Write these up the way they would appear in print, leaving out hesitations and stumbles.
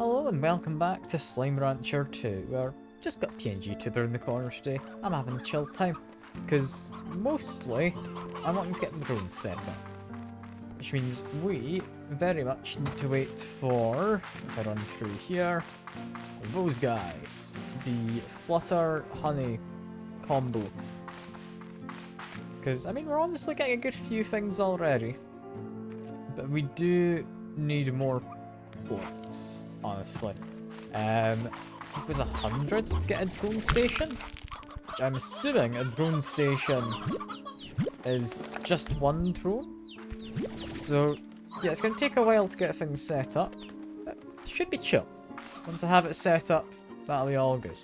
Hello and welcome back to Slime Rancher 2, where just got PNG Tuber in the corner today. I'm having a chill time, because mostly I'm wanting to get the drone set up. Which means we very much need to wait for, if I run through here, those guys. The Flutter Honey combo. Because, I mean, we're honestly getting a good few things already. But we do need more ports, honestly. It was 100 to get a drone station. Which I'm assuming a drone station is just one drone. So, yeah, it's going to take a while to get things set up. But it should be chill. Once I have it set up, that'll be all good.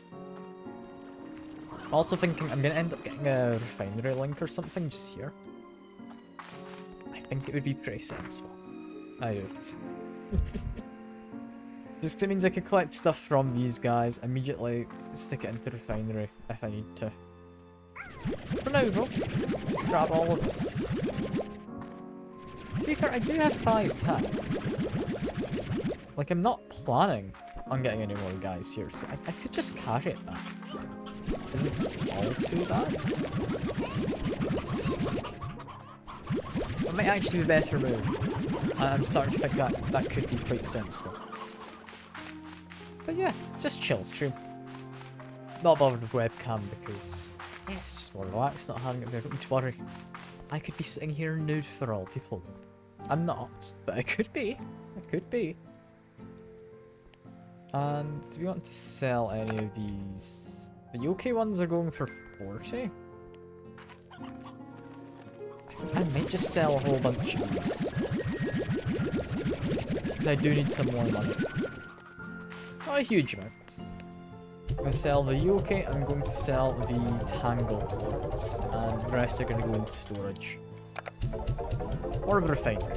I'm also thinking I'm going to end up getting a refinery link or something just here. I think it would be pretty sensible. I do. Just 'cause it means I could collect stuff from these guys, immediately stick it into the refinery if I need to. For now though, just grab all of this. To be fair, I do have 5 tags. Like, I'm not planning on getting any more guys here, so I could just carry it back. Isn't all too bad. It might actually be a better move. I'm starting to think that could be quite sensible. But yeah, just chill stream. Not bothered with webcam because it's just more relaxed not having it there. Don't need to worry. I could be sitting here nude for all people. I'm not, but I could be. I could be. And do we want to sell any of these? The UK ones are going for 40. I might just sell a whole bunch of these. Because I do need some more money. Not a huge amount. I'm going to sell the UK, I'm going to sell the Tangle plorts, and the rest are going to go into storage. Or the refinery.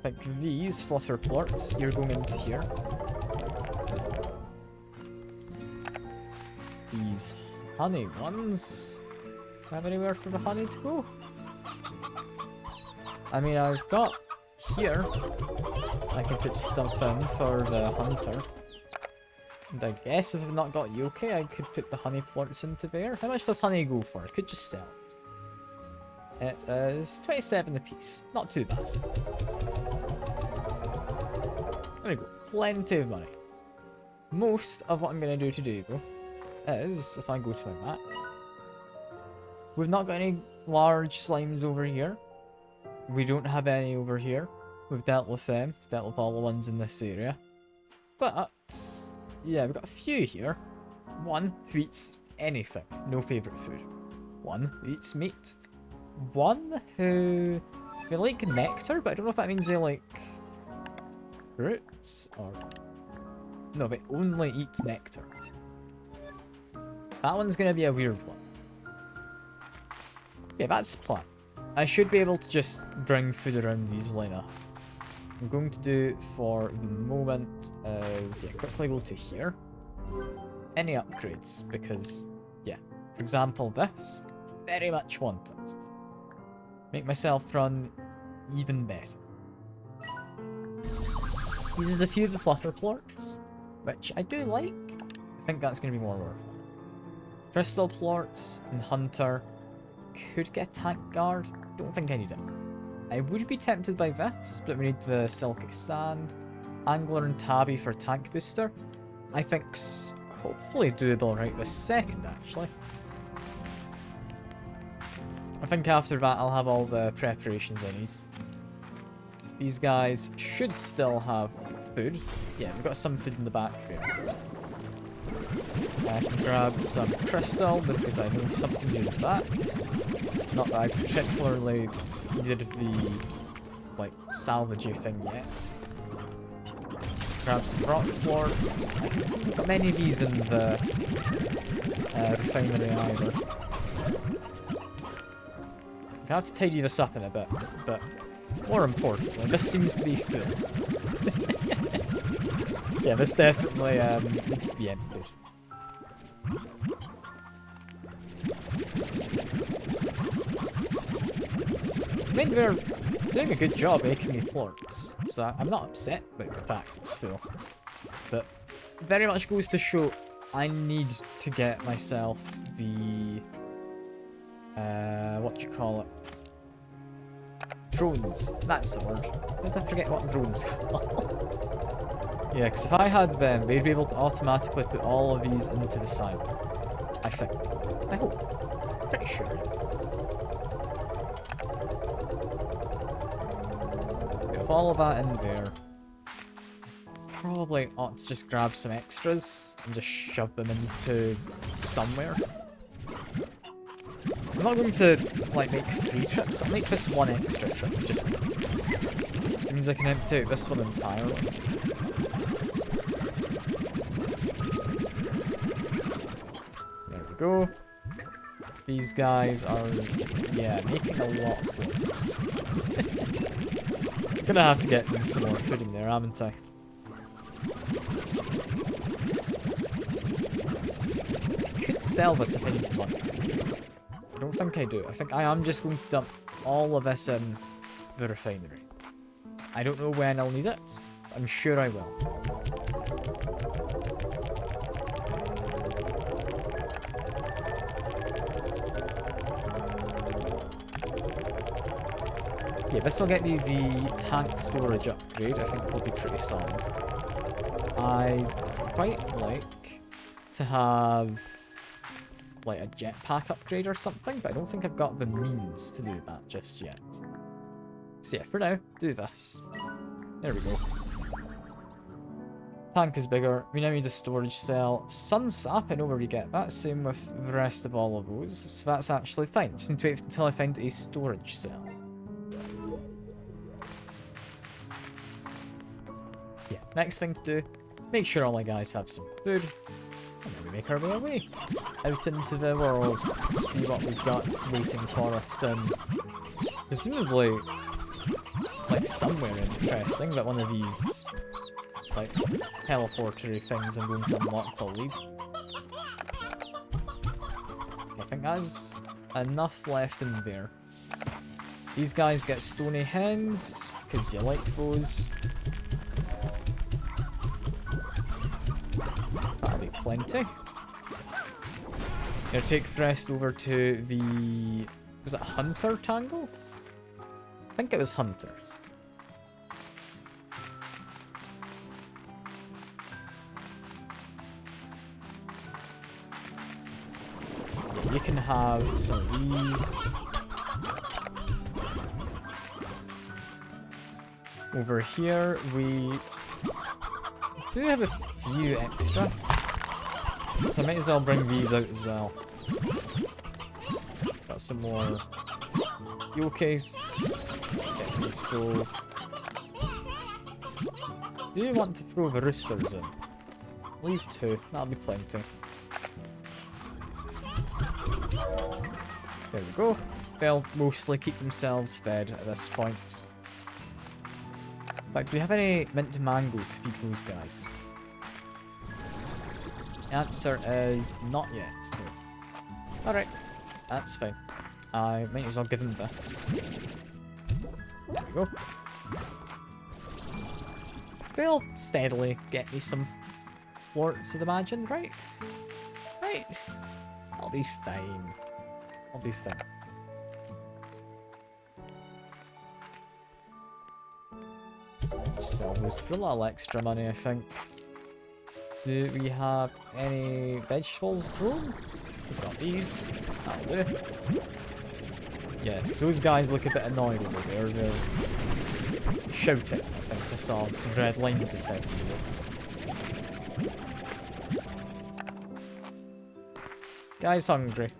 Like these Flutter plorts, you're going into here. These honey ones. Do I have anywhere for the honey to go? I mean, I've got here. I can put stuff in for the hunter. And I guess if I've not got yokai, I could put the honey plorts into there. How much does honey go for? I could just sell it. It is 27 a piece. Not too bad. There we go. Plenty of money. Most of what I'm going to do today, though, is, if I go to my map, we've not got any large slimes over here. We don't have any over here. We've dealt with them. We've dealt with all the ones in this area. But, yeah, we've got a few here. One who eats anything. No favourite food. One who eats meat. One who... They like nectar, but I don't know if that means they like... fruits, or... No, they only eat nectar. That one's gonna be a weird one. Yeah, that's the plan. I should be able to just bring food around easily enough. I'm going to do for the moment is, yeah, quickly go to here. Any upgrades, because, yeah, for example this, very much want it. Make myself run even better. Uses a few of the Flutter plorts, which I do like. I think that's going to be more worth it. Crystal plorts and Hunter could get tank guard. Don't think I need it. I would be tempted by this, but we need the Silky Sand, Angler and Tabby for tank booster. I think's hopefully doable right this second, actually. I think after that I'll have all the preparations I need. These guys should still have food. Yeah, we've got some food in the back there. I can grab some crystal because I know something to do with that. Not that I particularly needed the, like, salvagey thing yet. Grab some rock plorts. I don't think we've got many of these in the refinery either. I'm gonna have to tidy this up in a bit, but more importantly, this seems to be full. Yeah, this definitely needs to be emptied. I mean, they're doing a good job making me plorts, so I'm not upset about the fact it's full. But very much goes to show I need to get myself the... what do you call it? Drones. That's the word. How did I forget what drones called? Yeah, because if I had them, they'd be able to automatically put all of these into the side. I think. I hope. Pretty sure. Put all of that in there. Probably ought to just grab some extras and just shove them into somewhere. I'm not going to, like, make 3 trips, but make this 1 extra trip, just... It means I can empty out this one entirely. There we go. These guys are, yeah, making a lot of clothes. I'm gonna have to get them some more food in there, haven't I? I could sell this if I need the money. I don't think I do. I think I am just going to dump all of this in the refinery. I don't know when I'll need it. But I'm sure I will. Yeah, this will get me the tank storage upgrade. I think will be pretty solid. I'd quite like to have like a jetpack upgrade or something, but I don't think I've got the means to do that just yet. So yeah, for now, do this. There we go. Tank is bigger. We now need a storage cell. Sun sap, I know where we get that. Same with the rest of all of those. So that's actually fine. Just need to wait until I find a storage cell. Yeah, next thing to do, make sure all my guys have some food. And then we make our way away. Out into the world. See what we've got waiting for us. And presumably, like somewhere interesting, but one of these like teleportery things I'm going to unlock will lead. I think that's enough left in there. These guys get stony hens because you like those. That'll be plenty. Gonna take the rest over to the... was it Hunter Tangles? I think it was Hunters. Yeah, you can have some of these. Over here we do have a few extra. So I might as well bring these out as well. Got some more yokes. Get these sold. Do you want to throw the roosters in? Leave 2, that'll be plenty. There we go. They'll mostly keep themselves fed at this point. In fact, do we have any mint mangoes to feed those guys? The answer is not yet. No. Alright, that's fine. I might as well give them this. There we go. They'll steadily get me some florts, I'd imagine, right? Right. I'll be fine. I'll be fine. Sell those for a little extra money, I think. Do we have any vegetables grown? We've got these. That'll do. Yeah, because those guys look a bit annoyed over there. They're shouting. I think I saw some red lines a second ago. Guy's hungry.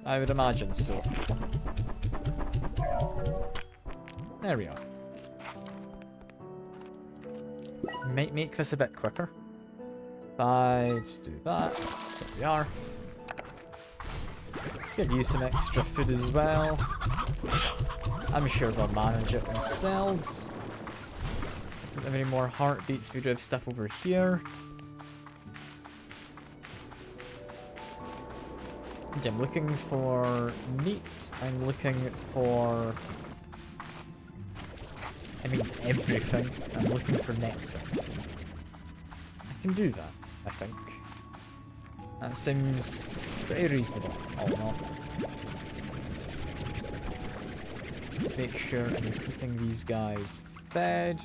I would imagine so. There we are. Might make this a bit quicker. If I just do that. There we are. Give you some extra food as well. I'm sure they'll manage it themselves. Don't have any more heartbeats. We do have stuff over here. Okay, I'm looking for meat. I'm looking for I mean everything. I'm looking for nectar. I can do that, I think. That seems pretty reasonable, all in all. Let's make sure I'm keeping these guys fed.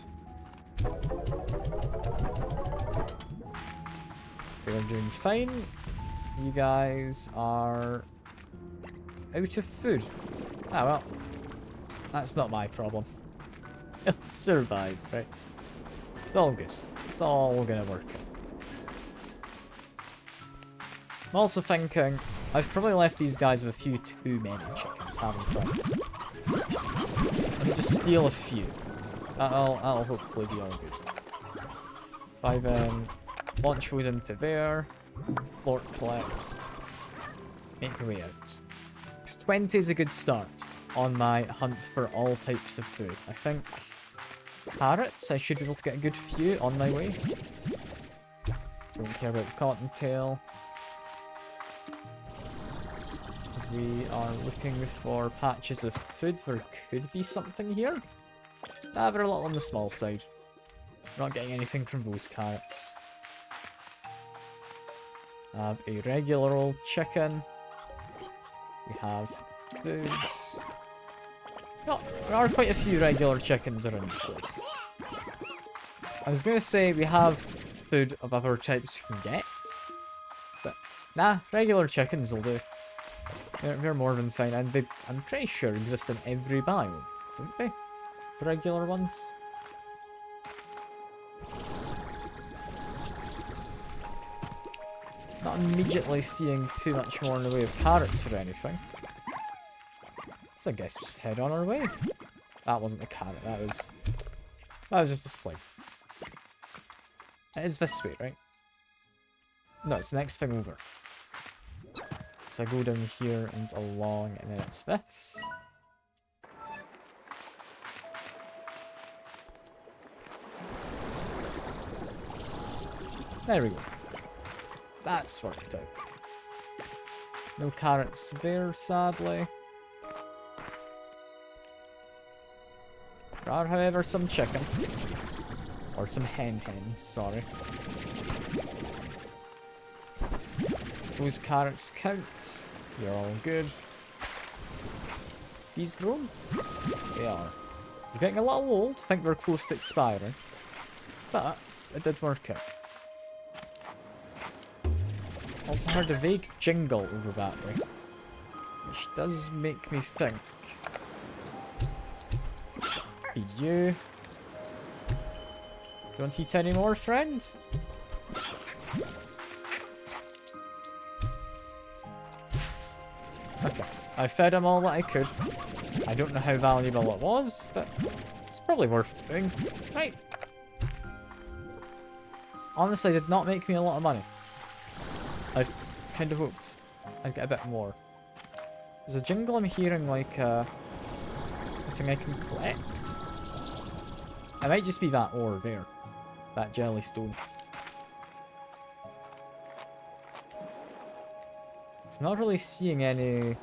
They're doing fine. You guys are out of food. Ah, well. That's not my problem. It'll survive, right? It's all good. It's all gonna work out. I'm also thinking, I've probably left these guys with a few too many chickens, haven't I? Let me just steal a few. That'll hopefully be all good. If I then launch those into there, Lord collect, make my way out. 20 is a good start on my hunt for all types of food. I think carrots, I should be able to get a good few on my way. Don't care about the cottontail. We are looking for patches of food. There could be something here. Ah, they're a little on the small side. Not getting anything from those carrots. I have a regular old chicken. We have food. No, there are quite a few regular chickens around the place. I was going to say we have food of other types you can get. But, nah, regular chickens will do. They're more than fine, and they, I'm pretty sure, exist in every biome, don't they? The regular ones. Not immediately seeing too much more in the way of carrots or anything. So I guess we just head on our way. That wasn't a carrot, that was just a slime. It is this way, right? No, it's the next thing over. So I go down here and along, and then it's this. There we go. That's worked out. No carrots there, sadly. There are, however, some chicken. Or some hens, sorry. Those carrots count. You're all good. These grown? They are. They're getting a little old. I think they're close to expiring. But it did work out. Also heard a vague jingle over that way. Which does make me think. You. Don't eat any more, friend? Okay, I fed him all that I could. I don't know how valuable it was, but it's probably worth doing. Right. Honestly, did not make me a lot of money. I kind of hoped I'd get a bit more. There's a jingle I'm hearing like a thing I can collect. It might just be that ore there. That jellystone. So I'm not really seeing any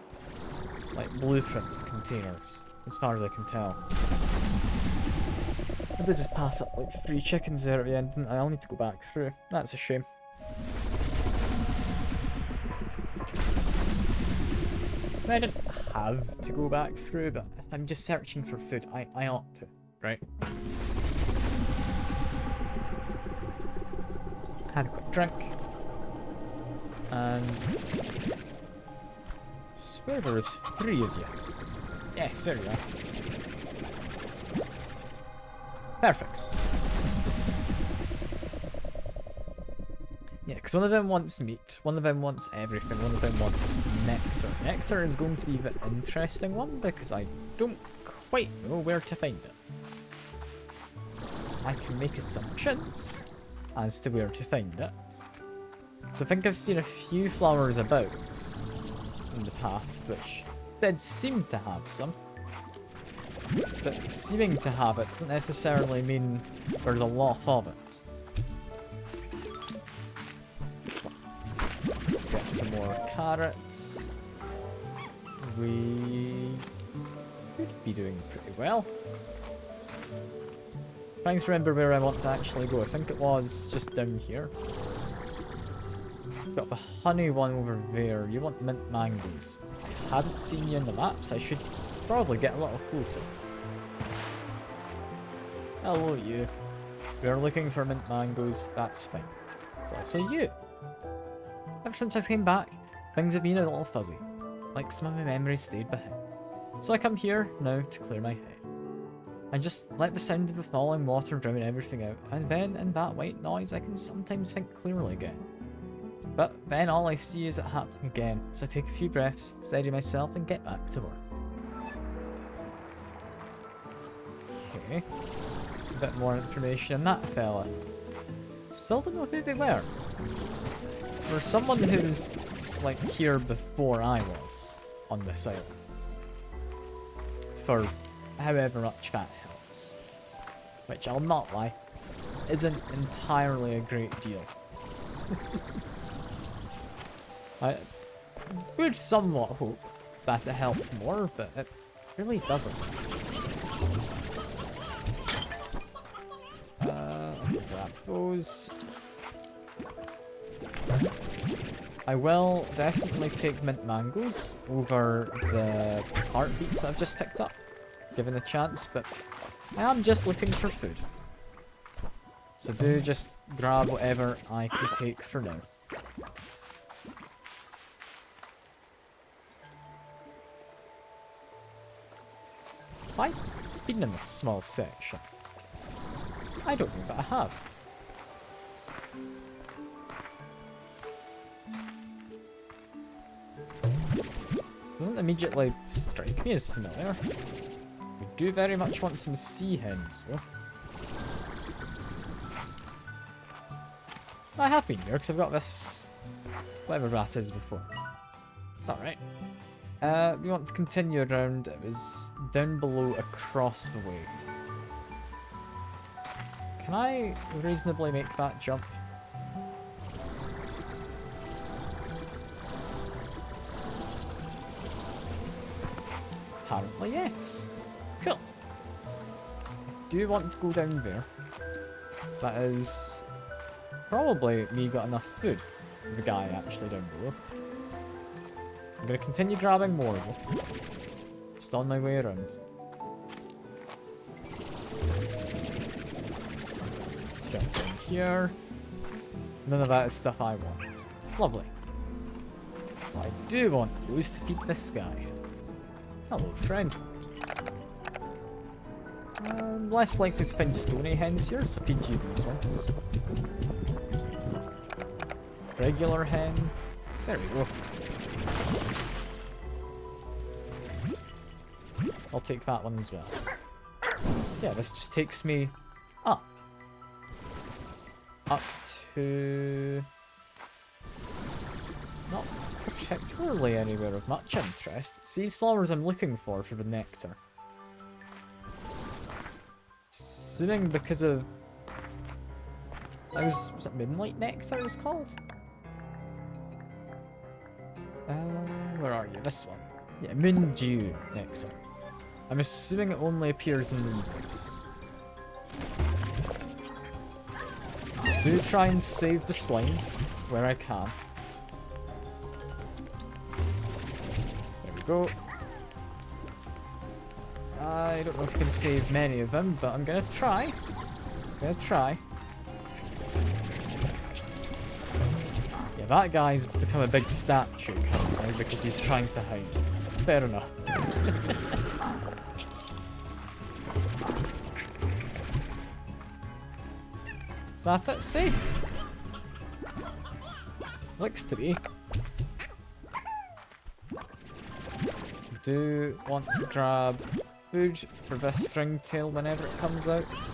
like blueprints containers, as far as I can tell. I did just pass up like 3 chickens there at the end, didn't I? I'll need to go back through. That's a shame. I didn't have to go back through, but if I'm just searching for food, I ought to, right? Had a quick drink. And I swear there was 3 of you. Yes, there you are. Perfect. Yeah, because one of them wants meat, one of them wants everything, one of them wants nectar. Nectar is going to be the interesting one because I don't quite know where to find it. I can make assumptions as to where to find it. So I think I've seen a few flowers about in the past which did seem to have some. But seeming to have it doesn't necessarily mean there's a lot of it. Let's get some more carrots. We could be doing pretty well. Trying to remember where I want to actually go. I think it was just down here. Got the honey one over there. You want mint mangoes. I hadn't seen you in the maps. I should probably get a little closer. Hello, you. We're looking for mint mangoes. That's fine. It's also you. Ever since I came back, things have been a little fuzzy. Like some of my memories stayed behind. So I come here now to clear my head. I just let the sound of the falling water drown everything out, and then in that white noise I can sometimes think clearly again. But then all I see is it happening again, so I take a few breaths, steady myself, and get back to work. Okay. A bit more information on that fella. Still don't know who they were. For someone who's like here before I was on this island. For however much that helps. Which I'll not lie, isn't entirely a great deal. I would somewhat hope that it helped more, but it really doesn't. Grab those. I will definitely take mint mangoes over the heartbeats that I've just picked up, given the chance, but I am just looking for food. So do just grab whatever I can take for now. Have I been in this small section? I don't think that I have. Doesn't immediately strike me as familiar. We do very much want some sea hens, though. I have been here because I've got this, whatever that is, before. Alright. We want to continue around. It was down below across the way. Can I reasonably make that jump? Apparently yes. Cool. Do you want to go down there? That is probably me got enough food. The guy actually down below. I'm gonna continue grabbing more though. Just on my way around. Let's jump in here. None of that is stuff I want. Lovely. What I do want is to feed this guy. Hello, friend. I'm less likely to find stony hens here, so feed you these ones. Regular hen. There we go. I'll take that one as well. Yeah, this just takes me up. Up to... not particularly anywhere of much interest. It's these flowers I'm looking for the nectar. Assuming because of... was it Moonlight Nectar it was called? Where are you? This one. Yeah, Moon Dew Nectar. I'm assuming it only appears in the evenings. Do try and save the slimes where I can. There we go. I don't know if I can save many of them, but I'm gonna try. Yeah, that guy's become a big statue currently because he's trying to hide. Fair enough. So that's it, safe. Looks to be. Do want to grab food for this stringtail whenever it comes out. It's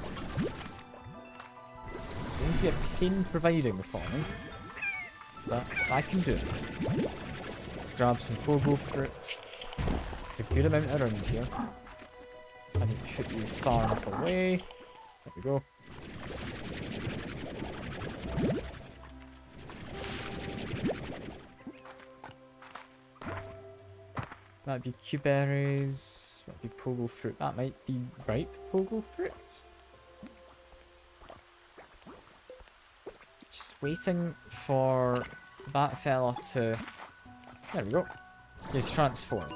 going to be a pain providing for me, but I can do it. Let's grab some pogo fruit. There's a good amount around here. I need to shoot you far enough away. There we go. That'd be Q berries. That'd be pogo fruit. That might be ripe pogo fruit. waiting for that fella to... There we go. He's transformed.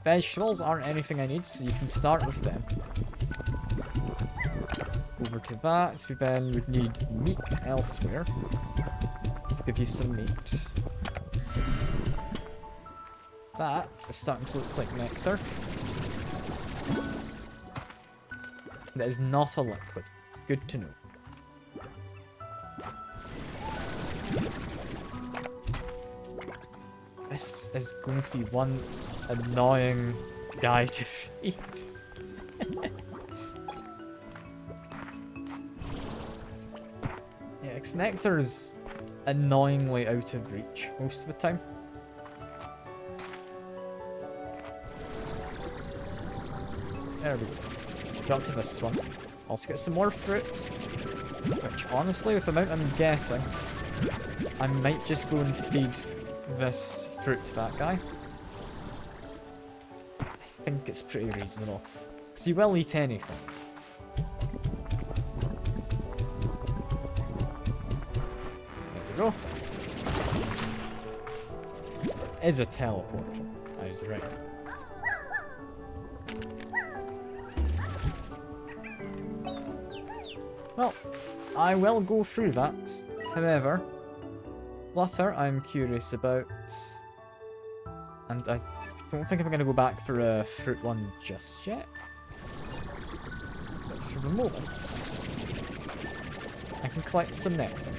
Vegetables aren't anything I need, so you can start with them. Over to that. We then would need meat elsewhere. Let's give you some meat. That is starting to look like nectar. That is not a liquid. Good to know. This is going to be one annoying guy to feed. Yeah, because nectar's annoyingly out of reach most of the time. There we go. Got to this one. Also get some more fruit. Which, honestly, with the amount I'm getting, I might just go and feed this fruit to that guy. I think it's pretty reasonable. Because he will eat anything. There we go. There is a teleporter. I was right. Well, I will go through that. However, Flutter I'm curious about. And I don't think I'm going to go back for a fruit one just yet. But for the moment, I can collect some nectar.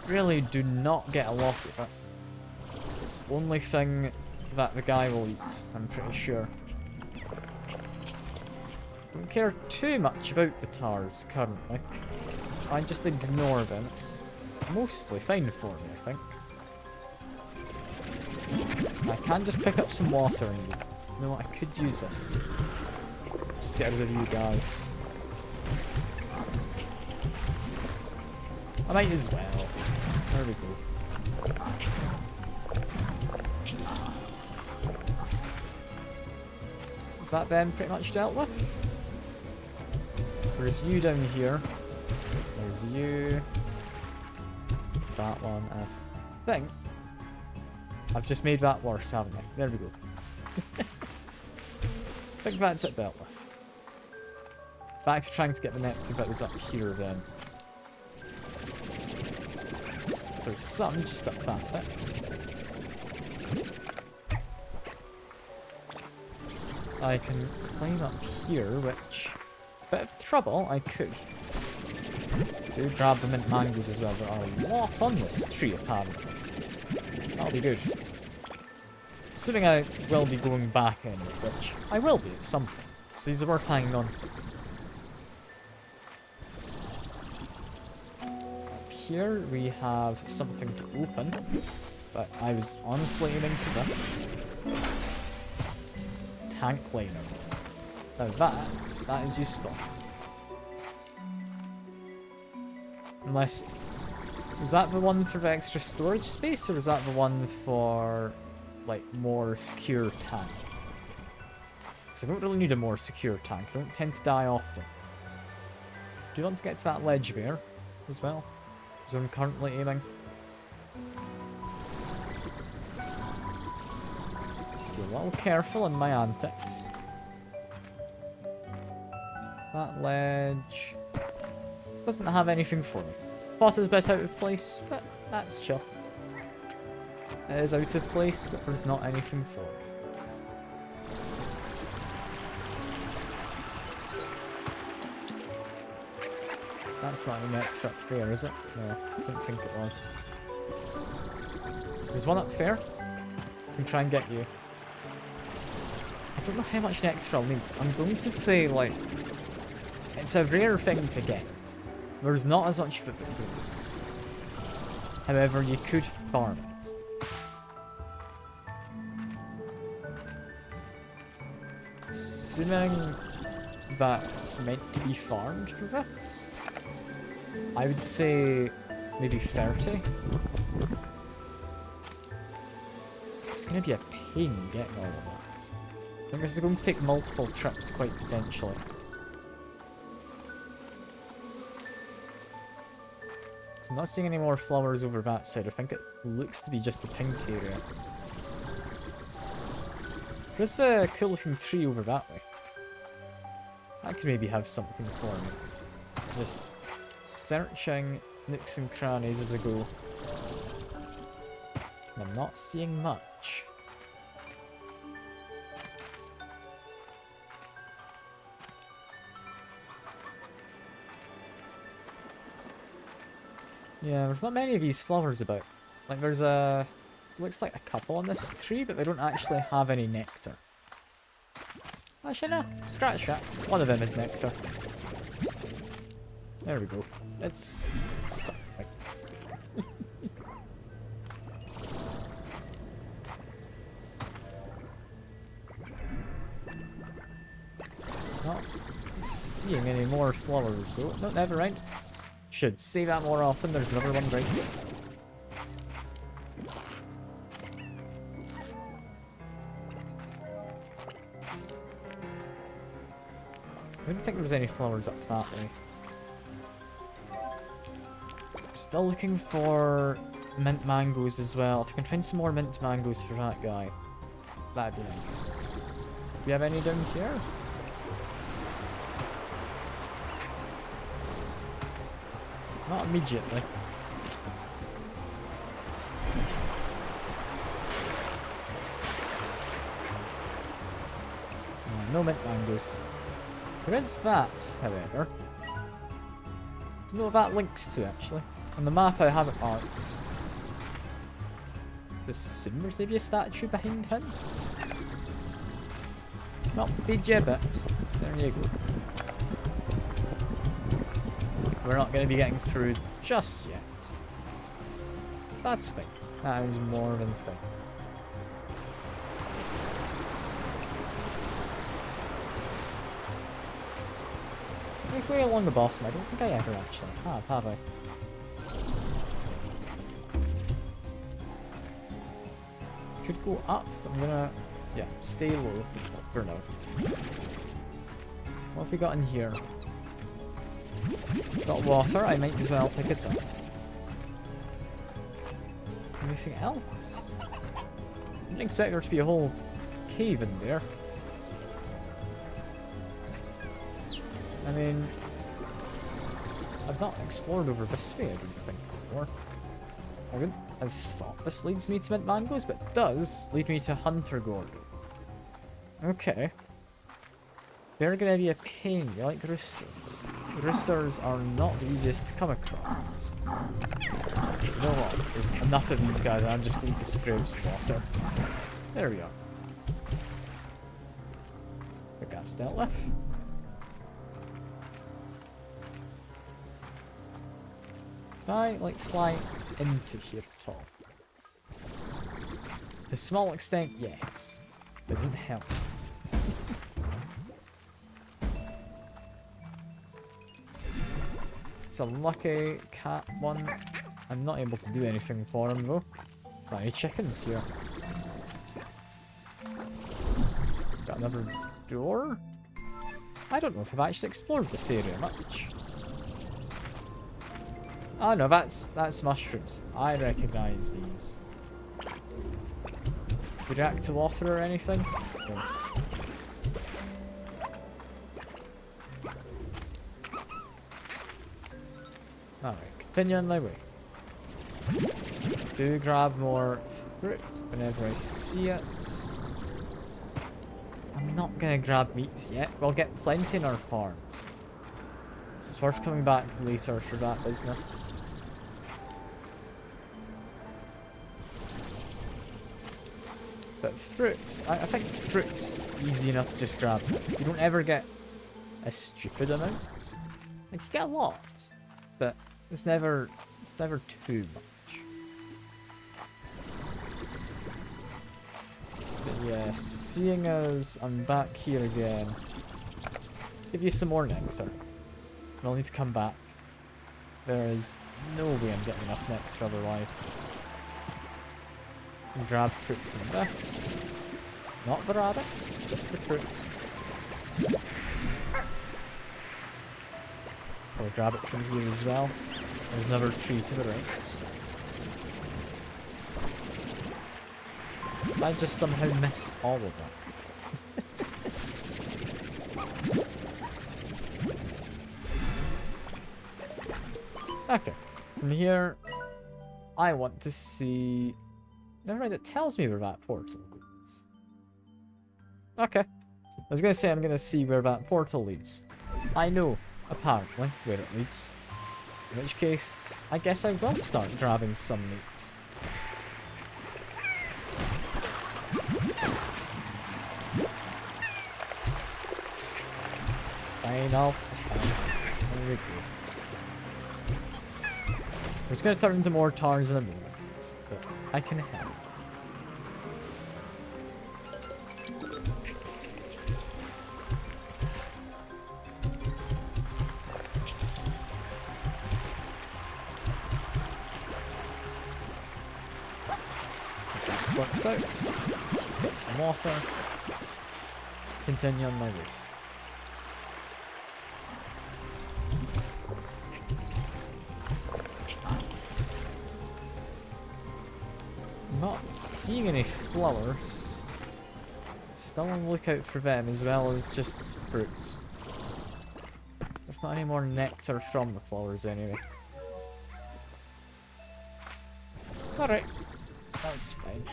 Really do not get a lot of it. It's the only thing that the guy will eat, I'm pretty sure. Don't care too much about the tars currently. I just ignore them. It's mostly fine for me, I think. I can just pick up some water and you know what, I could use this. Just get rid of you guys. I might as well. There we go. Is that then pretty much dealt with? There's you down here. There's you. That one. I think I've just made that worse, haven't I? There we go. I think that's it dealt with. Back to trying to get the nectar that was up here then. So there's some just up that bit. I can climb up here, which... bit of trouble, I could. Do grab the mint mangoes as well. There are a lot on this tree, apparently. That'll be good. Assuming I will be going back in, which I will be at some point. So these are worth hanging on to. Up here we have something to open, but I was honestly aiming for this. Tank liner. Now that is useful. Unless... was that the one for the extra storage space, or was that the one for, like, more secure tank? So I don't really need a more secure tank. I don't tend to die often. Do you want to get to that ledge there as well? Is where I'm currently aiming. Let's be a little careful in my antics. That ledge doesn't have anything for me. Thought it was a bit out of place, but that's chill. It is out of place, but there's not anything for me. That's not an extra up there, is it? No, I didn't think it was. There's one up there. I can try and get you. I don't know how much nectar I'll need. I'm going to say, like, it's a rare thing to get. There's not as much of it that goes. However, you could farm it. Assuming that's meant to be farmed for this, I would say maybe 30. It's going to be a pain getting all of that. I think this is going to take multiple trips quite potentially. I'm not seeing any more flowers over that side. I think it looks to be just the pink area. There's the cool looking tree over that way. That could maybe have something for me. Just searching nooks and crannies as I go. And I'm not seeing much. Yeah, there's not many of these flowers about. Like, there's a... looks like a couple on this tree, but they don't actually have any nectar. Actually, no. Scratch that. One of them is nectar. There we go. It's something. Not seeing any more flowers, though. No, never mind. Should see that more often. There's another one right here. I didn't think there was any flowers up that way. Still looking for mint mangoes as well. If I can find some more mint mangoes for that guy, that'd be nice. Do we have any down here? Not immediately. No mint mangoes. There is that, however. Do you know what that links to, actually? On the map I have it marked. Assume there's maybe a statue behind him? Not the gibbets. There you go. We're not going to be getting through just yet. That's fine. That is more than fine. Make way along the bottom. I don't think I ever actually have I? Could go up, but I'm gonna, yeah, stay low for now. What have we got in here? Got water, I might as well pick it up. Anything else? I didn't expect there to be a whole cave in there. I mean, I've not explored over this way, I don't think, before. I wouldn't have thought this leads me to mint mangoes, but it does lead me to Hunter Gordo. Okay. They're gonna be a pain, you like roosters. Roosters are not the easiest to come across. You know what? There's enough of these guys, I'm just going to spray with some water. There we are. But that's dealt with. Can I, like, fly into here at all? To a small extent, yes. It doesn't help. It's a lucky cat one. I'm not able to do anything for him though. There's not any chickens here. Got another door? I don't know if I've actually explored this area much. Oh no, that's mushrooms. I recognise these. Do they react to water or anything? No. Alright, continue on my way. Do grab more fruit whenever I see it. I'm not gonna grab meats yet. We'll get plenty in our farms. So it's worth coming back later for that business. But fruit, I think fruit's easy enough to just grab. You don't ever get a stupid amount. Like, you get a lot, but it's never too much. But yeah, seeing as I'm back here again, give you some more nectar. I'll need to come back. There is no way I'm getting enough nectar otherwise. Grab fruit from this. Not the rabbit, just the fruit. I'll grab it from here as well. There's another tree to the right. Did I just somehow miss all of that? Okay, from here, I want to see... Never mind, it tells me where that portal goes. Okay. I was going to say I'm going to see where that portal leads. I know, apparently, where it leads. In which case, I guess I will start grabbing some meat. Fine, there we go. It's going to turn into more tars in a moment, but I can help. This works out. Let's get some water. Continue on my way. Not seeing any flowers. Still on the lookout for them as well as just fruits. There's not any more nectar from the flowers anyway. Alright, that's fine.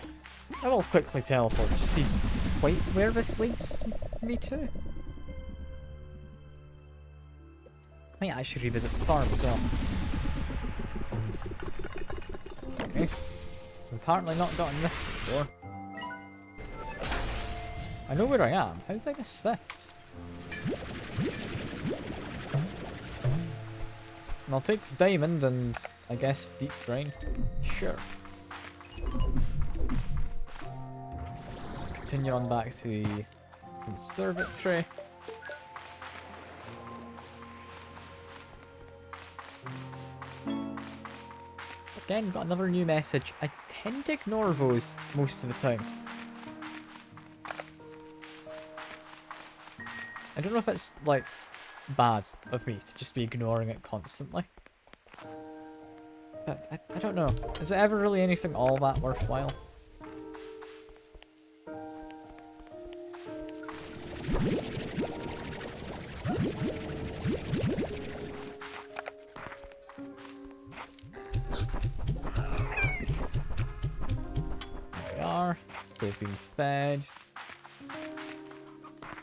I will quickly teleport to see quite where this leads me to. I think I should revisit the farm as well. Okay. I've apparently not gotten this before. I know where I am. How did I miss this? And I'll take the diamond and I guess deep drain. Sure. Continue on back to the conservatory. Again, got another new message. I tend to ignore those most of the time. I don't know if it's, like, bad of me to just be ignoring it constantly. But I don't know. Is it ever really anything all that worthwhile? They've been fed.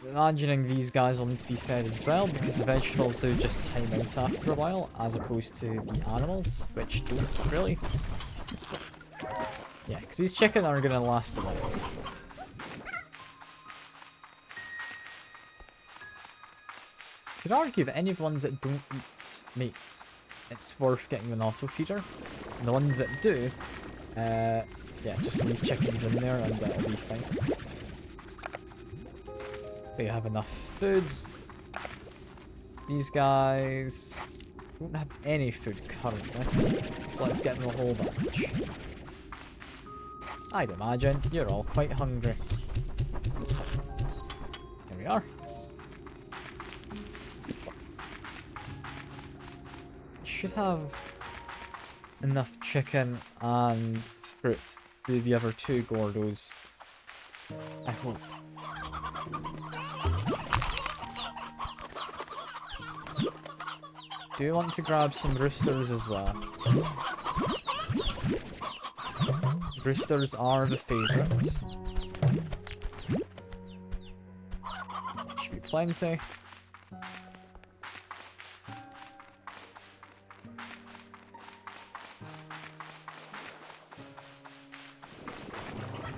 Imagining these guys will need to be fed as well because the vegetables do just time out after a while as opposed to the animals, which don't really. Yeah, because these chicken are going to last a while. You could argue that any of the ones that don't eat meat, it's worth getting an auto feeder. And the ones that do, yeah, just leave chickens in there and it'll be fine. They have enough food. These guys don't have any food currently, so let's get them a whole bunch. I'd imagine you're all quite hungry. Here we are. Should have enough chicken and fruit to do the other two Gordos. I hope. Do you want to grab some roosters as well? Roosters are the favourites. Should be plenty.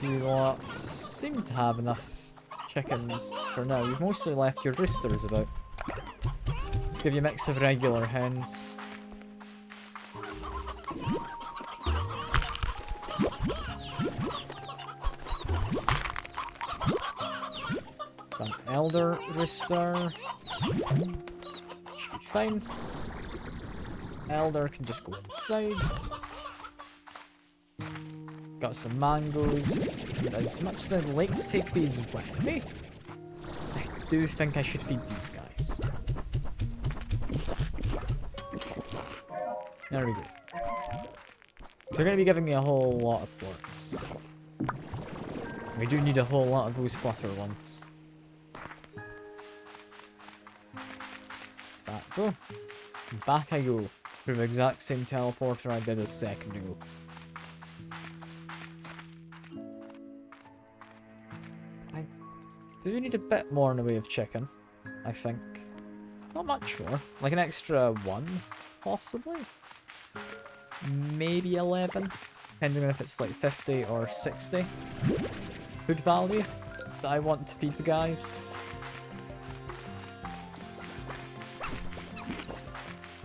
You lot seem to have enough chickens for now. You've mostly left your roosters about. Let's give you a mix of regular hens. An elder rooster. Should be fine. Elder can just go inside. Got some mangoes, and as much as I'd like to take these with me, I do think I should feed these guys. There we go. So they're going to be giving me a whole lot of quartz. We do need a whole lot of those flutter ones. That though. Back I go. Through the exact same teleporter I did a second ago. I do need a bit more in the way of chicken, I think. Not much more. Like an extra 1, possibly? Maybe 11, depending on if it's like 50 or 60 food value that I want to feed the guys.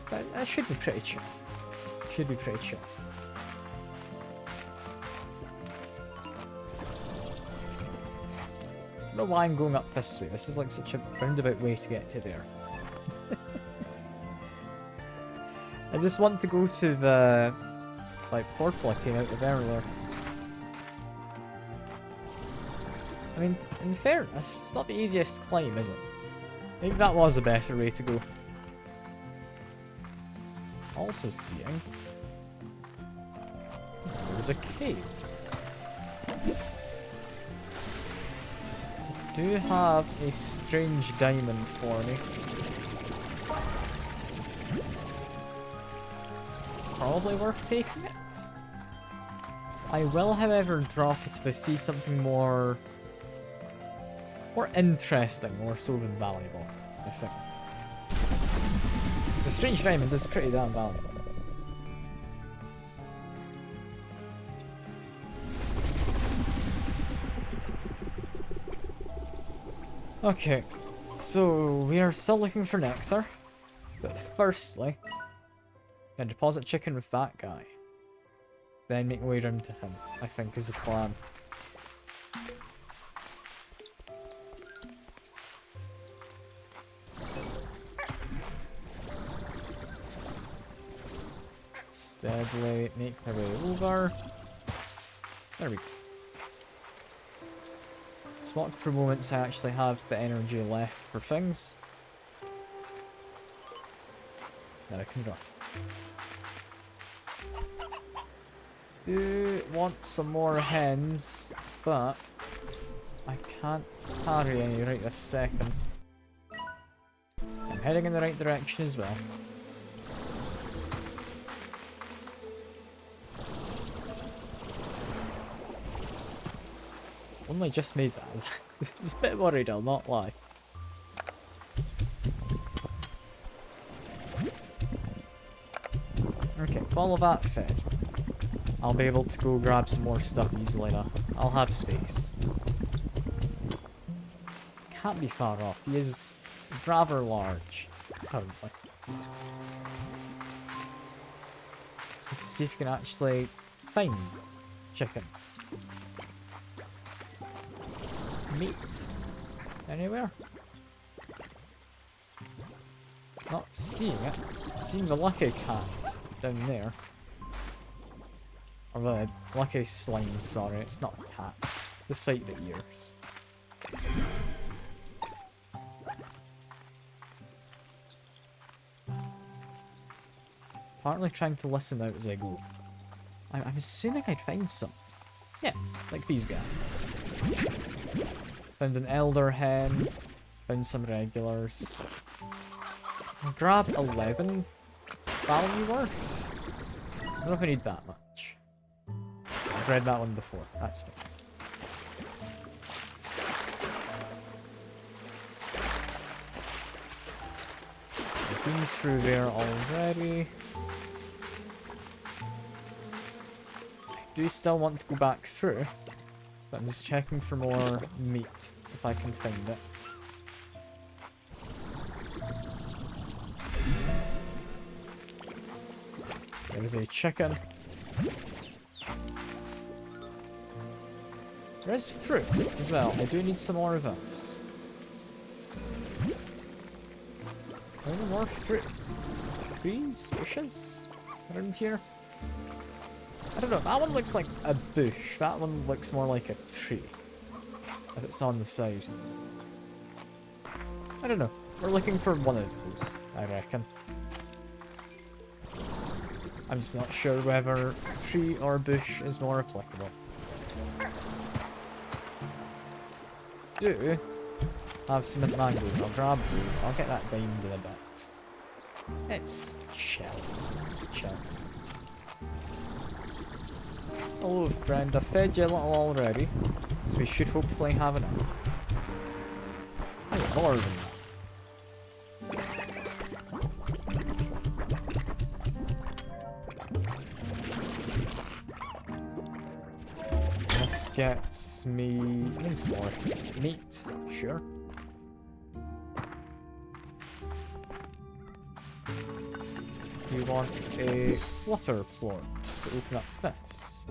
But that should be pretty chill. Should be pretty chill. I don't know why I'm going up this way. This is like such a roundabout way to get to there. I just want to go to the, like, portal I came out of earlier. I mean, in fairness, it's not the easiest climb, is it? Maybe that was a better way to go. Also seeing... there's a cave. I do have a strange diamond for me. Probably worth taking it. I will, however, drop it if I see something more interesting, more so than valuable, I think. The strange diamond is pretty damn valuable. Okay, so we are still looking for nectar, but firstly, and deposit chicken with that guy. Then make my way round to him, I think is the plan. Steadily make my way over. There we go. Just walk for moments I actually have the energy left for things. Then I can run. Do want some more hens, but I can't carry any right this second. I'm heading in the right direction as well. Only just made that. It's a bit worried, I'll not lie. Okay, follow that fed. I'll be able to go grab some more stuff easily now. I'll have space. Can't be far off. He is rather large, currently. So to see if we can actually find chicken. Meat. Anywhere? Not seeing it. Seeing the lucky cat down there. Or the lucky slime, sorry, it's not a cat. Despite the ears. Partly trying to listen out as I go. I'm assuming I'd find some. Yeah, like these guys. Found an elder hen. Found some regulars. Grab 11 value worth. I don't know if I need that much. I've read that one before. That's fine. I've been through there already. I do still want to go back through, but I'm just checking for more meat if I can find it. There's a chicken. There is fruit as well. I do need some more of this. Any more fruit? Trees? Bushes? Around here? I don't know. That one looks like a bush. That one looks more like a tree. If it's on the side. I don't know. We're looking for one of those, I reckon. I'm just not sure whether tree or bush is more applicable. Do have some mint mangoes. I'll grab those. I'll get that dimed in a bit. It's chill. It's chill. Hello, friend. I fed you a little already, so we should hopefully have enough. Oh, more than enough. This gets me once more meat, sure. You want a flutter plort to open up this.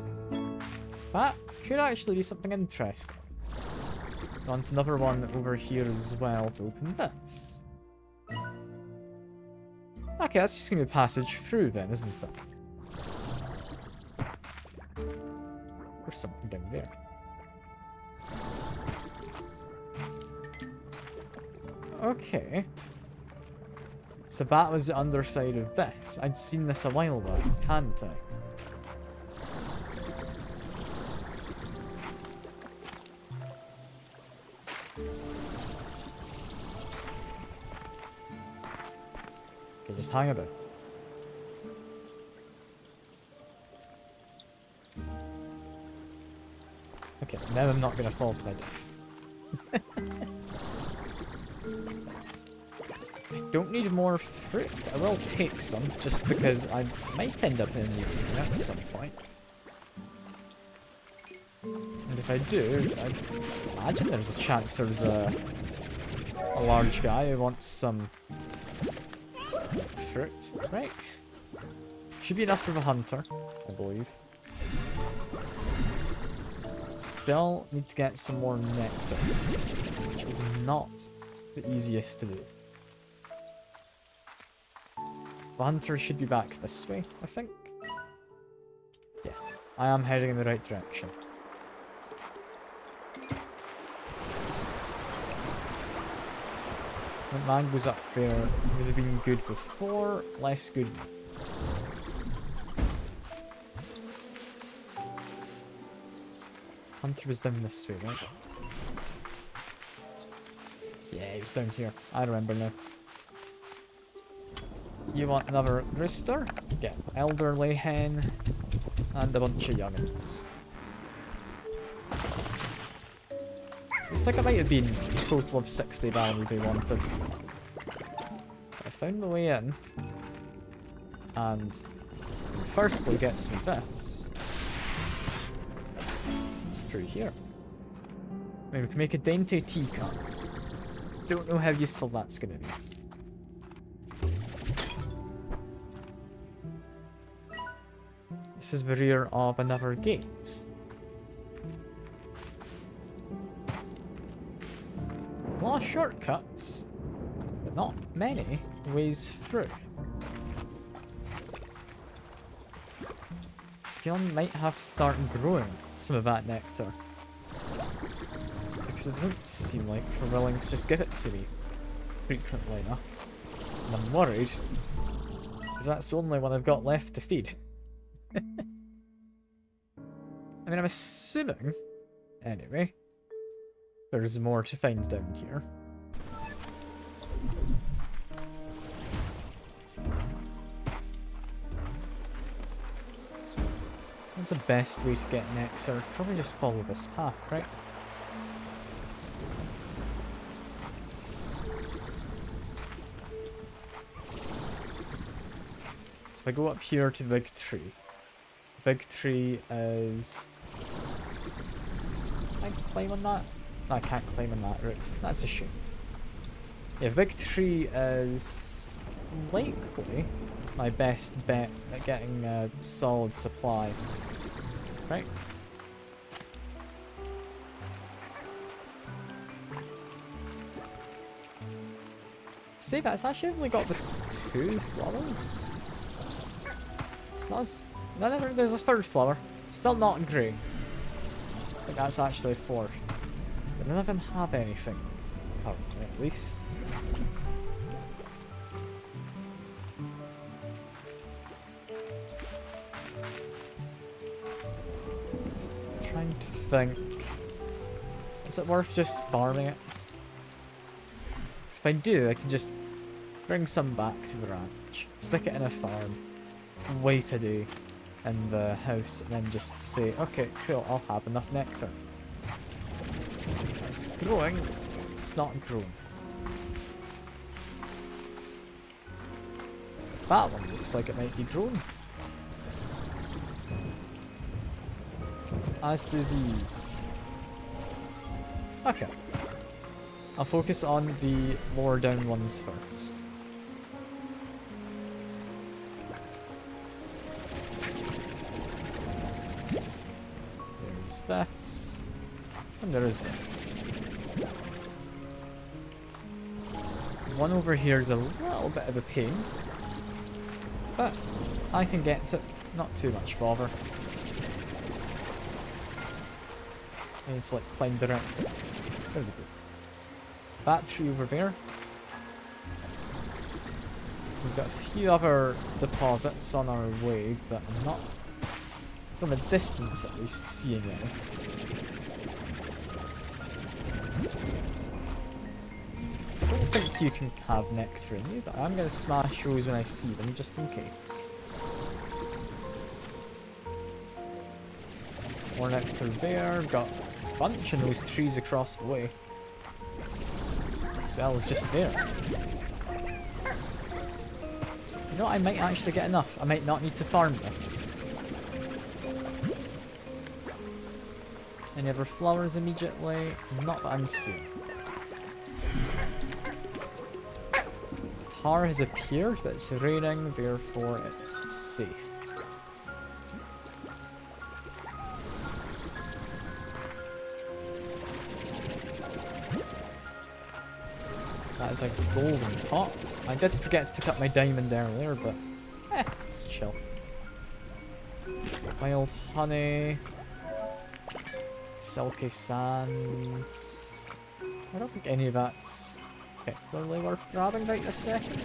That could actually be something interesting. Want another one over here as well to open this. Okay, that's just gonna be a passage through then, isn't it? There's something down there. Okay. So that was the underside of this. I'd seen this a while back, hadn't I? Okay, just hang about. Okay, now I'm not gonna fall to my death. I don't need more fruit, but I will take some, just because I might end up in the area at some point. And if I do, I imagine there's a chance there's a large guy who wants some fruit, right? Should be enough for the hunter, I believe. Still need to get some more nectar, which is not the easiest to do. The hunter should be back this way, I think. Yeah, I am heading in the right direction. The mangoes up there would have been good before, less good. Hunter was down this way, right? Yeah, he was down here. I remember now. You want another rooster? Get elderly hen and a bunch of youngins. Looks like it might have been a total of 60 value they wanted. I found the way in, and firstly gets me this. It's through here. I mean, we can make a dainty teacup. Don't know how useful that's going to be. This is the rear of another gate. A lot of shortcuts, but not many ways through. I feel I might have to start growing some of that nectar. Because it doesn't seem like they're willing to just give it to me frequently enough. And I'm worried, because that's the only one I've got left to feed. I mean, I'm assuming, anyway, there's more to find down here. What's the best way to get nectar? Probably just follow this path, right? So if I go up here to the big tree, the big tree is... Can I climb on that? No, I can't climb on that route. That's a shame. Yeah, the big tree is likely my best bet at getting a solid supply. Right? See, that's actually only got the 2 flowers. It's not as... No, there's a 3rd flower. Still not great. I think that's actually 4th. But none of them have anything. Currently, at least. Trying to think. Is it worth just farming it? 'Cause if I do, I can just bring some back to the ranch, stick it in a farm, wait a day in the house, and then just say, okay, cool, I'll have enough nectar. It's growing. It's not growing. That one looks like it might be grown. As do these. Okay. I'll focus on the lower down ones first. There's this. And there is this. One over here is a little bit of a pain. But I can get to it. Not too much bother. I need to like climb directly. There we go. That tree over there. We've got a few other deposits on our way, but I'm not, from a distance at least, seeing any. I don't think you can have nectar in you, but I'm going to smash those when I see them, just in case. More nectar there. Got a bunch of those trees across the way. As well as just there. You know, I might actually get enough. I might not need to farm this. Any other flowers immediately? Not that I'm seeing. Tar has appeared, but it's raining, therefore it's safe. That is a golden pot. I did forget to pick up my diamond earlier, but it's chill. Wild honey. Silky sands. I don't think any of that's particularly worth grabbing right this second.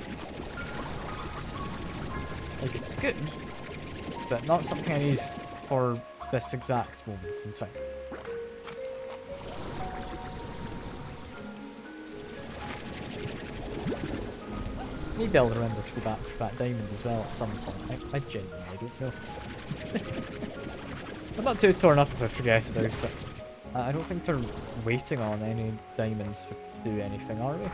Like, it's good, but not something I need for this exact moment in time. Maybe I'll remember to go back for that diamond as well at some point. I genuinely don't know. I'm not too torn up if I forget about it. I don't think they're waiting on any diamonds to do anything, are we?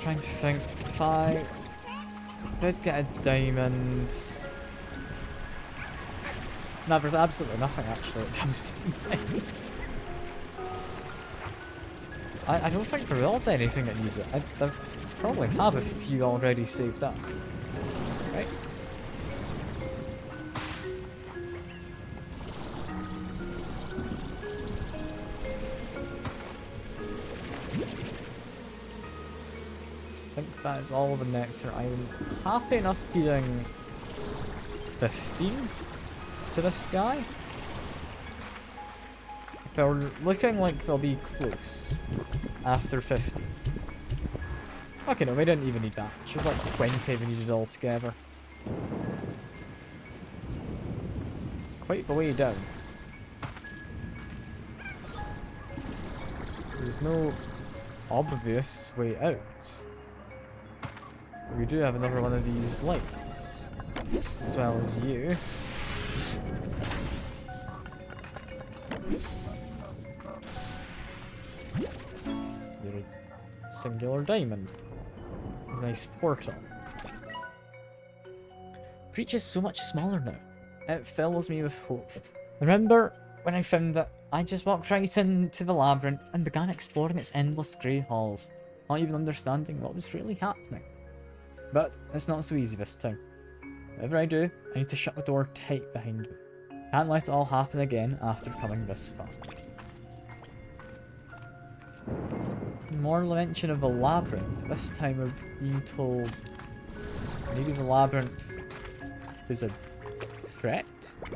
Trying to think. If I did get a diamond... No, there's absolutely nothing actually that comes to mind. I don't think there was anything that needed it. I probably have a few already saved up. Right? I think that is all the nectar. I'm happy enough feeling 15 to this guy. They're looking like they'll be close after 50. Okay, no, we didn't even need that. She was like 20 we needed altogether. It's quite the way down. There's no obvious way out. We do have another one of these lights, as well as you. You're a singular diamond. Nice portal. Breach is so much smaller now. It fills me with hope. Remember when I found that I just walked right into the labyrinth and began exploring its endless grey halls, not even understanding what was really happening. But it's not so easy this time. Whatever I do, I need to shut the door tight behind me. Can't let it all happen again after coming this far. More mention of a labyrinth. This time we're being told maybe the labyrinth is a threat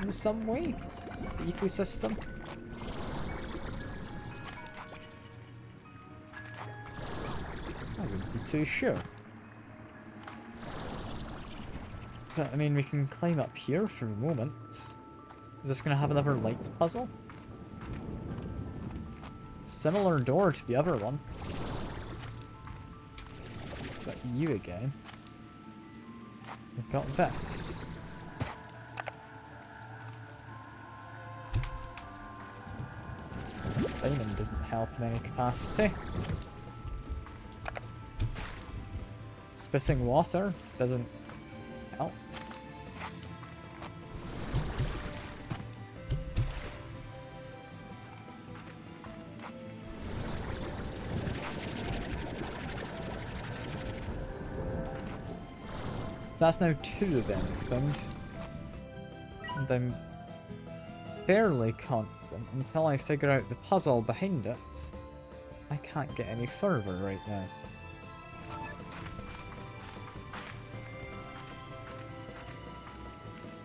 in some way to the ecosystem. be too sure. But, I mean, we can climb up here for the moment. Is this going to have another light puzzle? Similar door to the other one. But you again. We've got this. Diamond doesn't help in any capacity. Spitting water doesn't help. That's now 2 of them found. And I'm fairly confident until I figure out the puzzle behind it. I can't get any further right now.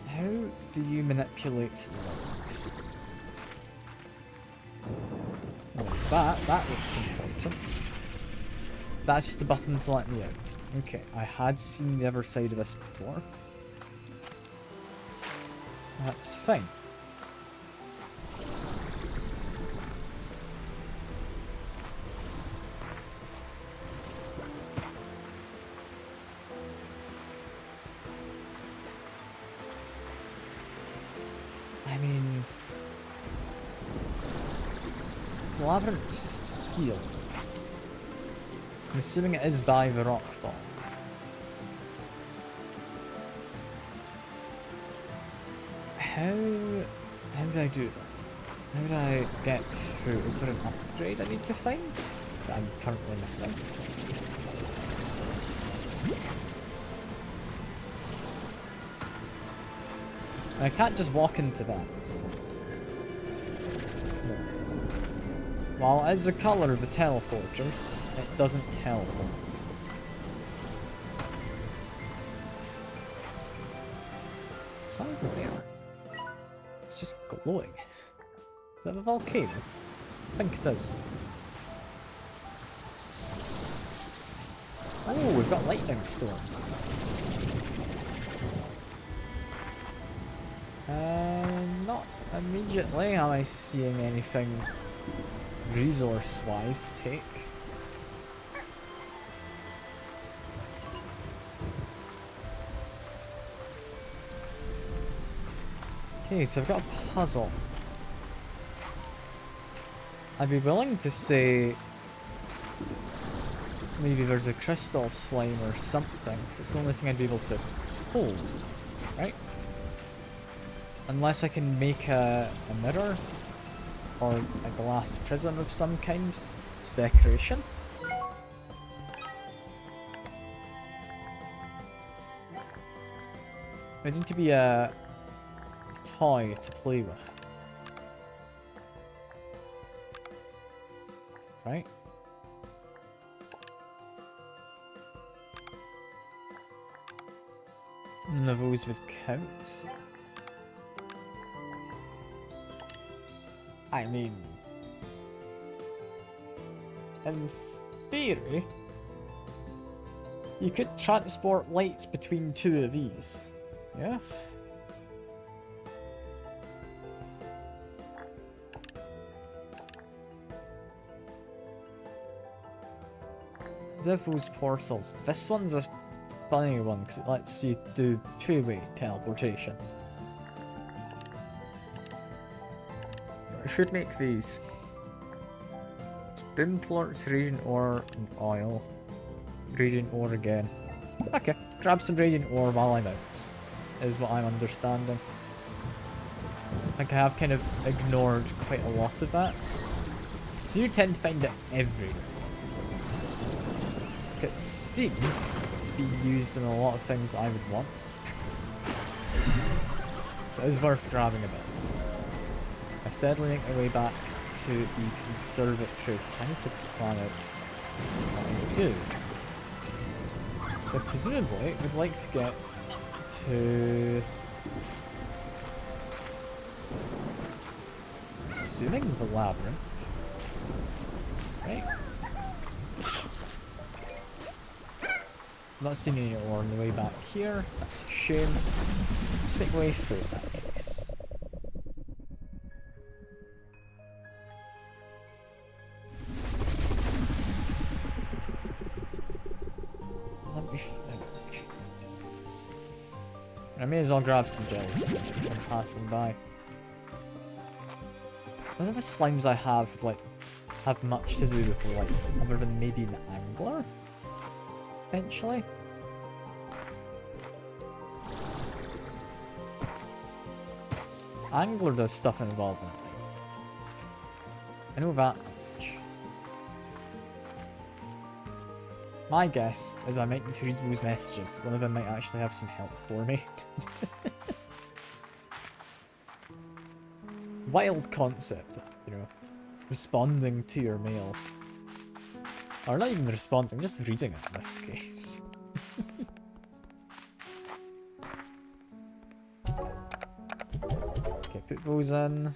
How do you manipulate light? What's that? That looks important. That's just the button to let me out. Okay, I had seen the other side of this before. That's fine. I mean... the labyrinth's sealed. I'm assuming it is by the rockfall. How do I do that? How do I get through? Is there an upgrade I need to find that I'm currently missing? I can't just walk into that. No. While it is the colour of the teleporters, it doesn't teleport. It's over there. It's just glowing. Is that a volcano? I think it is. Oh, we've got lightning storms. Not immediately am I seeing anything resource-wise to take. Okay, so I've got a puzzle. I'd be willing to say maybe there's a crystal slime or something, because it's the only thing I'd be able to hold, right? Unless I can make a mirror or a glass prism of some kind. It's decoration. I need to be a toy to play with. Right? None of those would count. I mean, in theory, you could transport light between 2 of these. Yeah? Those portals. This one's a funny one because it lets you do 2-way teleportation. I should make these. Boom plorts, radiant ore, and oil. Radiant ore again. Okay, grab some radiant ore while I'm out, is what I'm understanding. I think I have kind of ignored quite a lot of that. So you tend to find it everywhere. It seems to be used in a lot of things I would want. So it is worth grabbing a bit. I steadily make my way back to the conservatory because I need to plan out what I do. So presumably we'd like to get to... assuming the labyrinth. Right? Not seeing any ore on the way back here. That's a shame. Let's make my way through in that case. Let me think. I may as well grab some jellies as I'm passing by. None of the slimes I have have much to do with light, other than maybe an angler, eventually. Angler does stuff involving light. I know that much. My guess is I might need to read those messages. One of them might actually have some help for me. Wild concept, you know. Responding to your mail. Or not even responding, just reading it in this case. Okay, put those in.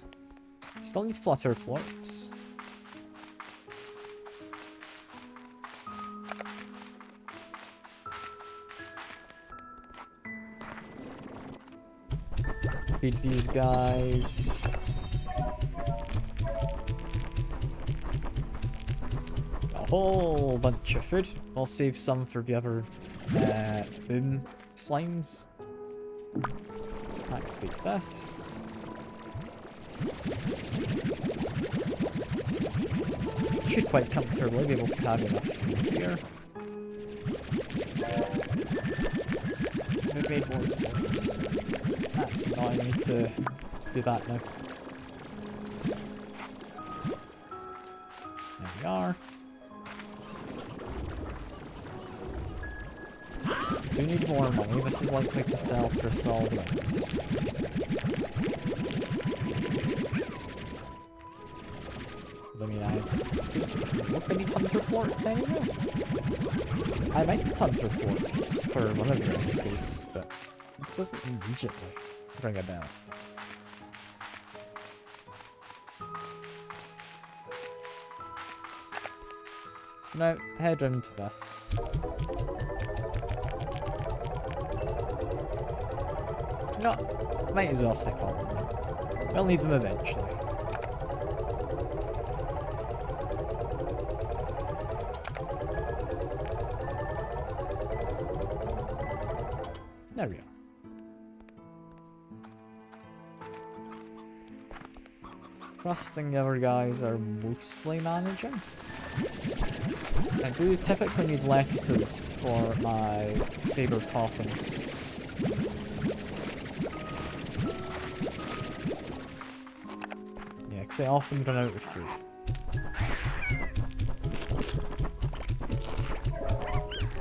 Still need flutter plots. Feed these guys. A whole bunch of food. I'll save some for the other boom slimes. Activate this. Should quite comfortably be able to carry enough food here. We've made more points. That's annoying. I need to do that now. There we are. Do need more money. This is likely to sell for solid rounds. I mean, I don't know if I need hunter ports anymore. I might need hunter ports for one of the recipes, but it doesn't immediately ring a bell. So now, head into this. No, might as well stick on them. We'll need them eventually. There we are. Trusting the other guys are mostly managing. I do typically need lettuces for my saber possums. Yeah, because I often run out of food.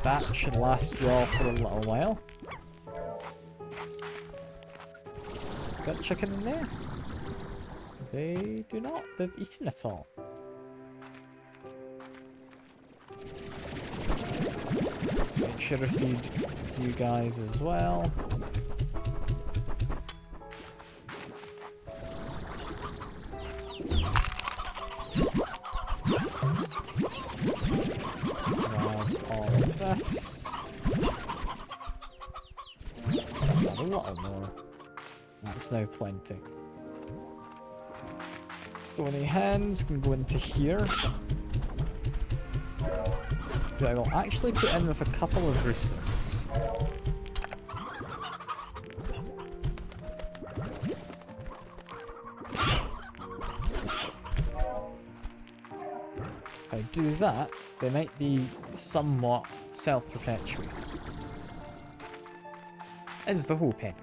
That should last you all for a little while. Got chicken in there? They do not. They've eaten it all. Let's make sure to feed you guys as well. Let's grab all of this. A lot more. That's now plenty. Stony hens can go into here. I will actually put in with a couple of roosters. If I do that, they might be somewhat self-perpetuating. Is the hope anyway.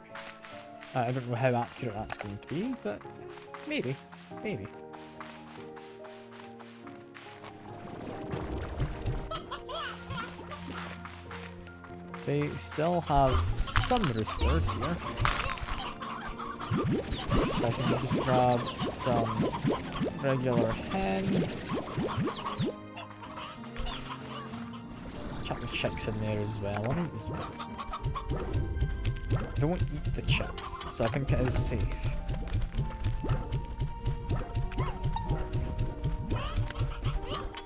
I don't know how accurate that's going to be, but maybe. Maybe. They still have some roosters here. So I can just grab some regular hens. Chuck the chicks in there as well. I think as well. They won't eat the chicks, so I think it is safe.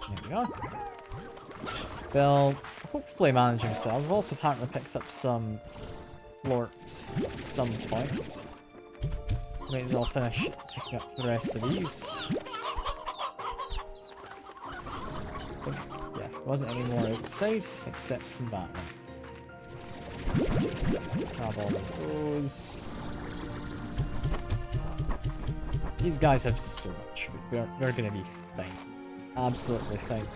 There we are. They'll hopefully manage himself. I've also apparently picked up some plorts at some point. So might as well finish picking up the rest of these. Yeah, there wasn't any more outside, except from that one. Grab all of those. These guys have so much food. They're gonna be fine. Absolutely fine.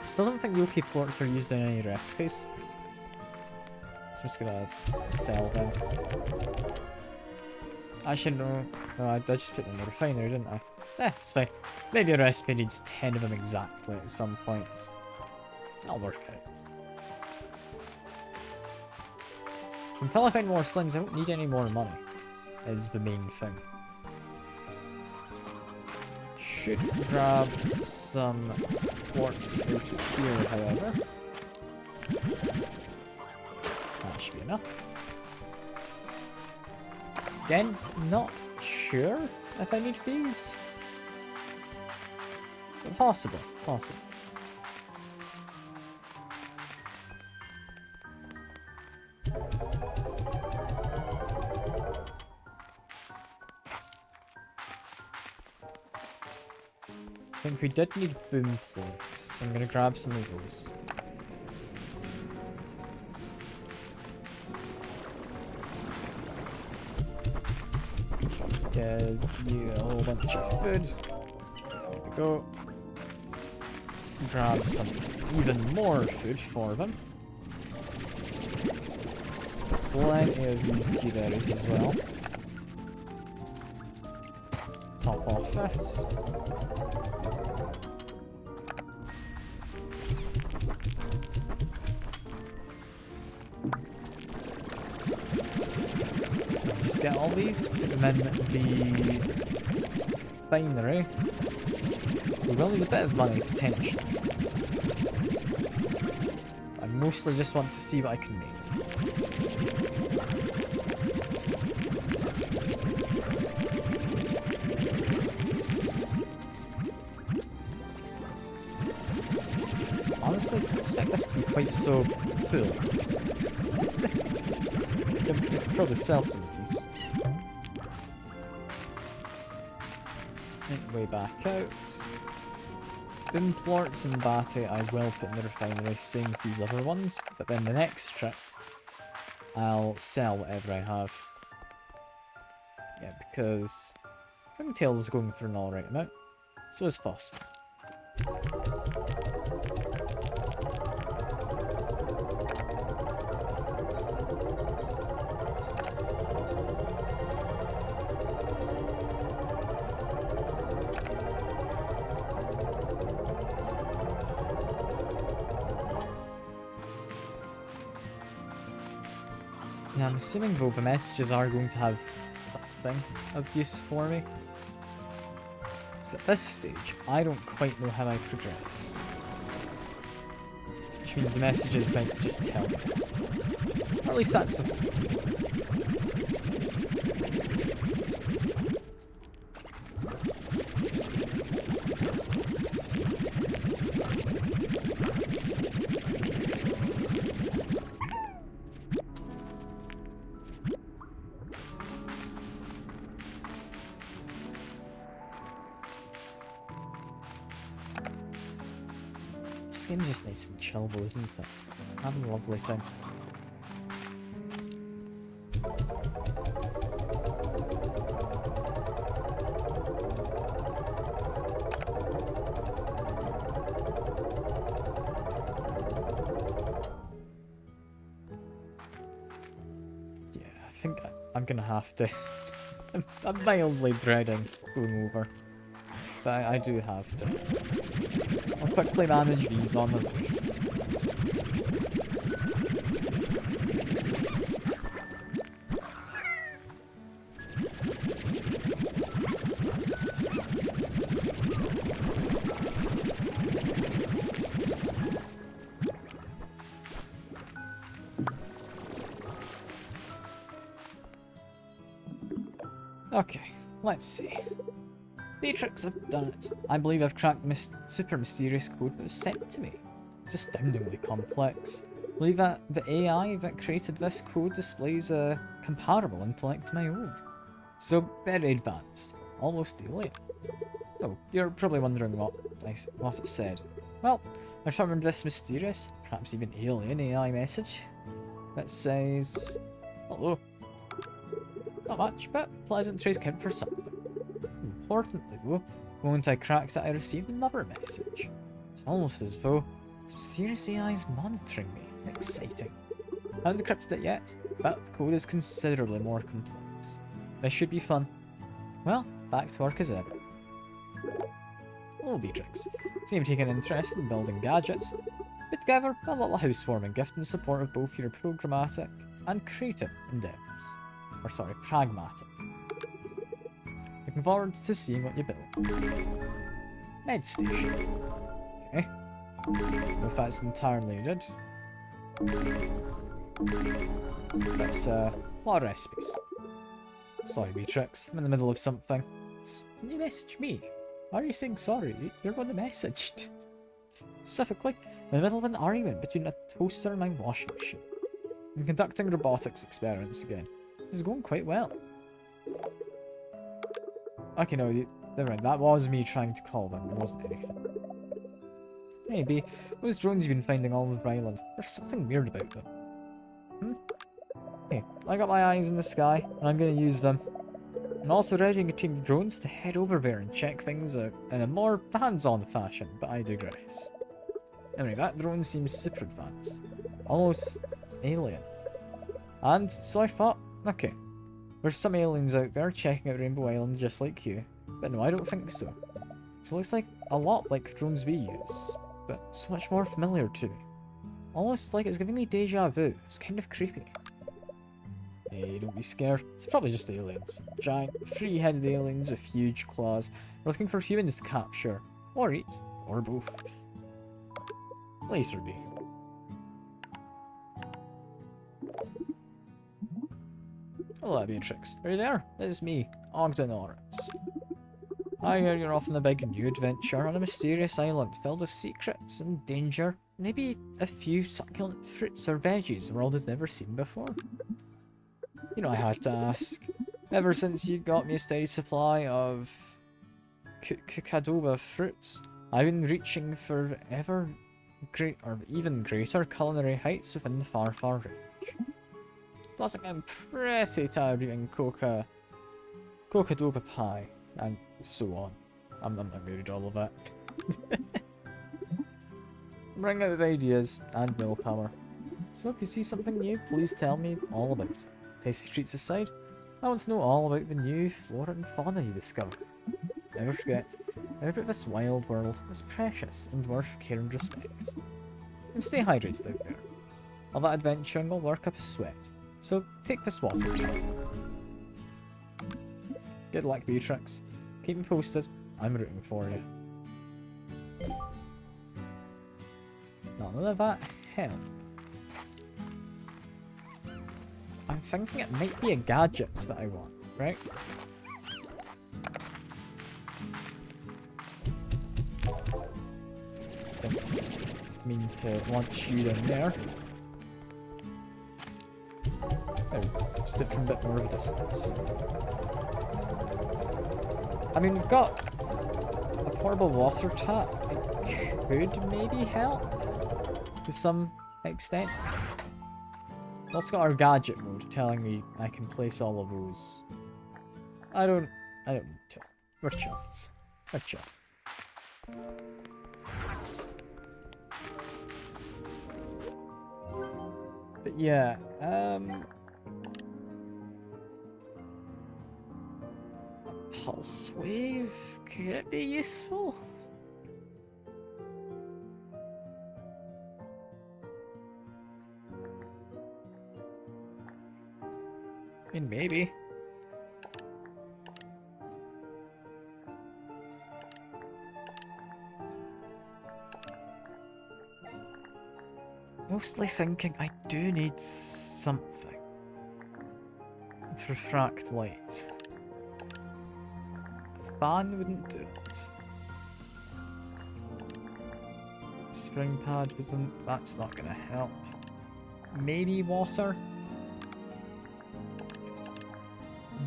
Still don't think Yoki plorts are used in any recipes. So I'm just gonna sell them. Actually, no. No, I just put them in the refinery, didn't I? It's fine. Maybe a recipe needs 10 of them exactly at some point. I'll work out. So until I find more slimes, I don't need any more money, is the main thing. Should grab some quartz out of here, however. That should be enough. Again, not sure if I need these. But possible, possible. I think we did need boom plates, so I'm gonna grab some of those. Give you a whole bunch of food. There we go. Grab some even more food for them. Plenty of these key berries as well. Top off this. Just get all these, put them in the refinery. We will need a bit of money, potentially. I mostly just want to see what I can make. Honestly, I expect this to be quite so full. I could probably sell some of these. Make way back out. Boom plorts and batty I will put in the refinery, same with these other ones, but then the next trip I'll sell whatever I have. Yeah, because Ringtails is going for an alright amount. So is phosphor. Yeah, I'm assuming though the messages are going to have something of use for me. Because at this stage, I don't quite know how I progress. Which means the messages might just tell me. Or at least that's the This game's just nice and chill though, isn't it? Having a lovely time. Yeah, I think I'm gonna have to. I'm mildly dreading going over. But I do have to. I'll quickly manage these on the way. Okay, let's see. Beatrix, I've done it. I believe I've cracked the super mysterious code that was sent to me. It's astoundingly complex. I believe that the AI that created this code displays a comparable intellect to my own. So very advanced, almost alien. Oh, you're probably wondering what it said. Well, I found this mysterious, perhaps even alien AI message that says, "Hello." Not much, but pleasantries count for something. Importantly though, the moment I cracked it I received another message. It's almost as though some serious AI is monitoring me. Exciting. I haven't decrypted it yet, but the code is considerably more complex. This should be fun. Well, back to work as ever. Hello Beatrix. Seem to take an interest in building gadgets. Put together a little housewarming gift in support of both your programmatic and creative endeavours. Or sorry, pragmatic. Looking forward to seeing what you build. Med station. Okay. Don't know if that's entirely needed. That's a lot of recipes. Sorry Beatrix, I'm in the middle of something. Can you message me? Why are you saying sorry? You're the one that messaged. Specifically, in the middle of an argument between a toaster and my washing machine. I'm conducting robotics experiments again. This is going quite well. Okay, no, never mind. That was me trying to call them. It wasn't anything. Maybe those drones you've been finding all over Ireland. There's something weird about them. Hey, I got my eyes in the sky, and I'm going to use them. I'm also readying a team of drones to head over there and check things out in a more hands-on fashion, but I digress. Anyway, that drone seems super advanced. Almost alien. And so I thought, okay, there's some aliens out there checking out Rainbow Island just like you, but no, I don't think so. It looks like a lot like drones we use, but so much more familiar to me. Almost like it's giving me deja vu. It's kind of creepy. Hey, don't be scared. It's probably just aliens. Giant, three-headed aliens with huge claws. We're looking for humans to capture, or eat, or both. Laser B. Hello, Beatrix. Are you there? It's me, Ogden Oryx. I hear you're off on a big new adventure on a mysterious island filled with secrets and danger. Maybe a few succulent fruits or veggies the world has never seen before. You know I had to ask. Ever since you got me a steady supply of Cadoba fruits, I've been reaching for even greater culinary heights within the far range. Plus I'm pretty tired of eating Cocadoba pie, and so on. I'm not going to read all of that. Bring out the ideas and willpower. So if you see something new, please tell me all about it. Tasty treats aside, I want to know all about the new flora and fauna you discover. Never forget, every bit of this wild world is precious and worth care and respect. And stay hydrated out there. All that adventuring will work up a sweat, so take this water tap. Good luck, Beatrix. Keep me posted. I'm rooting for you. None of that help. I'm thinking it might be a gadget that I want, right? Didn't mean to launch you down there. There we go. Just do it from a bit more of a distance. I mean, we've got a portable water tap. It could maybe help to some extent. We've also got our gadget mode telling me I can place all of those. I don't need to. We're chill. We're chill. But yeah, pulse wave, could it be useful? I mean, maybe. Mostly thinking I do need something to refract light. Fan wouldn't do it. Spring pad wouldn't. That's not gonna help. Maybe water?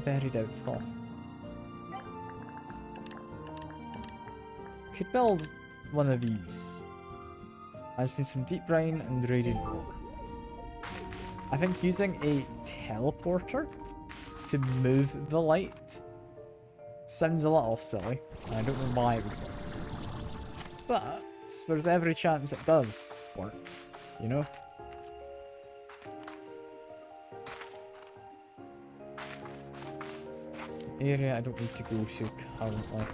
Very doubtful. Could build one of these. I just need some deep brine and radiant ore. I think using a teleporter to move the light sounds a little silly. And I don't know why it would work. But there's every chance it does work, you know? It's an area I don't need to go to currently.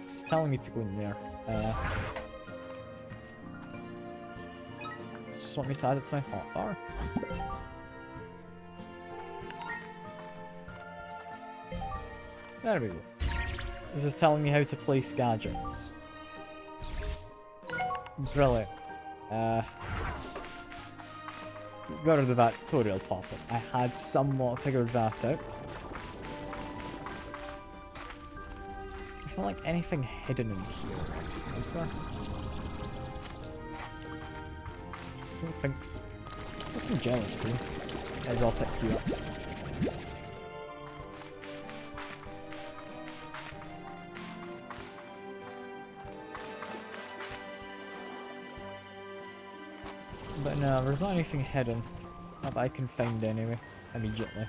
It's telling me to go in there. Just want me to add it to my hotbar? There we go. This is telling me how to place gadgets. Brilliant. Got rid of that tutorial pop-up. I had somewhat figured that out. There's not like anything hidden in here, is there? I don't think so. There's some jelly-stone. May as well pick you up. But no, there's not anything hidden that I can find anyway, immediately.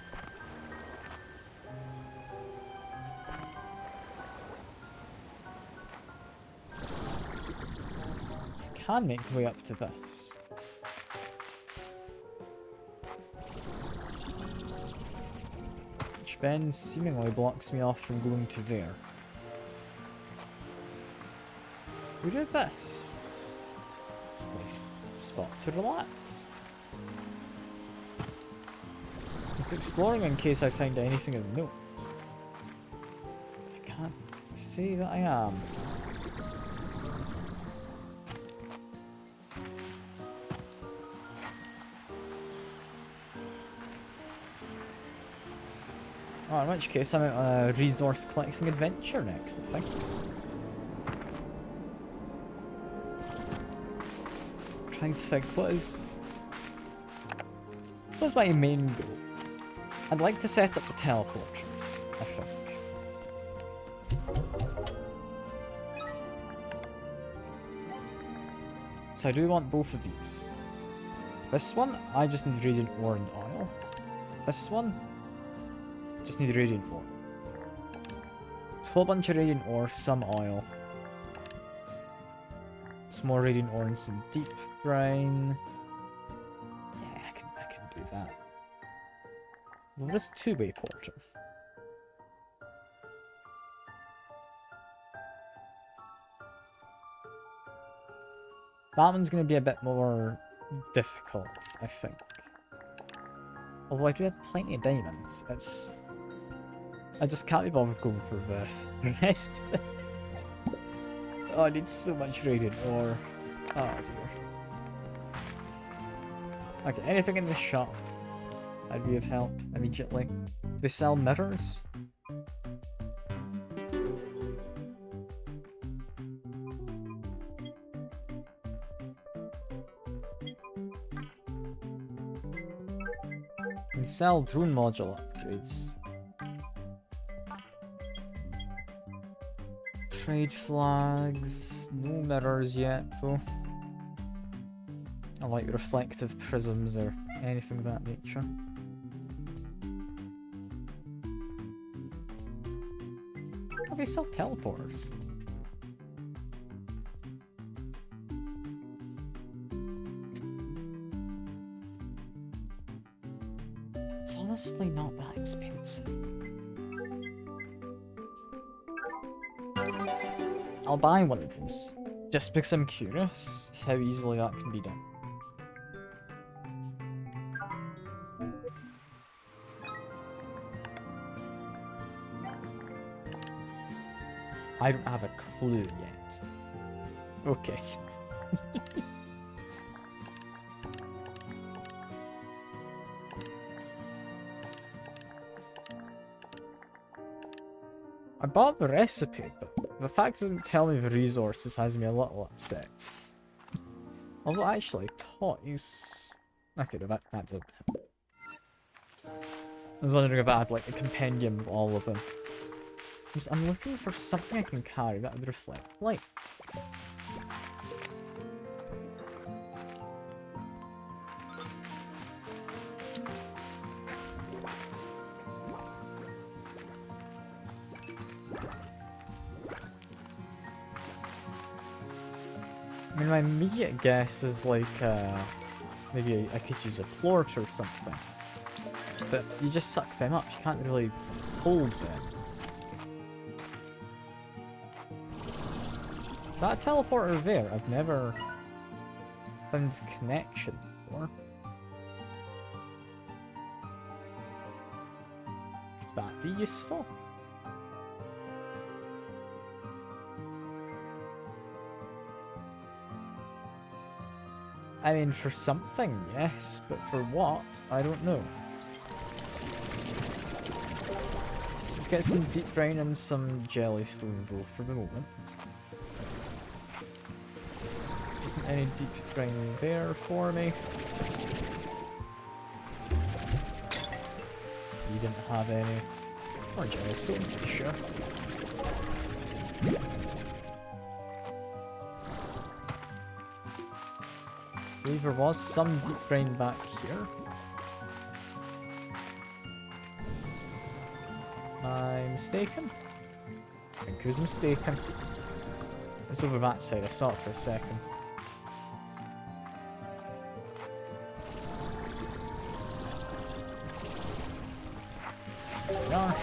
I can make my way up to this. Which then seemingly blocks me off from going to there. Who did this? It's nice. Spot to relax. Just exploring in case I find anything of note. I can't say that I am. Oh, in which case I'm out on a resource collecting adventure next, I think. Trying to think what's my main goal? I'd like to set up the teleporters, I think. So I do want both of these. This one, I just need radiant ore and oil. This one, just need radiant ore. It's a whole bunch of radiant ore, some oil. Some more radiant ore and some deep brine. Yeah, I can do that. Well, just two-way porter. That one's going to be a bit more difficult, I think. Although I do have plenty of diamonds. I just can't be bothered going for the rest. Oh, I need so much radiant ore. Oh dear. Okay, anything in the shop I'd be of help immediately. Do they sell mirrors? They sell drone module upgrades. Trade flags, no mirrors yet though. I like reflective prisms or anything of that nature. Oh, they sell teleporters. It's honestly not that expensive. I'll buy one of those, just because I'm curious how easily that can be done. I don't have a clue yet. Okay. I bought the recipe, but the fact it doesn't tell me the resources has me a little upset. Although actually, toys... Okay, no, that didn't help. I was wondering if I had like a compendium of all of them. I'm looking for something I can carry that would reflect light. I mean, my immediate guess is like, maybe I could use a plort or something. But you just suck them up, you can't really hold them. Is that a teleporter there? I've never found the connection before. Could that be useful? I mean, for something, yes, but for what? I don't know. So let's get some deep brain and some jellystone though for the moment. Isn't any deep brain there for me? You didn't have any. Or jellystone, sure. I believe there was some deep brain back here. I'm mistaken? I think I was mistaken. It's over that side, I saw it for a second. There we are.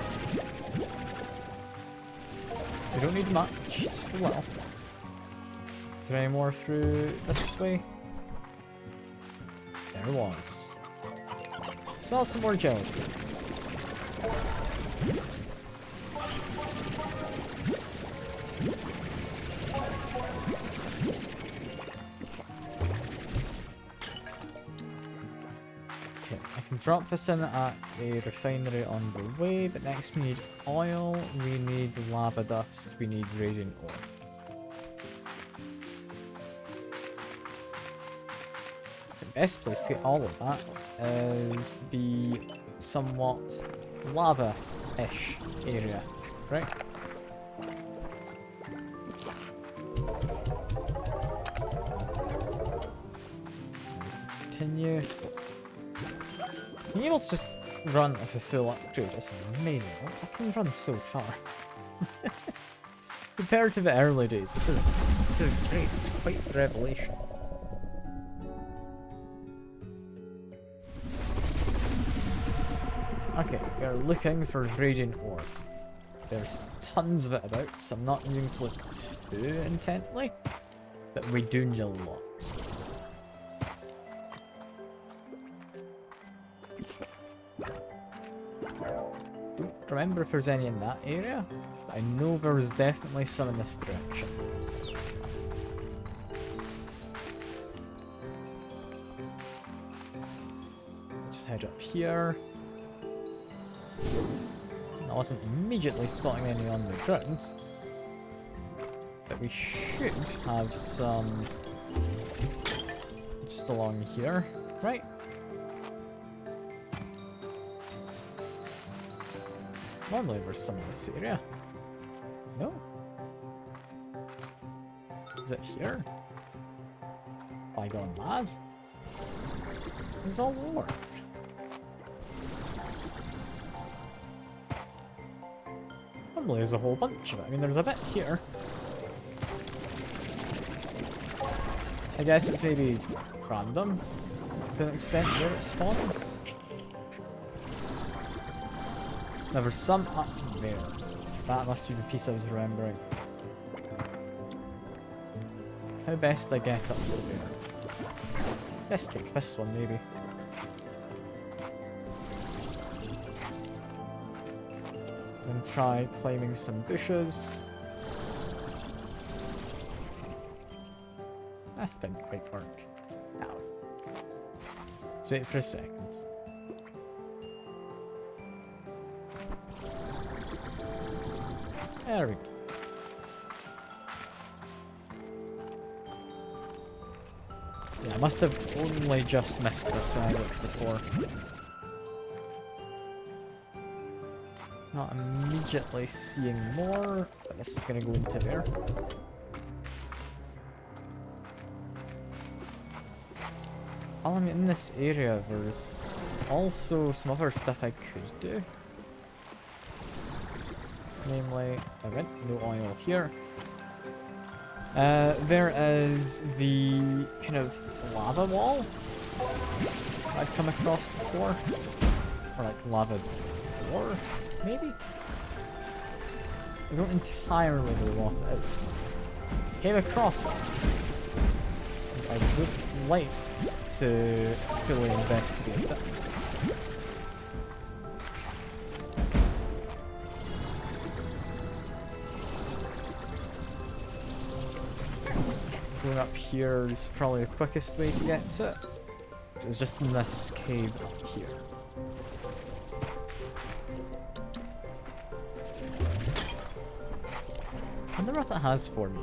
We don't need much, just a little. Is there any more through this way? There was. Smell some more jellystone. Okay, I can drop this in at a refinery on the way, but next we need oil, we need lava dust, we need radiant ore. Best place to get all of that is the somewhat lava-ish area, right? Continue. Being able to just run with a full upgrade is amazing. I can run so far. Compared to the early days, this is great. It's quite the revelation. Okay, we are looking for radiant ore. There's tons of it about, so I'm not needing to look too intently, but we do need a lot. Don't remember if there's any in that area, but I know there was definitely some in this direction. Just head up here. I wasn't immediately spotting any on the ground, but we should have some just along here, right? Normally there's some in this area. No? Is it here? Have I gone mad? It's all over. There's a whole bunch of it. I mean, there's a bit here. I guess it's maybe random to an extent where it spawns. Now there's some up there. That must be the piece I was remembering. How best I get up to there? Let's take this one maybe. And try climbing some bushes. That didn't quite work. Ow. Let's wait for a second. There we go. Yeah, I must have only just missed this when I looked before. Not immediately seeing more, but this is going to go into there. While I'm in this area, there's also some other stuff I could do. Namely, no oil here. There is the kind of lava wall I've come across before. Or like lava door, maybe? I don't entirely know what it is. Came across it. I would like to fully investigate it. Going up here is probably the quickest way to get to it. So it was just in this cave up here. I wonder what it has for me.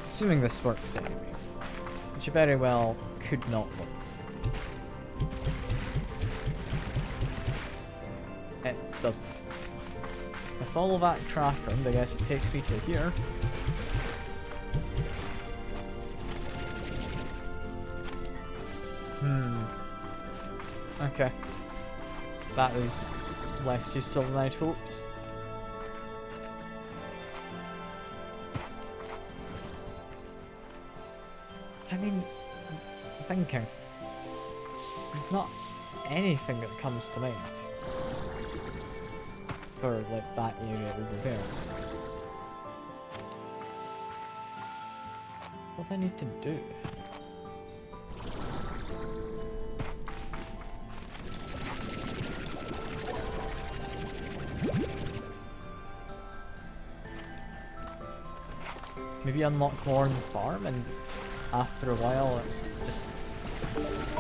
Assuming this works anyway. Which very well could not work. It doesn't. If I follow that track around, I guess it takes me to here. Okay. That is less useful than I'd hoped. I mean, I'm thinking. There's not anything that comes to mind for like that area over there. What do I need to do? Maybe unlock more on the farm, and after a while it just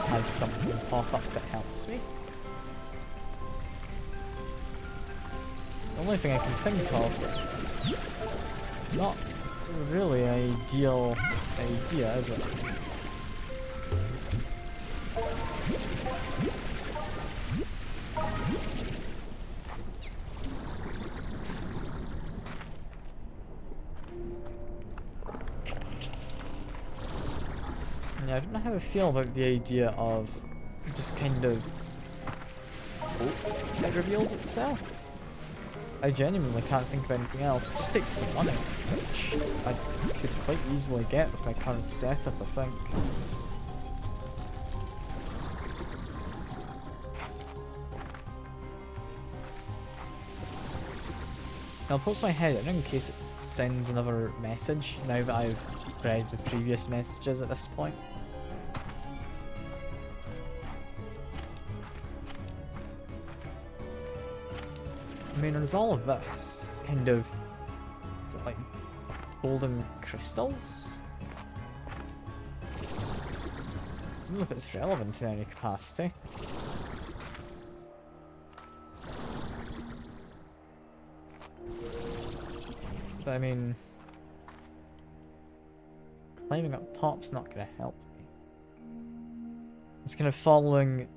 has something pop up that helps me. It's the only thing I can think of, but it's not really an ideal idea, is it? Yeah, I don't know how I feel about the idea of just kind of hope it reveals itself. I genuinely can't think of anything else. It just takes some money, which I could quite easily get with my current setup, I think. I'll poke my head in case it sends another message, now that I've read the previous messages at this point. I mean, there's all of this kind of, is it like golden crystals? I don't know if it's relevant in any capacity. But I mean, climbing up top's not going to help me. It's kind of following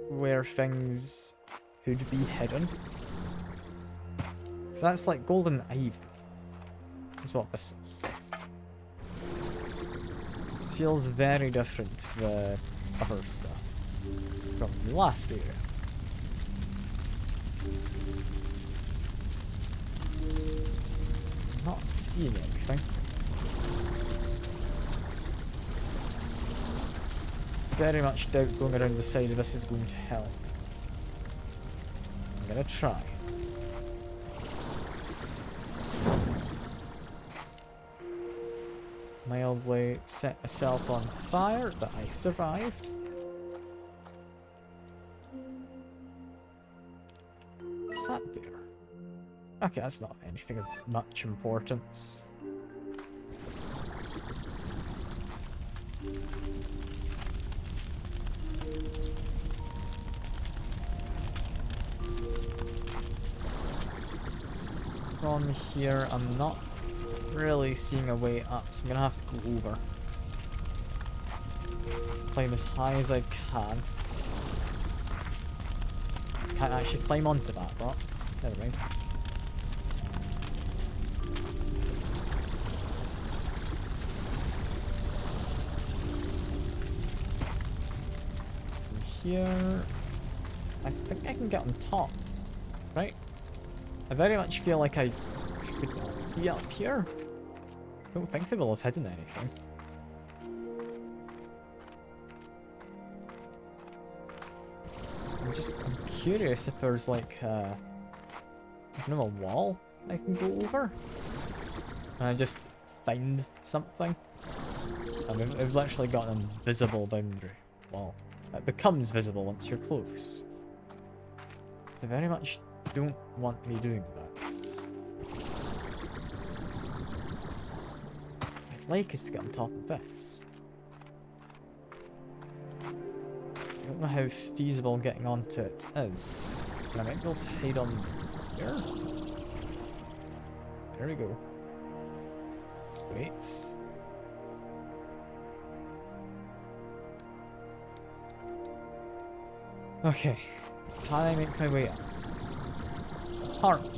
where things could be hidden. So that's like golden ivy, is what this is. This feels very different to the other stuff from the last area. I'm not seeing anything. Very much doubt going around the side of this is going to help. I'm gonna try. Mildly set myself on fire, but I survived. What's that there? Okay, that's not anything of much importance. from here, I'm not really seeing a way up, so I'm gonna have to go over. Let's climb as high as I can. Can't actually climb onto that rock. Never mind. From here, I think I can get on top, right? I very much feel like I should be up here. I don't think they will have hidden anything. I'm curious if there's like I don't know, a wall I can go over. And I just find something. I mean, we've literally got an invisible boundary wall. It becomes visible once you're close. I very much don't want me doing that. I'd like us to get on top of this. I don't know how feasible getting onto it is. I might be able to hide on here. There we go. Let's wait. Okay. How do I make my way up? Apparently.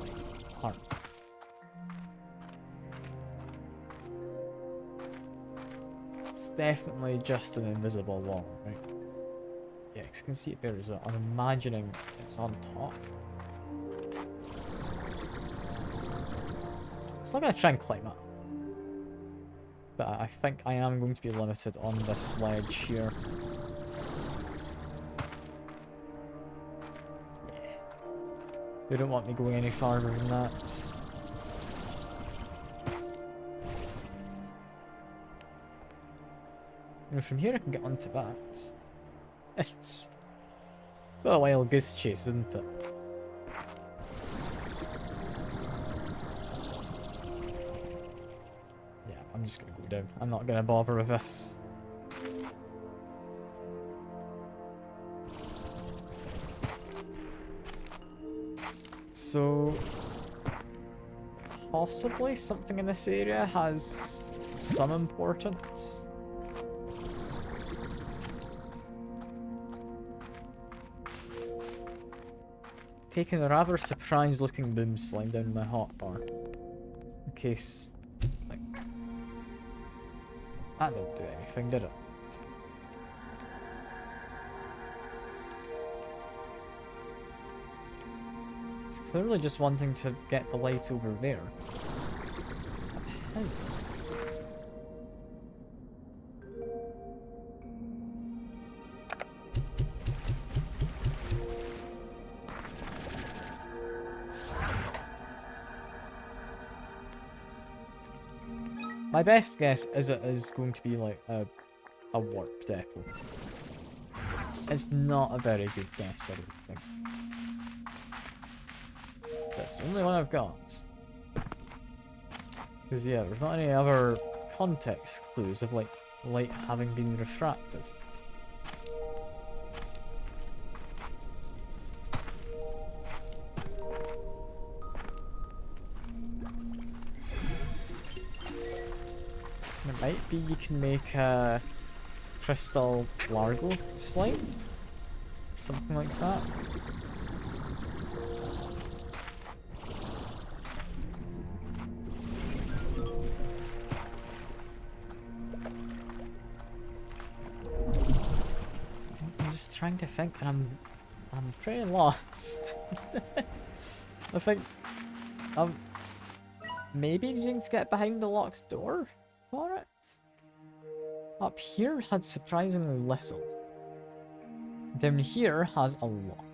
It's definitely just an invisible wall, right? Yeah, 'cause I can see it there as well. I'm imagining it's on top. So I'm gonna try and climb up. But I think I am going to be limited on this sledge here. Yeah. They don't want me going any farther than that. You know, from here I can get onto that. It's a wild goose chase, isn't it? Yeah, I'm just gonna go down. I'm not gonna bother with this. So, possibly something in this area has some importance. Taking a rather surprised looking boom slime down my hotbar. In case, like, that didn't do anything, did it? It's clearly just wanting to get the light over there. What the hell? My best guess is it is going to be like a warp depot. It's not a very good guess, I don't think. That's the only one I've got. Because yeah, there's not any other context clues of like light having been refracted. It might be you can make a crystal largo slime? Something like that. I'm just trying to think and I'm pretty lost. I think maybe needing to get behind the locked door for it. Up here had surprisingly little. Down here has a lot.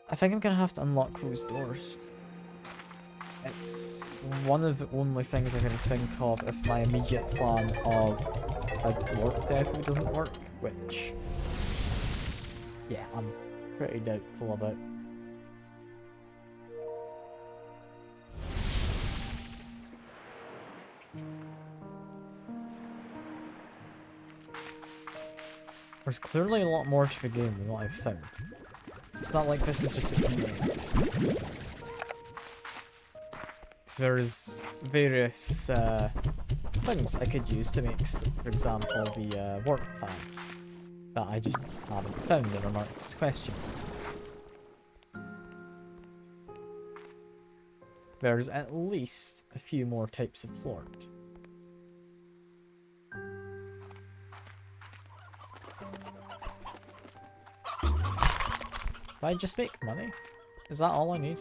I think I'm gonna have to unlock those doors. It's one of the only things I can think of if my immediate plan of a warp depot doesn't work, which, yeah, I'm pretty doubtful about. There's clearly a lot more to the game than what I've found. It's not like this is just a beginning. there's various things I could use to make, for example, the work pads that I just haven't found and are marked as question marks. There's at least a few more types of floored. Do I just make money? Is that all I need?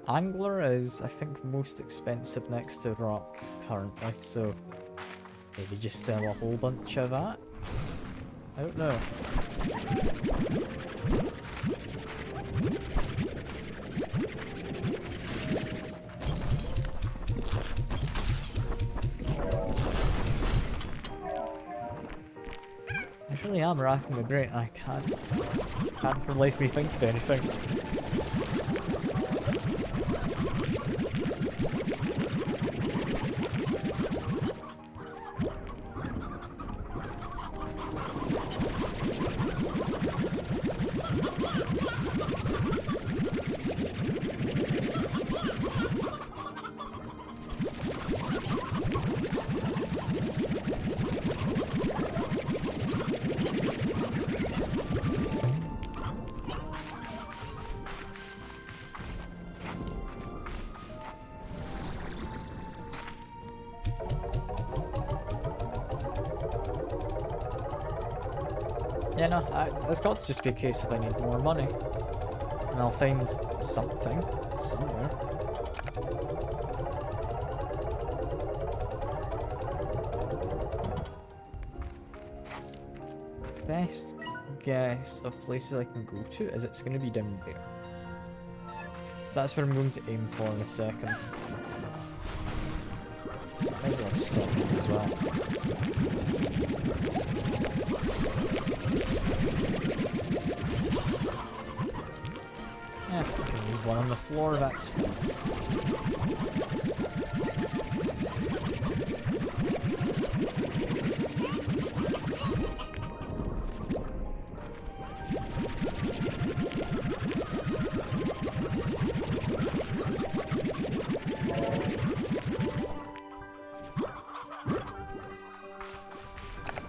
Angler is, I think, most expensive next to rock currently, so maybe just sell a whole bunch of that? I don't know. I really am racking my brain. I can't for life me think of anything. Yeah, no, it's got to just be a case of I need more money. And I'll find something, somewhere. Best guess of places I can go to is it's going to be down there. So that's where I'm going to aim for in a second. There's a lot of settings as well. Yeah, I can leave one on the floor, that's fine.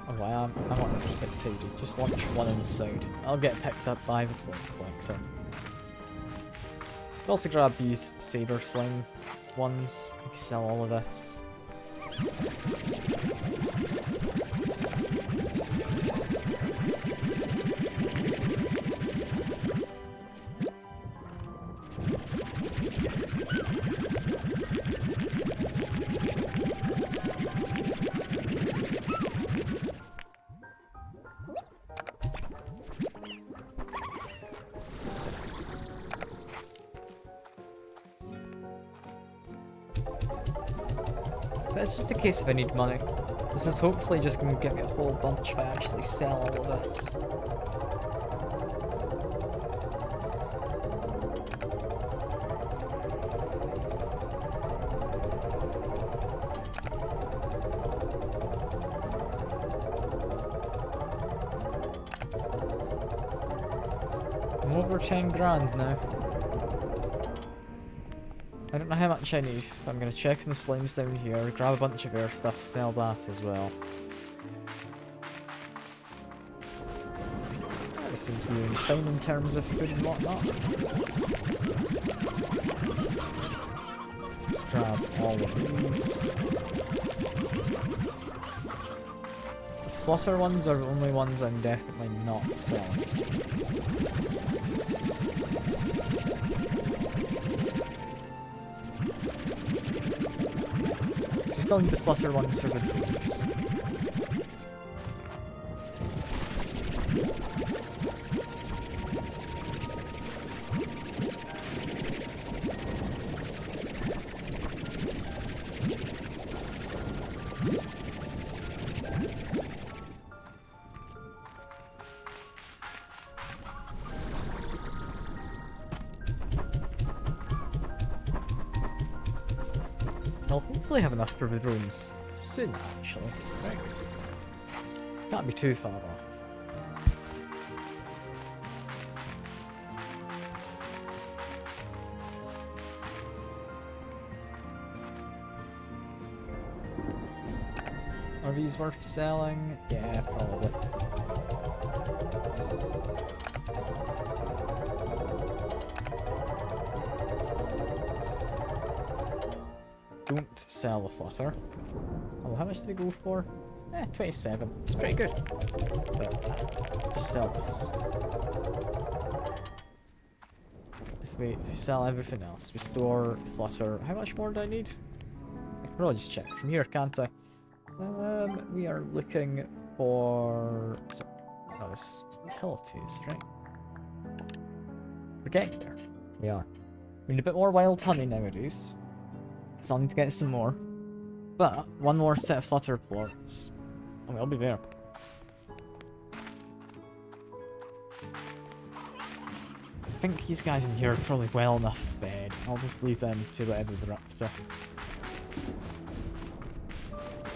Oh wow, I want to keep it tidy. Just launch one inside. I'll get picked up by the point collector. I'll also grab these saber sling ones. We can sell all of this. But it's just a case of I need money. This is hopefully just going to give me a whole bunch if I actually sell all of this. I'm over 10 grand now. I don't know how much I need, but I'm going to check on the slimes down here, grab a bunch of air stuff, sell that as well. I seem to be doing fine in terms of food and whatnot. Let's grab all of these. The flutter ones are the only ones I'm definitely not selling. Still need the flutter ones for good things. I'll hopefully have enough for the drones soon, actually. Right. Can't be too far off. Are these worth selling? Yeah, probably. Don't sell the flutter. Oh, how much do they go for? 27. It's pretty good. But just sell this. If we sell everything else, we store flutter. How much more do I need? I can probably just check from here, can't I? We are looking for... Oh, it's utilities, right? We're getting there. We are. We need a bit more wild honey nowadays. So I'll need to get some more. But, one more set of flutter plots. I mean, I'll be there. I think these guys in here are probably well enough fed. I'll just leave them to whatever they're up to.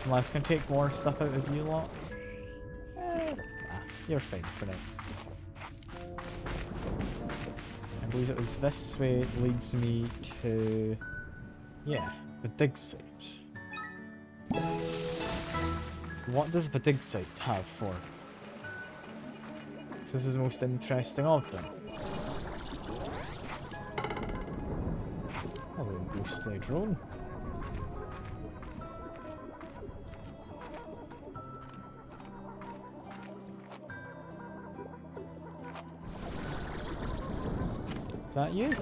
Unless I can take more stuff out of you lots. You're fine for now. I believe it was this way leads me to... Yeah, the dig site. What does the dig site have for? This is the most interesting of them. Oh, a ghostly drone. Is that you?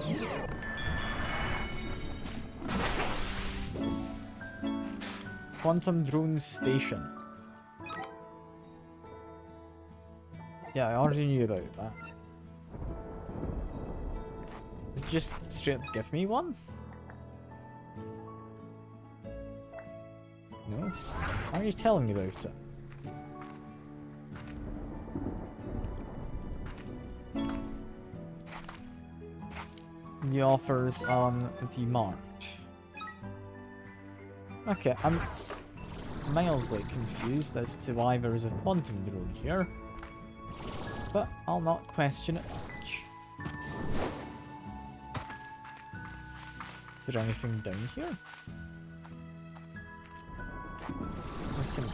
Quantum Drone Station. Yeah, I already knew about that. Did you just straight up give me one? No? Why are you telling me about it? The offers on the March. Okay, I'm mildly confused as to why there is a quantum drone here, but I'll not question it much. Is there anything down here? There's some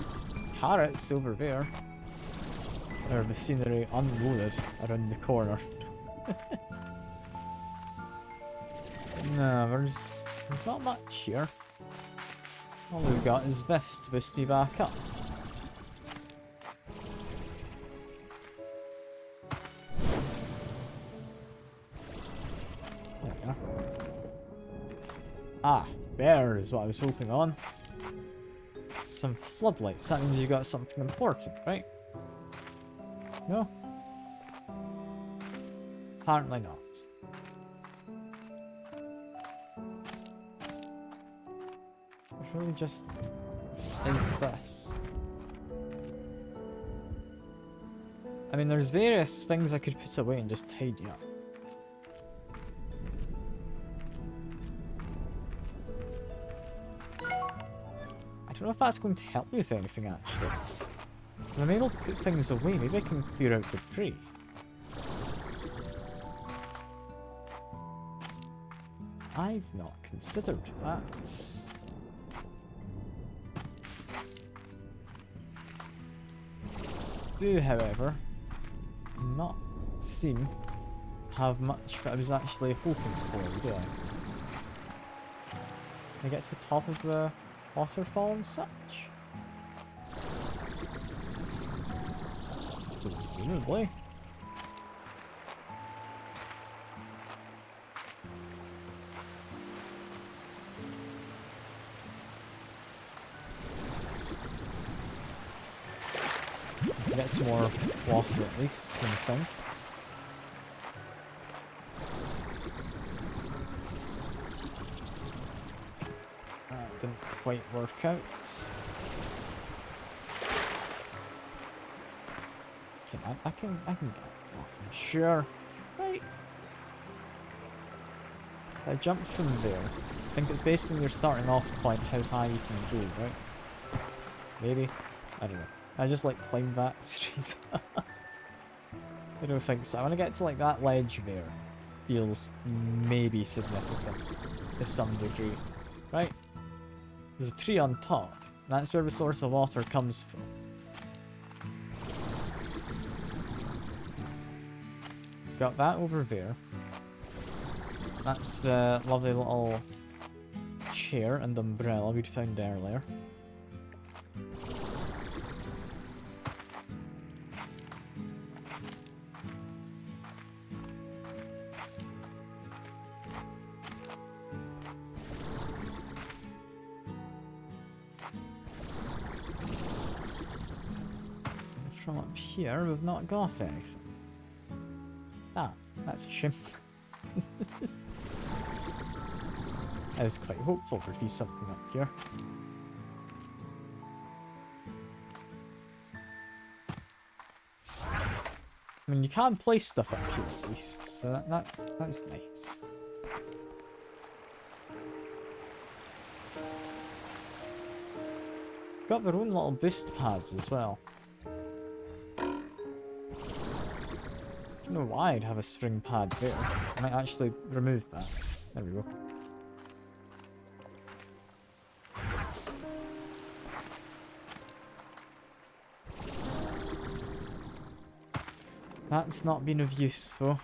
carrots over there. Or the scenery unloaded around the corner. No, there's not much here. All we've got is this to boost me back up. There we are. Ah, there is what I was hoping on. Some floodlights. That means you got something important, right? No? Apparently not. It really just is this. I mean, there's various things I could put away and just tidy up. I don't know if that's going to help me with anything, actually. When I'm able to put things away, maybe I can clear out debris. I'd not considered that. Do, however, not seem to have much that I was actually hoping for, do I? Can I get to the top of the waterfall and such? Presumably. Get some more water at least from the thing. That didn't quite work out. Okay, I can get that. Sure. Right. I jump from there. I think it's based on your starting off point how high you can go, right? Maybe? I don't know. I just like climb that street. I don't think so. I want to get to like that ledge there. Feels maybe significant to some degree. Right? There's a tree on top. That's where the source of water comes from. Got that over there. That's the lovely little chair and umbrella we'd found earlier. From up here, we've not got anything. That's a shame. I was quite hopeful there'd be something up here. I mean, you can place stuff up here at least, so that's nice. Got their own little boost pads as well. I don't know why I'd have a spring pad there. I might actually remove that. There we go. That's not been of use though.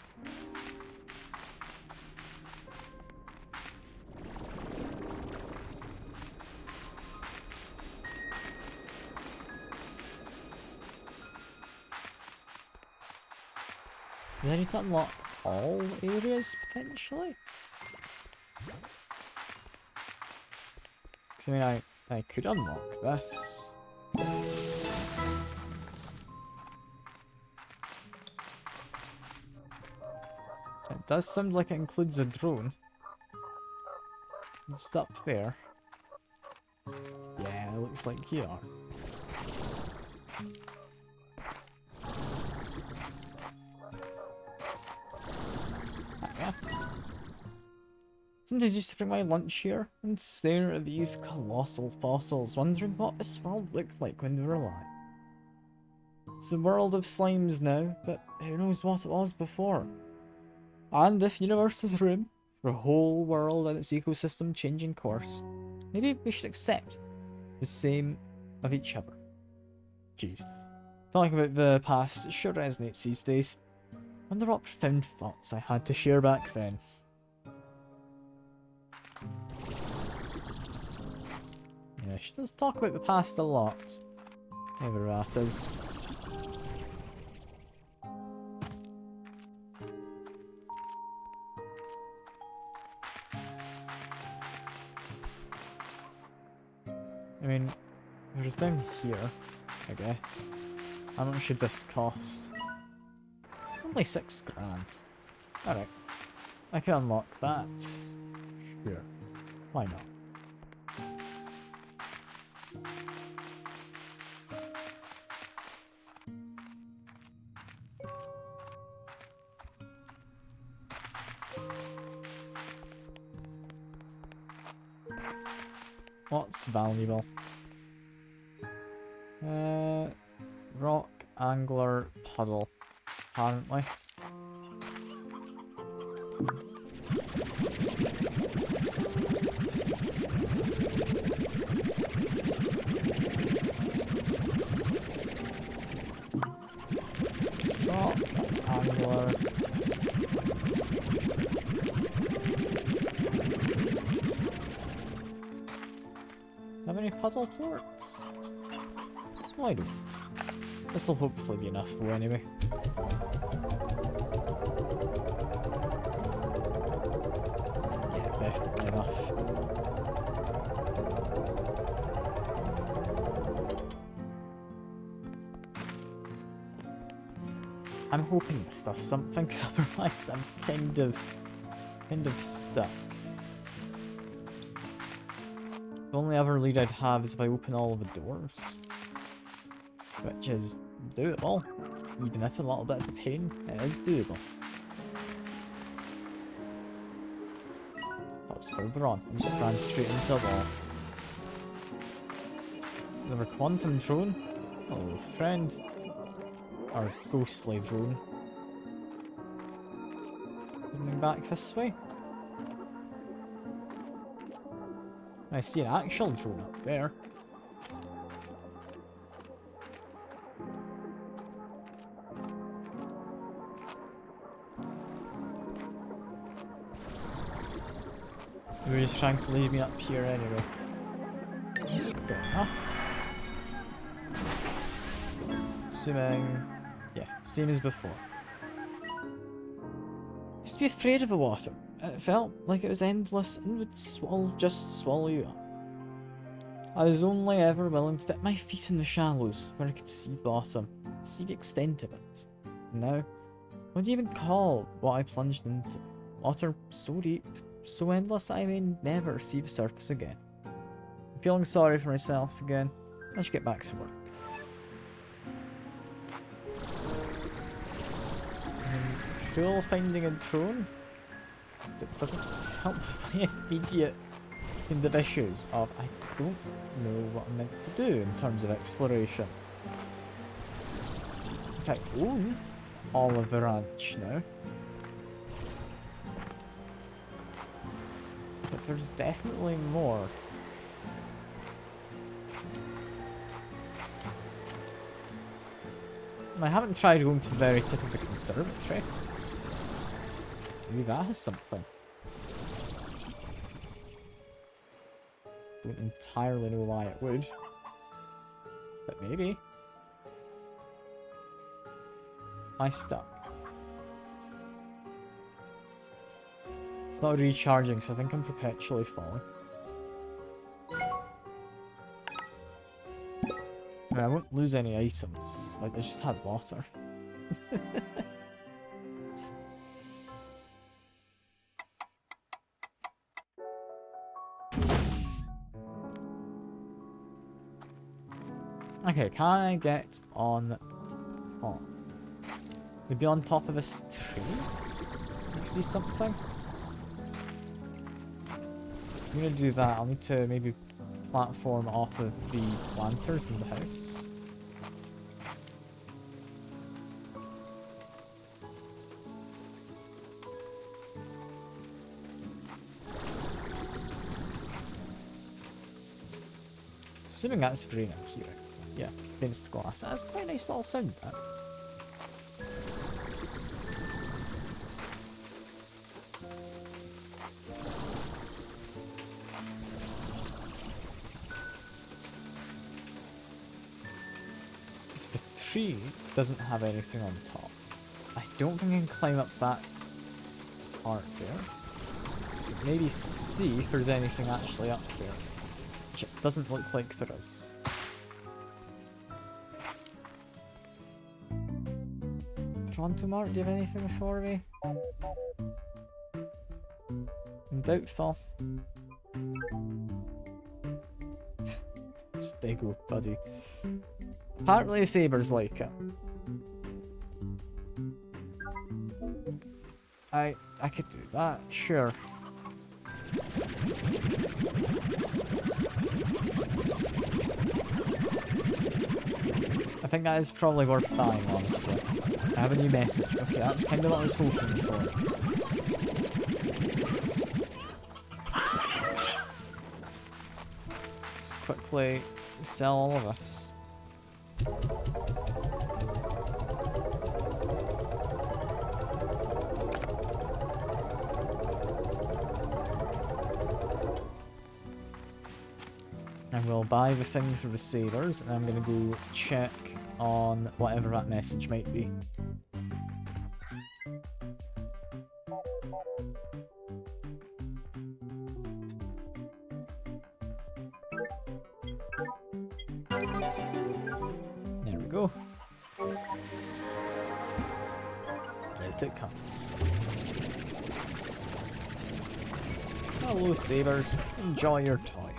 Do I need to unlock all areas, potentially? Because I mean, I could unlock this. It does sound like it includes a drone. Just up there. Yeah, it looks like here. Sometimes I used to bring my lunch here and stare at these colossal fossils, wondering what this world looked like when we were alive. It's a world of slimes now, but who knows what it was before. And if universe has room for a whole world and its ecosystem changing course, maybe we should accept the same of each other. Jeez. Talking about the past sure resonates these days. Wonder what profound thoughts I had to share back then. Yeah, she does talk about the past a lot. Whoever that is. I mean, there's down here, I guess. How much should this cost? Only 6 grand. Alright. I can unlock that. Sure. Why not? What's valuable? Rock, angler, puddle. Apparently. It's rock, that's angler. Have any puddle ports? No, I don't. This'll hopefully be enough though anyway. Yeah, definitely enough. I'm hoping this does something, because otherwise I'm kind of stuck. The only other lead I'd have is if I open all of the doors. Which is doable. Even if a little bit of a pain, it is doable. That was further on. I just ran straight into a wall. Another quantum drone. Hello, friend. Our ghostly drone. Coming back this way. I see an actual drone up there. You're just trying to leave me up here anyway. Fair enough. Assuming... yeah, same as before. I used to be afraid of the water. It felt like it was endless and would just swallow you up. I was only ever willing to dip my feet in the shallows, where I could see the bottom, see the extent of it. And now, what do you even call what I plunged into? Water so deep, so endless I may never see the surface again. I'm feeling sorry for myself again. I should get back to work. Cool finding a drone. It doesn't help with the immediate kind of issues of I don't know what I'm meant to do in terms of exploration. I own all of the ranch now. But there's definitely more. I haven't tried going to the very tip of the conservatory. Maybe that has something. Don't entirely know why it would. But maybe. Am I stuck? It's not recharging, so I think I'm perpetually falling. I mean, I won't lose any items. Like, I just had water. Okay, can I get on top? Maybe on top of this tree? That could be something. I'm gonna do that. I'll need to maybe platform off of the planters in the house. Assuming that's free now here. Yeah, against glass. That's quite a nice little sound, that. The tree doesn't have anything on top. I don't think I can climb up that part there. Maybe see if there's anything actually up there. Which it doesn't look like there is. Toronto Mart, do you have anything for me? I'm doubtful. Stego, buddy. Apparently Saber's like it. I could do that, sure. I think that is probably worth buying, honestly. I have a new message. Okay, that's kind of what I was hoping for. Let's quickly sell all of this. And we'll buy the thing for the sailors, and I'm gonna go check on whatever that message might be. There we go. Out it comes. Hello, Sabers. Enjoy your toy.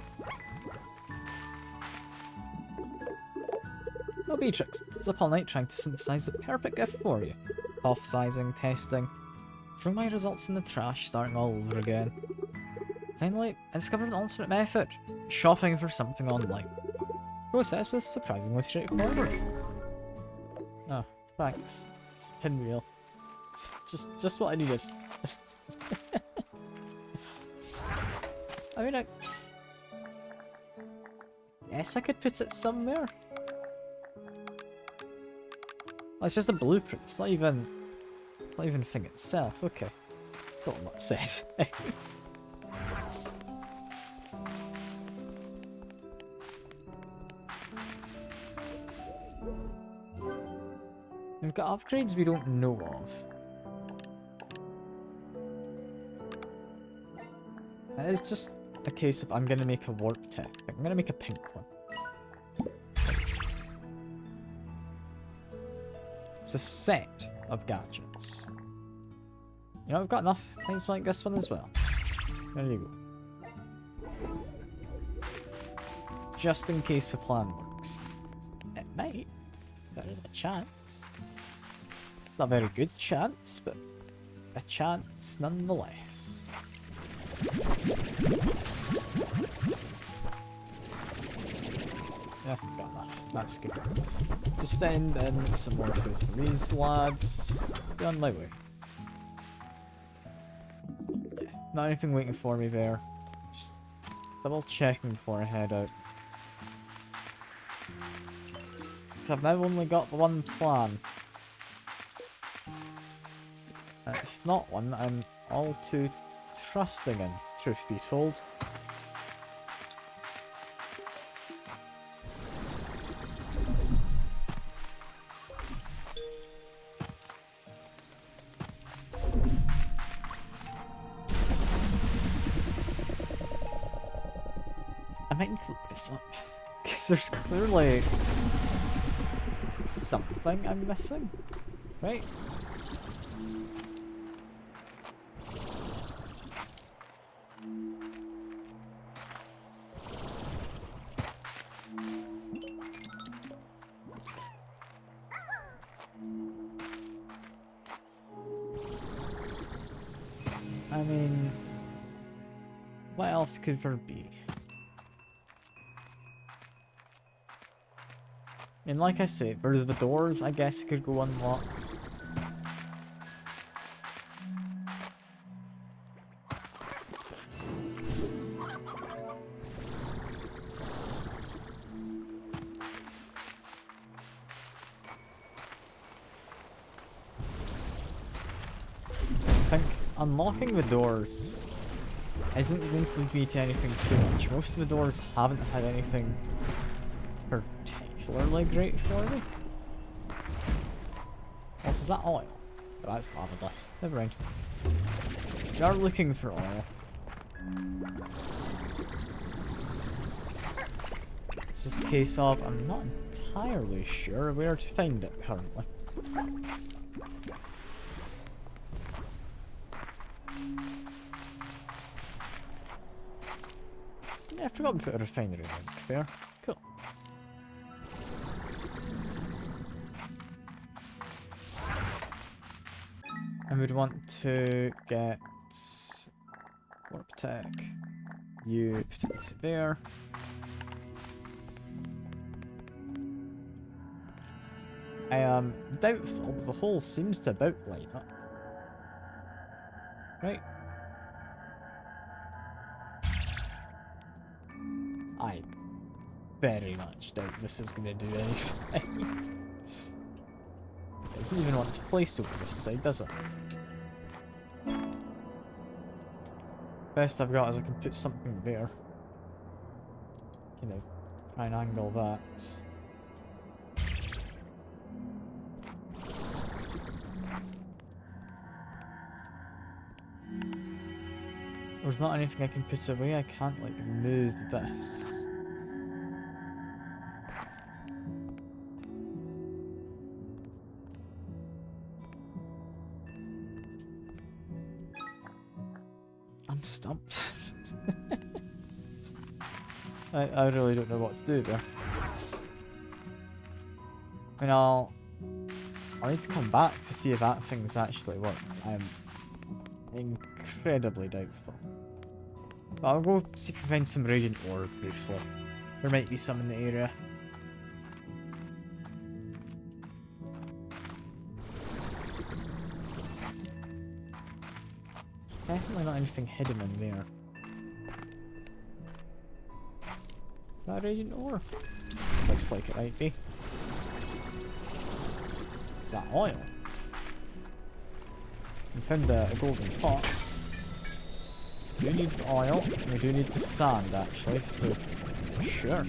No, Beatrix. I was up all night trying to synthesize the perfect gift for you. Off-sizing, testing. Threw my results in the trash, starting all over again. Finally, I discovered an alternate method. Shopping for something online. Process was surprisingly straightforward. Oh, thanks. It's pinwheel. Just what I needed. I mean, I guess I could put it somewhere. Oh, it's just a blueprint. It's not even a thing itself. Okay. Still I'm upset. We've got upgrades we don't know of. It is just a case of I'm gonna make a warp tech. I'm gonna make a pink one. It's a set of gadgets. You know, I've got enough things like this one as well. There you go. Just in case the plan works. It might. There is a chance. It's not a very good chance, but a chance nonetheless. Yeah, got enough. That's good. Just send in some more food for these lads. Be on my way. Yeah, not anything waiting for me there. Just double checking before I head out. Because I've now only got one plan. And it's not one that I'm all too trusting in, truth be told. I might need to look this up, because there's clearly something I'm missing, right? I mean, what else could there be? And like I say, there's the doors, I guess it could go unlocked. I think unlocking the doors isn't going to lead me to anything too much. Most of the doors haven't had anything particularly great for me. Also, is that oil? Oh, that's lava dust. Never mind. We are looking for oil. It's just a case of I'm not entirely sure where to find it currently. Yeah, I forgot to put a refinery in there. Cool. And we'd want to get warp tech. You put it to there. I am doubtful, but the hole seems to about line up. Right? I very much doubt this is going to do anything. It doesn't even want to place over this side, does it? Best I've got is I can put something there. You know, try and angle that. There's not anything I can put away, I can't like move this. I'm stumped. I really don't know what to do there. I mean, I'll need to come back to see if that thing's actually worked. I'm incredibly doubtful. But I'll go see if I can find some radiant ore briefly. There might be some in the area. Definitely not anything hidden in there. Is that radiant ore? Looks like it might be. Is that oil? We found a golden pot. We do need oil, and we do need the sand actually, so sure.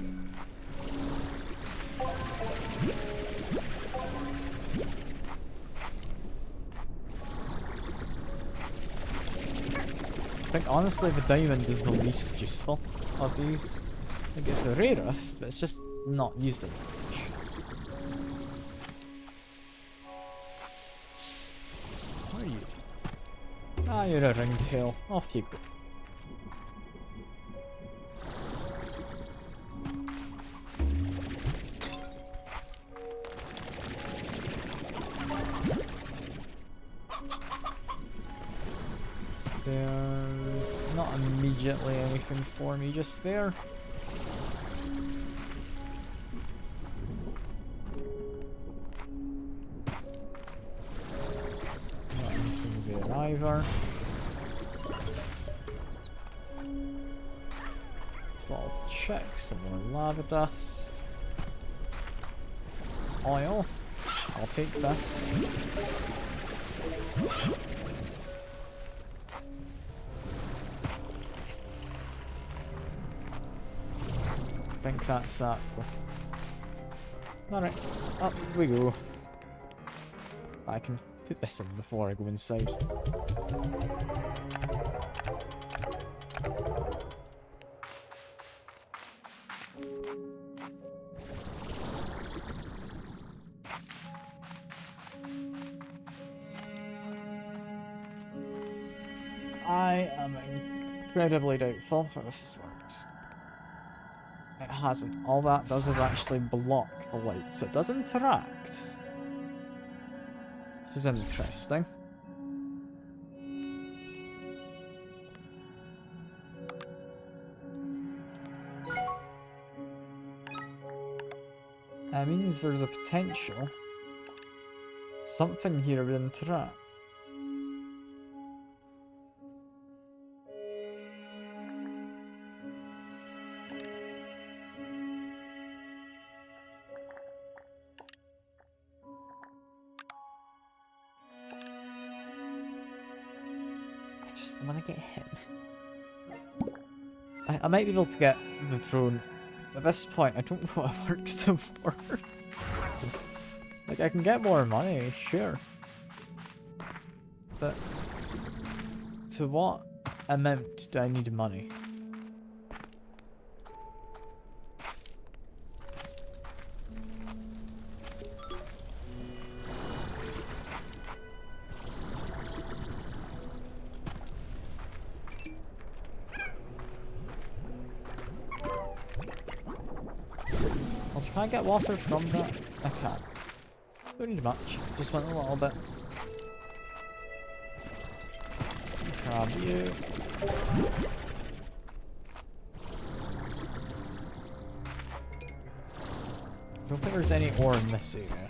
I think honestly the diamond is the least useful of these. I think it's the rarest, but it's just not used as much. What are you? Ah, you're a ringtail. Off you go. There's not immediately anything for me just there. Not anything there either. There's a lot of checks, some more lava dust. Oil. I'll take this. I think that's that. Alright, up we go. I can put this in before I go inside. I am incredibly doubtful that this works. It hasn't. All that does is actually block the light, so it does interact. Which is interesting. That means there's a potential something here would interact. I want to get him. I might be able to get the throne. At this point, I don't know what works towards. Like, I can get more money, sure. But to what amount do I need money? Can I get water from that? I can't. Don't need much. Just want a little bit. Grab you. I don't think there's any ore in this area.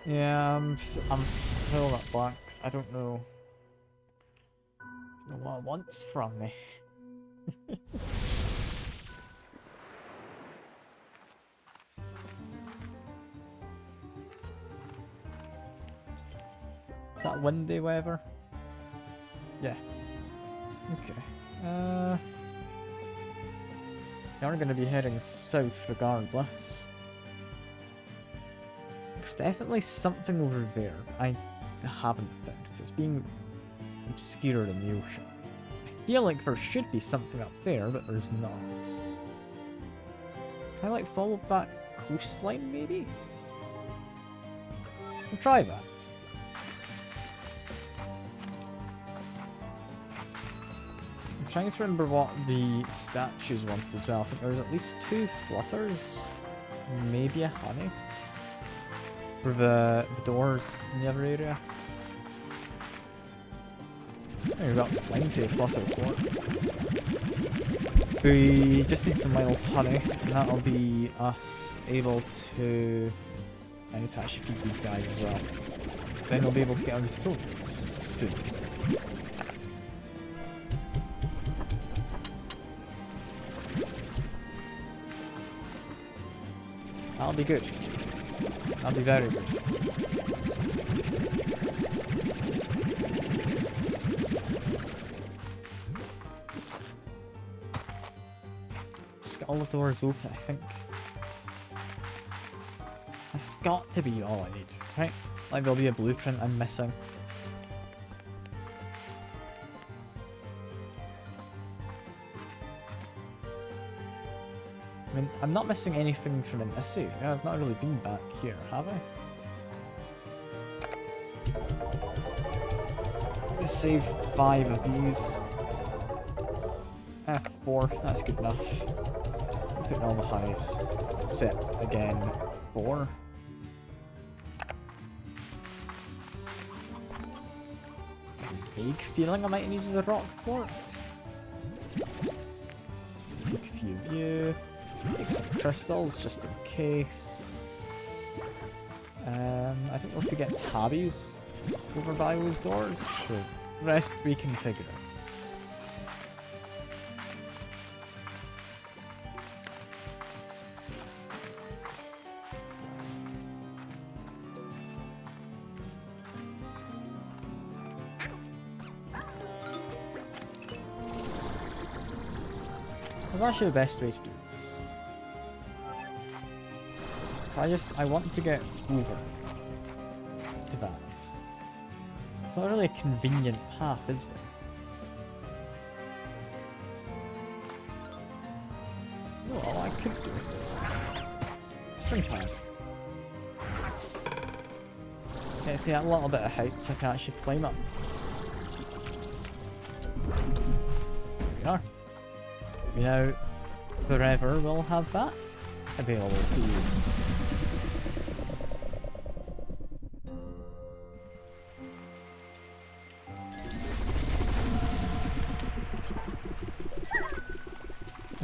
Yeah, I'm filling up blanks. I don't know what it wants from me. Is that windy weather? Yeah. Okay. We are going to be heading south regardless. There's definitely something over there I haven't found because it's being obscured in the ocean. I feel like there should be something up there, but there's not. Can I like follow that coastline maybe? We'll try that. I'm trying to remember what the statues wanted as well. I think there was at least 2 flutters, maybe a honey. For the doors in the other area. We've got plenty of flutter port. We just need some mild honey, and that'll be us able to... I need to actually feed these guys as well. Then we'll be able to get on toes soon. That'll be good. That'll be very good. Just get all the doors open, I think. That's got to be all I need, right? Like there'll be a blueprint I'm missing. I mean, I'm not missing anything from in this area. I've not really been back here, have I? Let's save 5 of these. 4. That's good enough. Putting all the highs. Except, again, 4. Vague feeling I might need a rock port. Take a few of you. Take some crystals just in case. I think we'll forget tabbies over by those doors, so rest reconfigure. That's actually the best way to do this. So I want to get over to that. It's not really a convenient path, is it? Oh, I could do it. String pad. Okay, see, a little bit of height so I can actually climb up. There we are. We now forever will have that available to use.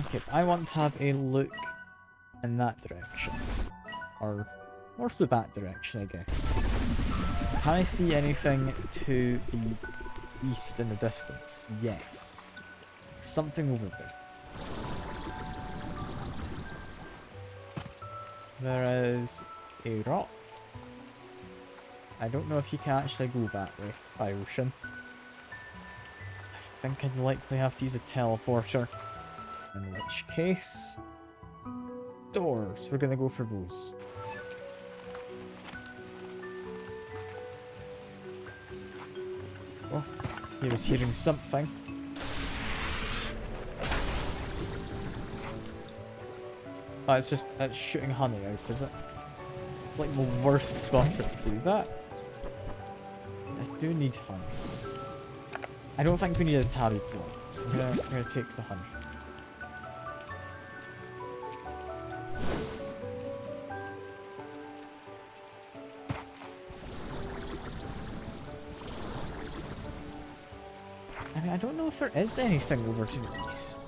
Okay, I want to have a look in that direction. Or more so that direction, I guess. Can I see anything to the east in the distance? Yes. Something over there. There is a rock. I don't know if you can actually go that way by ocean. I think I'd likely have to use a teleporter. In which case... doors. We're gonna go for those. Oh, he was hearing something. Oh, it's shooting honey out, is it? It's like the worst spot for it to do that. I do need honey. I don't think we need a tabby plot, so I'm gonna take the honey. I mean, I don't know if there is anything over to the east.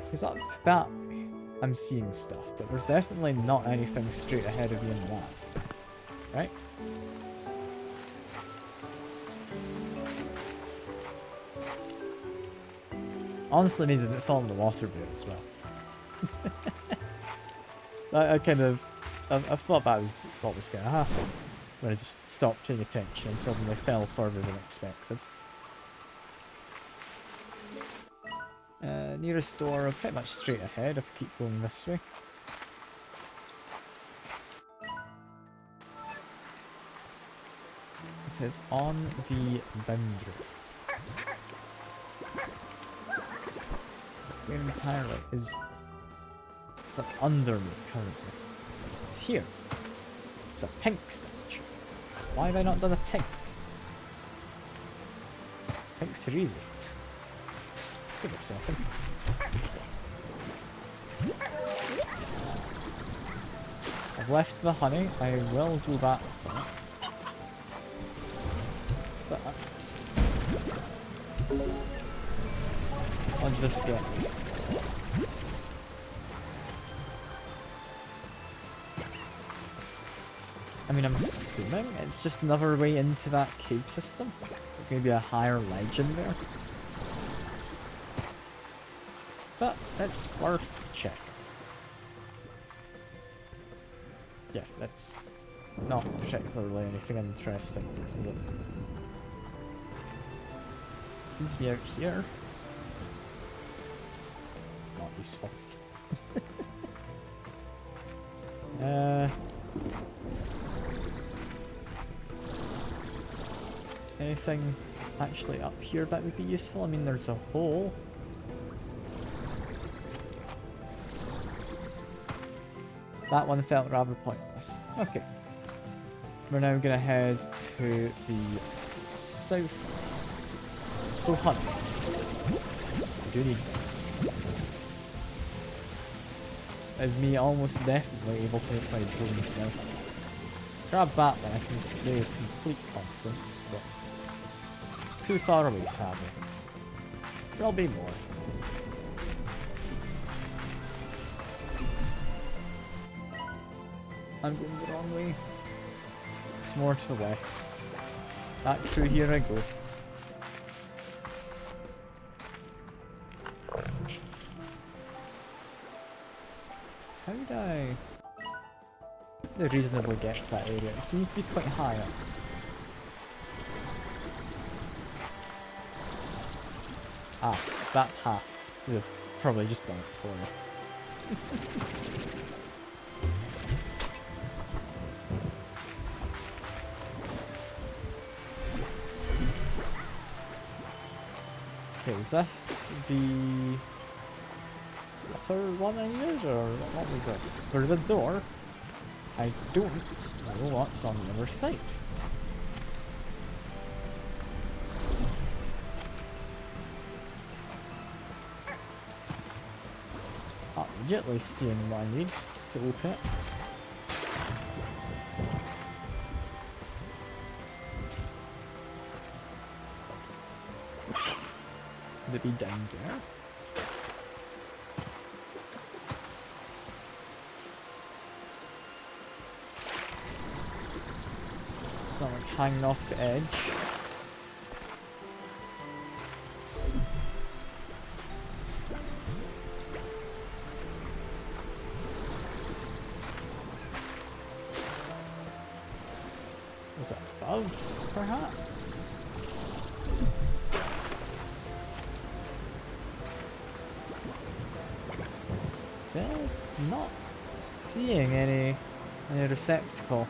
Because up that way, I'm seeing stuff, but there's definitely not anything straight ahead of you in that. Right? Honestly, means it didn't fall in the water there as well. I thought that was what was going to happen. When I just stopped paying attention and suddenly fell further than expected. Nearest door, pretty much straight ahead if I keep going this way. It is on the boundary. Where entirely is It's like under me currently. It's here. It's a pink statue. Why have I not done a pink? Pinks are easy. Give it a second. I've left the honey. I will do that with that. But what does this get? I mean, I'm assuming it's just another way into that cave system. Maybe a higher legend there. But it's worth checking. Yeah, that's not particularly anything interesting, is it? Leads me out here. It's not useful. Anything actually up here that would be useful? I mean, there's a hole. That one felt rather pointless. Okay. We're now gonna head to the southwest. So honey. I do need this. Is me almost definitely able to make my drones now. Grab that one, I can stay with complete confidence, but too far away, sadly. There'll be more. I'm going the wrong way. It's more to the west. Back through here I go. How did I reasonably get to that area? It seems to be quite high up. Ah, that path would have probably just done it for me. Okay, is this the third one I needed, or what was this? There's a door. I don't know what's on the other side. Not immediately seeing what I need to open it. Could it be down there? It's not like hanging off the edge. Is it above, perhaps? Still not seeing any receptacle.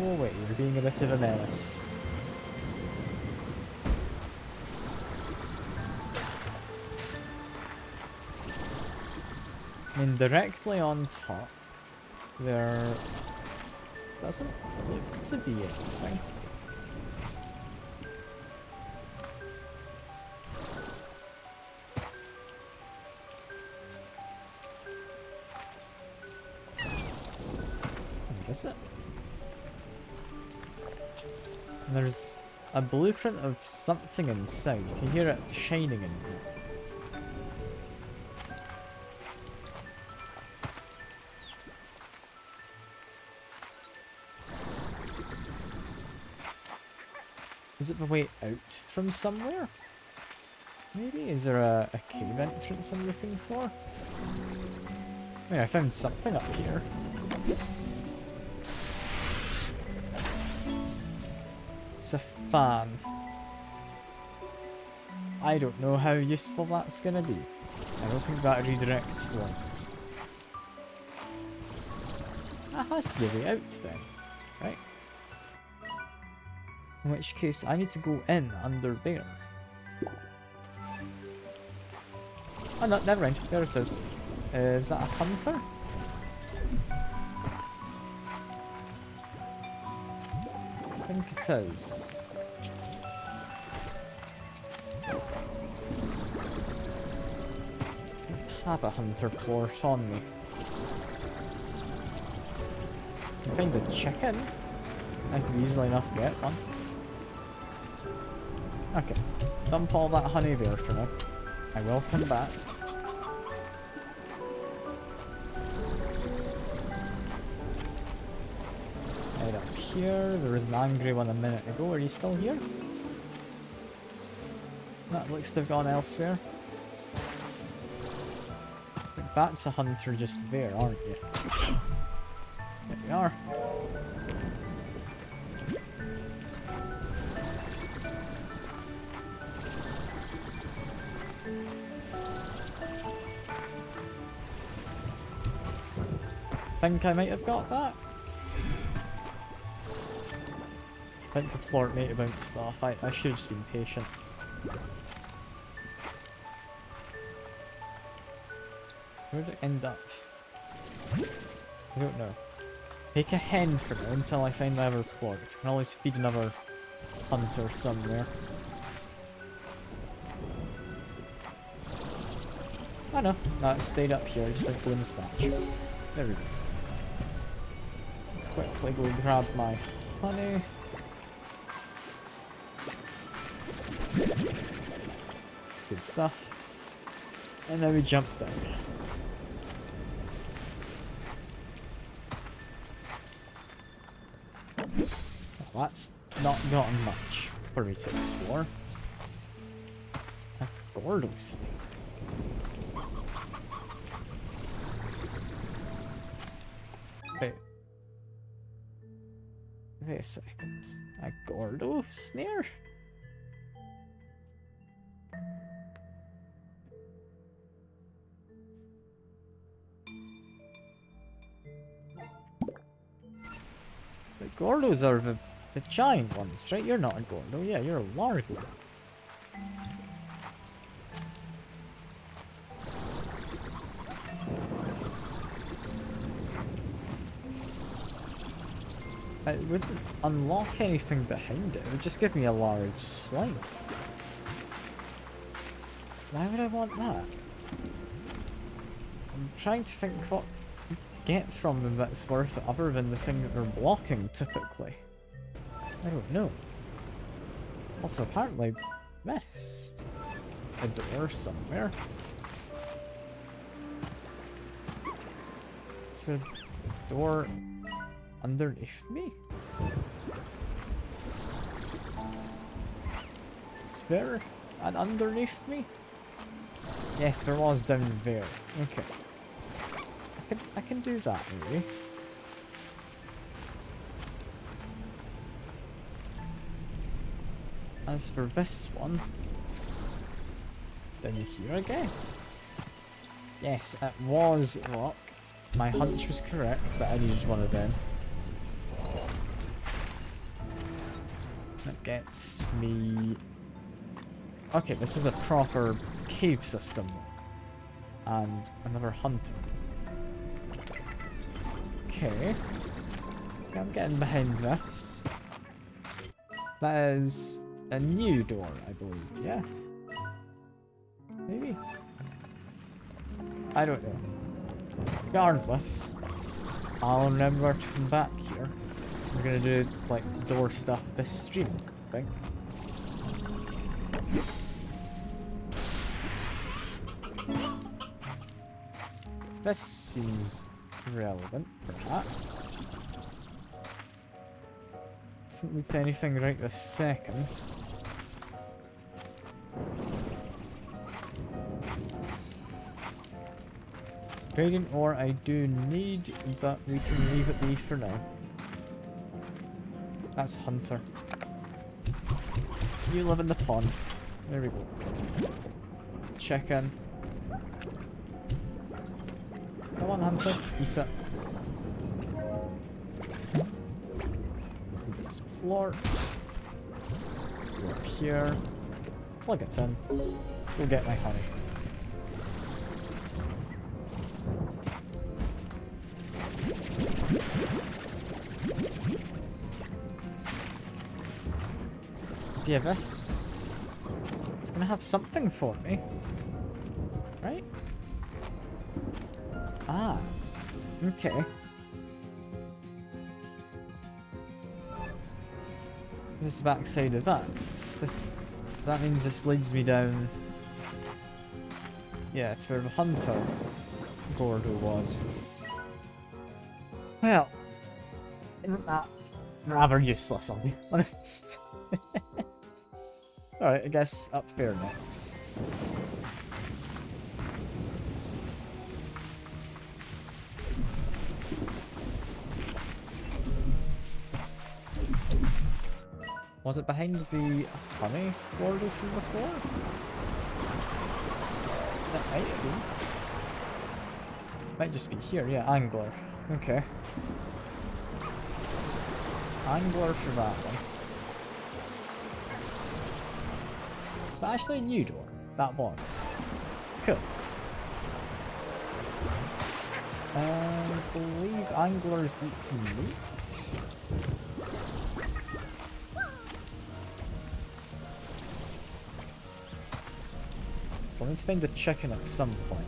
Oh wait, you're being a bit of a menace. I mean, directly on top, there doesn't look to be anything. What is it? And there's a blueprint of something inside. You can hear it shining in here. Is it the way out from somewhere? Maybe? Is there a cave entrance I'm looking for? I mean, I found something up here. It's a fan. I don't know how useful that's gonna be. I don't think that redirects light. That has to be the out then, right? In which case, I need to go in under there. Oh no, never mind. There it is. Is that a hunter? I think it is. I have a hunter port on me. I can find a chicken. I could easily enough get one. Okay, dump all that honey there for now. I will come back. Right up here, there was an angry one a minute ago. Are you still here? That looks to have gone elsewhere. I think that's a hunter just there, aren't you? There we are. I think I might have got that. I think the plort might have bounced off. I should have just been patient. Where did it end up? I don't know. Take a hen for now until I find the other plort. I can always feed another hunter somewhere. Oh no, it stayed up here, just like doing the statue. There we go. Quickly go grab my honey. Good stuff. And then we jump down. Well, that's not gotten much for me to explore. A Gordo snake. Wait a second. A Gordo snare? The Gordos are the giant ones, right? You're not a Gordo. Yeah, you're a Largo. It wouldn't unlock anything behind it. It would just give me a large slime. Why would I want that? I'm trying to think what to get from them that's worth it other than the thing that they're blocking typically. I don't know. Also, apparently missed a door somewhere. Is there a door underneath me? Is there an underneath me? Yes, there was down there. Okay. I can do that maybe. As for this one, down here I guess. Yes, it was rock. My hunch was correct, but I needed one of them. That gets me... Okay, this is a proper cave system. And another hunter. Okay. I'm getting behind this. That is a new door, I believe, yeah? Maybe? I don't know. Regardless, I'll remember to come back here. We're gonna do, like, door stuff this stream, I think. This seems relevant, perhaps. Doesn't lead to anything right this second. Gradient ore I do need, but we can leave it be for now. That's Hunter. You live in the pond. There we go. Chicken. Come on, hunter. Eat it. Let's explore. Go up here. Plug it in. Go get my honey. Yeah, this... It's gonna have something for me. Right? Ah. Okay. This is the backside of that. That means this leads me down... Yeah, to where the hunter Gordo was. Well, isn't that rather useless, I'll be honest. Alright, I guess up there next. Was it behind the honey Gordo from before? That might be. Might just be here, yeah, angler. Okay. Angler for that one. It's actually a new door. That was. Cool. I believe anglers eat meat. So I need to find the chicken at some point.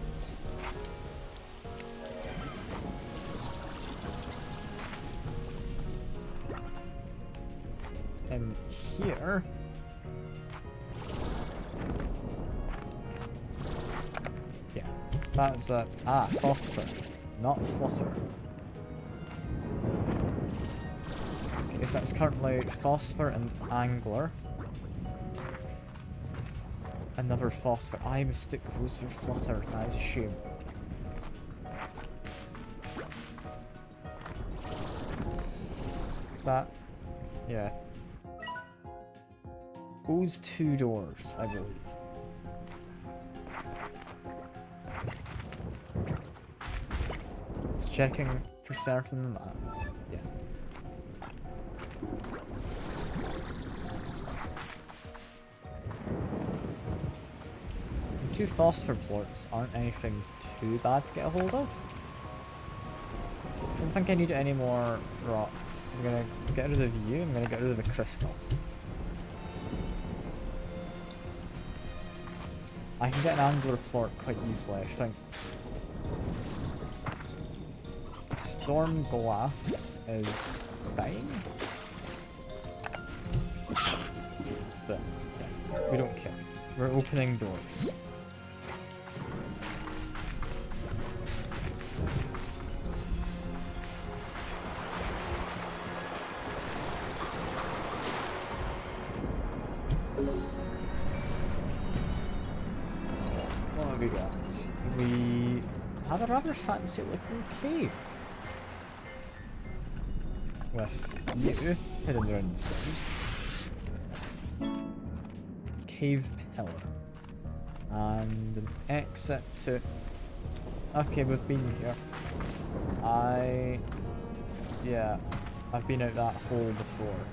And here... Yeah, that's a... Ah, phosphor, not flutter. Okay, so that's currently phosphor and angler. Another phosphor. I mistook those for flutters, that is a shame. Is that... Yeah. Those two doors, I believe. It's checking for certain that. Yeah. The two phosphor plorts aren't anything too bad to get a hold of. I don't think I need any more rocks. I'm gonna get rid of you, I'm gonna get rid of the crystal. I can get an angler plort quite easily, I think. Storm glass is fine. But, yeah, we don't care. We're opening doors. What have we got? We have a rather fancy looking cave. With you hidden there inside. Cave pillar. And an exit to... Okay, we've been here. Yeah, I've been out that hole before.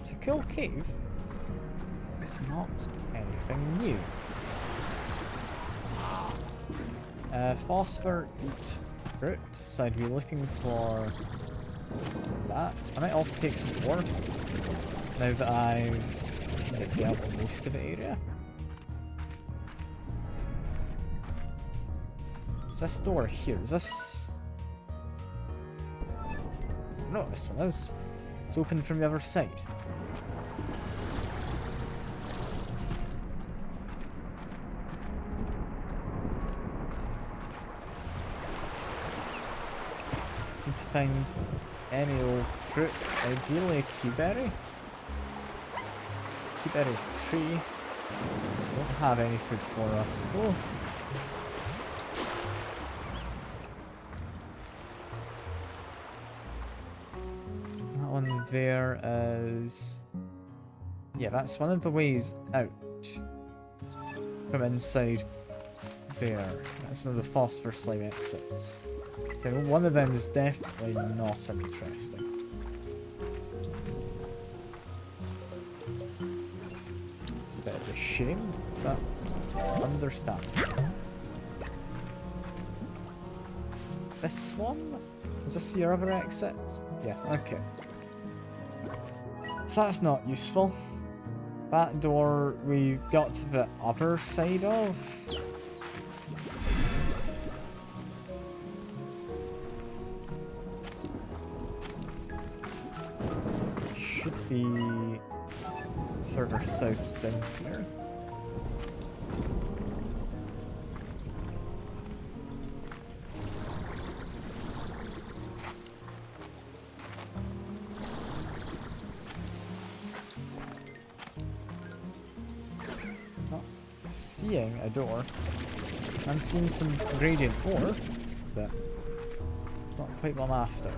It's a cool cave. It's not anything new. Phosphor eat fruit, so I'd be looking for that. I might also take some ore, now that I've dealt with most of the area. Is this door here? Is this... No, this one is. It's open from the other side. To find any old fruit, ideally a keyberry. Keyberry tree. Don't have any food for us. Oh. That one there is Yeah, that's one of the ways out from inside there. That's one of the phosphor slime exits. So one of them is definitely not interesting. It's a bit of a shame, but it's understandable. This one? Is this your other exit? Yeah, okay. So that's not useful. That door we got to the other side of. Should be further south down here. Seeing a door. I'm seeing some radiant ore, but it's not quite what I'm after.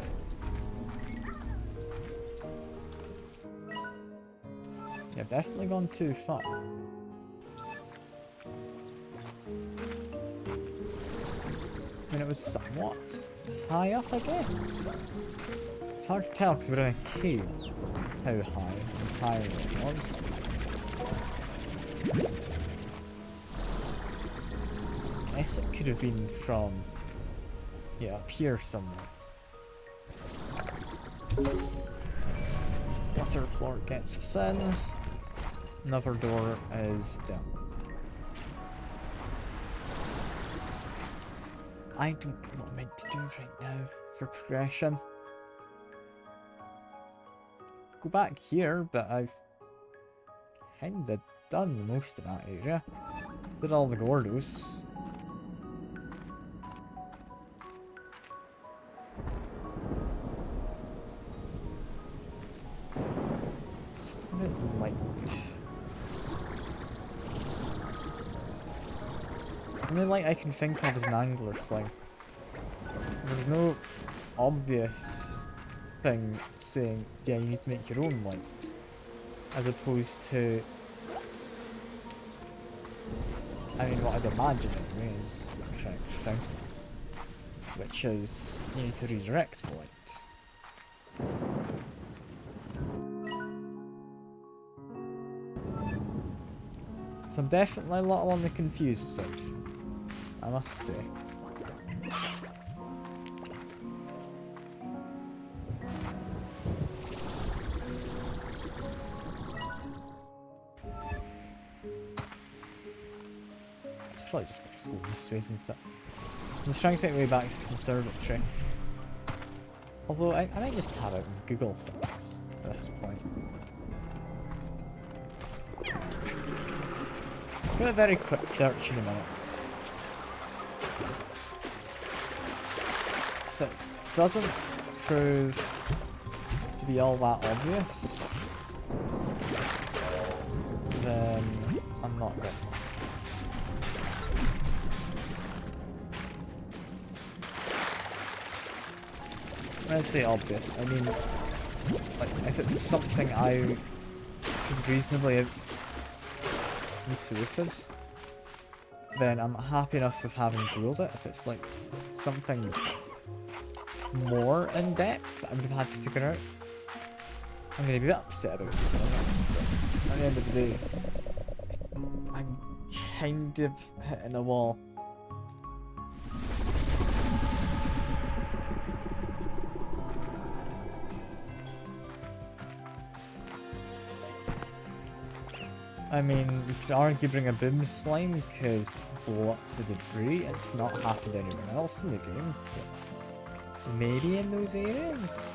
Yeah, I've definitely gone too far. I mean, it was somewhat high up, I guess. It's hard to tell because we're in a cave how high and higher it was. I guess it could have been from, yeah, up here somewhere. Water plort gets us in. Another door is down. I don't know what I'm meant to do right now for progression. Go back here, but I've kinda done most of that area. Did all the Gordos. Something light. The only light I can think of is an angler sling. There's no obvious thing saying, yeah, you need to make your own light. As opposed to... I mean, what I'd imagine anyway is the correct thing. Which is, you need to redirect the light. So I'm definitely a little on the confused side, I must say. It's probably just back to school this way, isn't it? I'm just trying to make my way back to the conservatory. Although I might just have it and Google things at this point. Do a very quick search in a minute. If it doesn't prove to be all that obvious, then I'm not good. When I say obvious, I mean, like, if it was something I could reasonably intuited, then I'm happy enough with having Googled it. If it's like something more in depth that I'm gonna have to figure out, I'm gonna be a bit upset about it. But at the end of the day, I'm kind of hitting a wall. I mean, you could argue bring a boom slime, because blow up the debris. It's not happened anywhere else in the game. But maybe in those areas?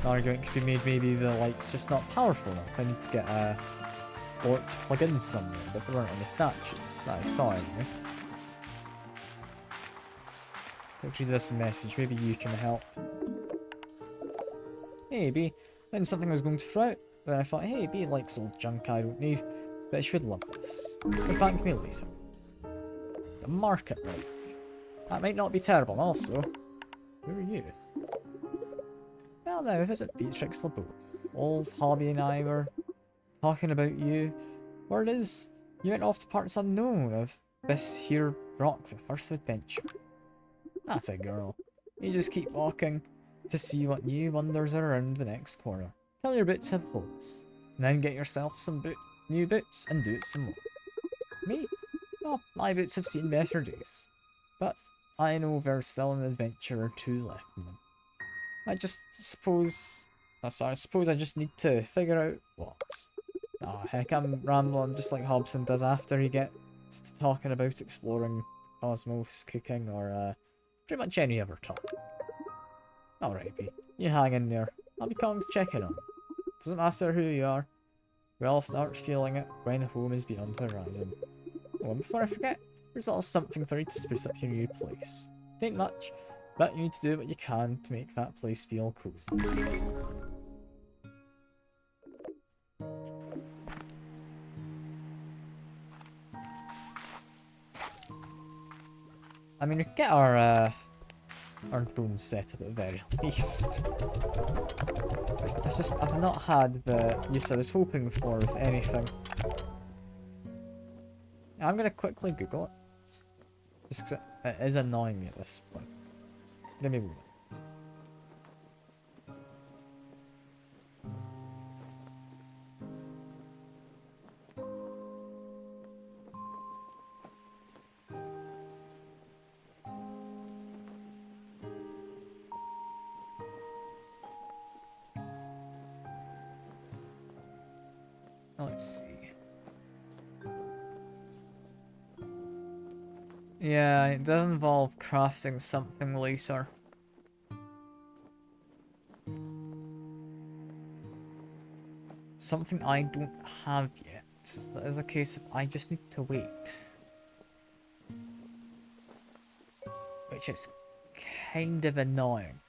An argument could be made, maybe the light's just not powerful enough. I need to get a port to plug in somewhere, but there weren't any statues that I saw anyway. Quick read this message, maybe you can help. Maybe. Then something I was going to throw out, but I thought, hey, be likes old junk I don't need, but I should love this. But thank me later. The market link. That might not be terrible, and also, who are you? Well now, if it's Beatrix LeBeau, old Hobby and I were talking about you. Word is, you went off to parts unknown of this here rock for first adventure. That's a girl. You just keep walking to see what new wonders are around the next corner. Till your boots have holes. And then get yourself some new boots and do it some more. Me? Well, my boots have seen better days. But I know there's still an adventure or two left in them. I suppose I just need to figure out what. Oh heck, I'm rambling just like Hobson does after he gets to talking about exploring cosmos, cooking, or pretty much any other topic. Alright, B, you hang in there. I'll be coming to check in on. Doesn't matter who you are. We all start feeling it when home is beyond the horizon. Oh, and before I forget, there's a little something for you to spruce up your new place. It ain't much, but you need to do what you can to make that place feel cozy. I mean, we could get our drone set up at the very least. I've not had the use I was hoping for with anything. I'm gonna quickly Google it. Just 'cause it is annoying me at this point. Give me a moment. Let's see. Yeah, it does involve crafting something later. Something I don't have yet. So that is a case of I just need to wait. Which is kind of annoying.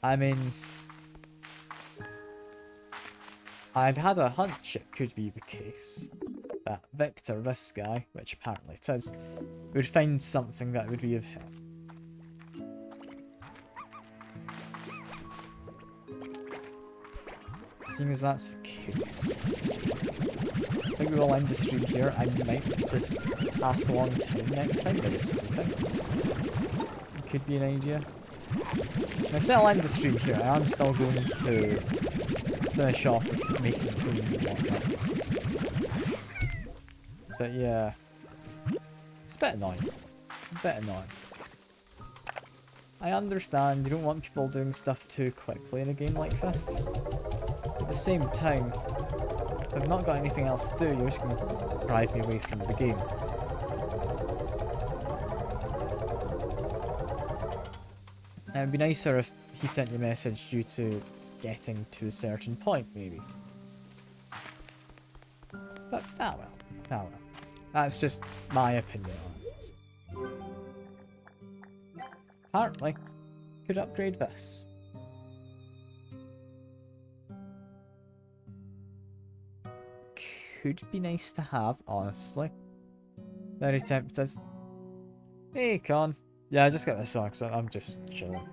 I mean, I'd had a hunch it could be the case that Victor, this guy, which apparently it is, would find something that would be of help. Seeing as that's the case, I think we will end the stream here. I might just pass along time next time by just sleeping. It could be an idea. Now, say I'll end the stream here. I am still going to finish off with making dreams and whatnot. But yeah, it's a bit annoying. I understand you don't want people doing stuff too quickly in a game like this. At the same time, if I've not got anything else to do, you're just going to drive me away from the game. And it'd be nicer if he sent you a message due to getting to a certain point, maybe. But, ah well. That's just my opinion on it. Apparently, could upgrade this. Could be nice to have, honestly. Very tempted. Hey, Con. Yeah, I just got this on, so I'm just chilling.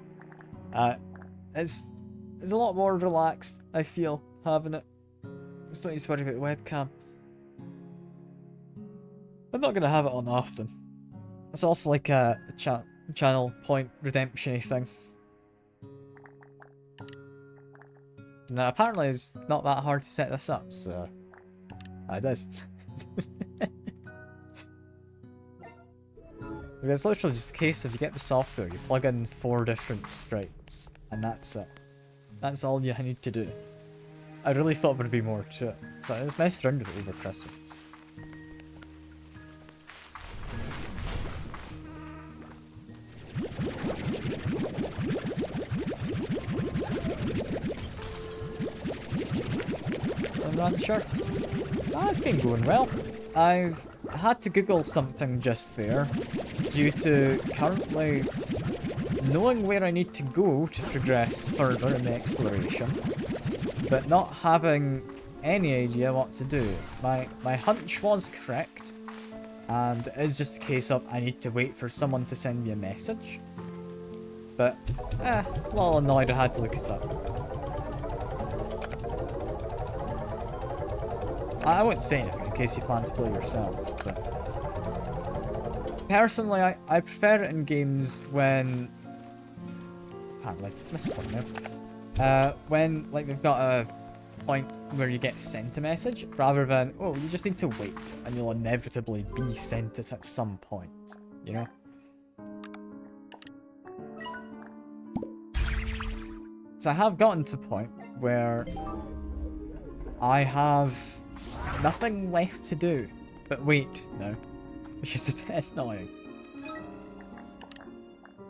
It's a lot more relaxed, I feel, having it. Just don't need to worry about the webcam. I'm not gonna have it on often. It's also like a channel point redemption-y thing. Now, apparently it's not that hard to set this up, so I did. It's literally just a case of you get the software, you plug in 4 different sprites, and that's it. That's all you need to do. I really thought there'd be more to it, so I just messed around with it over Christmas. Rancher. It's been going well. I've had to Google something just there due to currently knowing where I need to go to progress further in the exploration, but not having any idea what to do. My hunch was correct, And it is just a case of I need to wait for someone to send me a message. But, a little annoyed I had to look it up. I won't say anything in case you plan to play yourself, but... Personally, I prefer it in games when... Apparently, missed one now. When, like, they've got a point where you get sent a message, rather than, oh, you just need to wait, and you'll inevitably be sent it at some point, you know? So I have gotten to a point where I have nothing left to do but wait now, which is a bit annoying.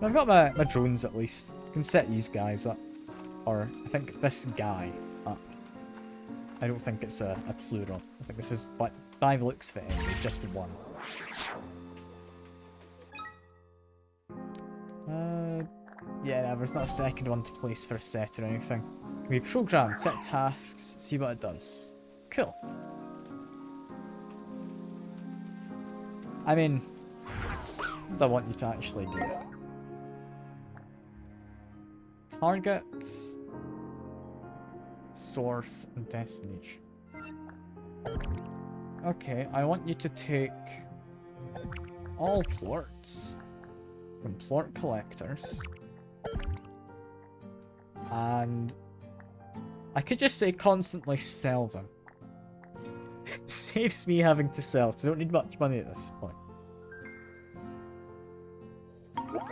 I've got my drones at least. I can set these guys up. Or, I think this guy up. I don't think it's a plural. I think this is, but by the looks of it, it's just one. Yeah, no, there's not a second one to place for a set or anything. Can be programmed, set tasks, see what it does. Cool. I mean, what do I want you to actually do? Targets, source, and destination. Okay, I want you to take all plorts from plort collectors. And I could just say constantly sell them. It saves me having to sell, because I don't need much money at this point.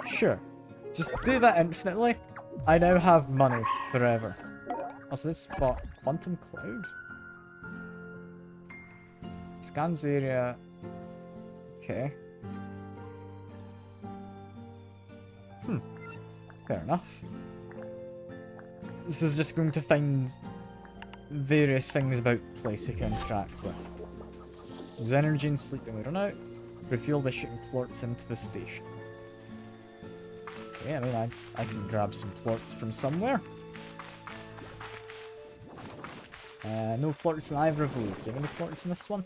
Sure. Just do that infinitely. I now have money forever. Also, this spot, Quantum Cloud? Scans area. Okay. Fair enough. This is just going to find various things about the place you can interact with. There's energy and sleep when we run out. Refuel by shooting plorts into the station. Okay, I mean, I can grab some plorts from somewhere. No plorts in either of those. Do you have any plorts in this one?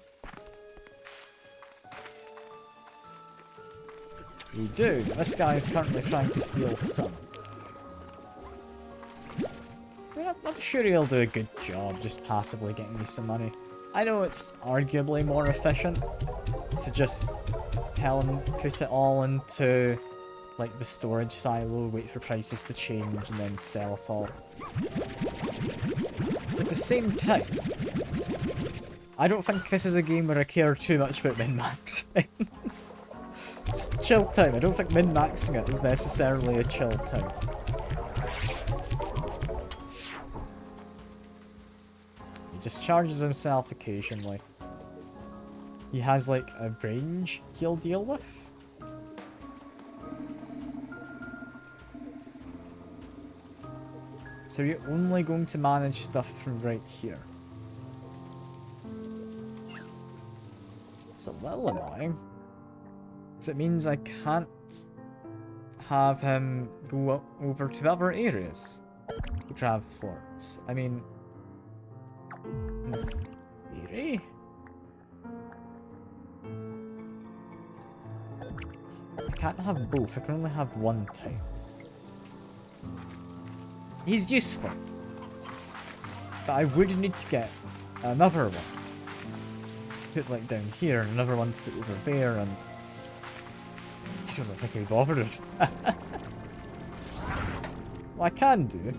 We do. This guy is currently trying to steal some. I'm sure he'll do a good job just passively getting me some money. I know it's arguably more efficient to just tell him put it all into like the storage silo, wait for prices to change, and then sell it all. But at the same time, I don't think this is a game where I care too much about min-maxing. Just chill time. I don't think min-maxing it is necessarily a chill time. He just charges himself occasionally. He has like a range he'll deal with. So you're only going to manage stuff from right here. It's a little annoying. Because it means I can't have him go over to other areas to grab plorts. I mean, in theory, I can't have both. I can only have one type. He's useful, but I would need to get another one. Put like down here, and another one to put over there, and I don't know if I can be bothered. What I can do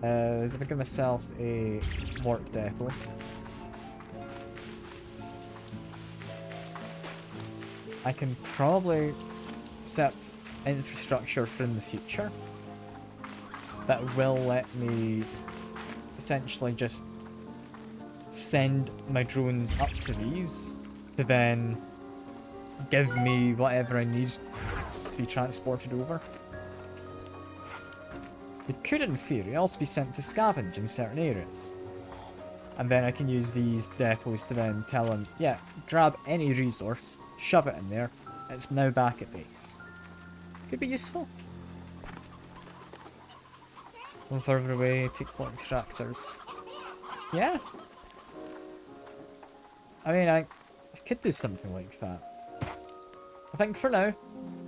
is if I give myself a warp depot. I can probably set up infrastructure for in the future that will let me essentially just send my drones up to these to then give me whatever I need to be transported over. It could in theory also be sent to scavenge in certain areas. And then I can use these depots to then tell them, yeah, grab any resource, shove it in there, and it's now back at base. Could be useful. One further away, take plot extractors. Yeah. I mean, I could do something like that. I think for now,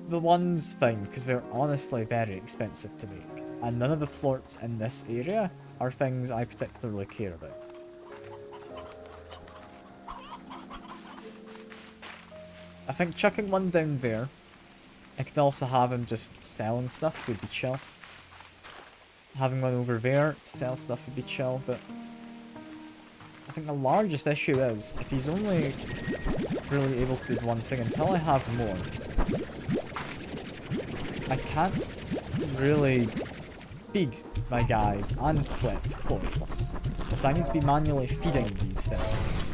the one's fine, because they're honestly very expensive to make. And none of the plorts in this area are things I particularly care about. I think chucking one down there, I could also have him just selling stuff would be chill. Having one over there to sell stuff would be chill, but I think the largest issue is, if he's only really able to do one thing until I have more, I can't really feed my guys and collect points. So I need to be manually feeding these things.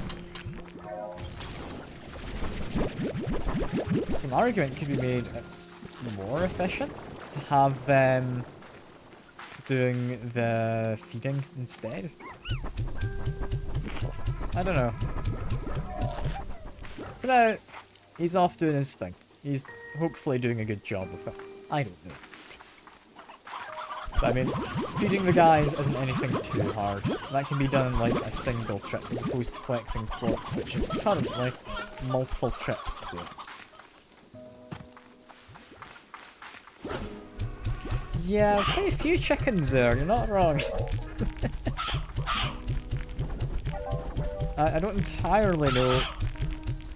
So an argument could be made it's more efficient to have them doing the feeding instead. I don't know. But now, he's off doing his thing. He's hopefully doing a good job with it. I don't know. But I mean, feeding the guys isn't anything too hard. That can be done in like a single trip as opposed to collecting plots, which is currently multiple trips to do it. Yeah, there's quite a few chickens there, you're not wrong. I don't entirely know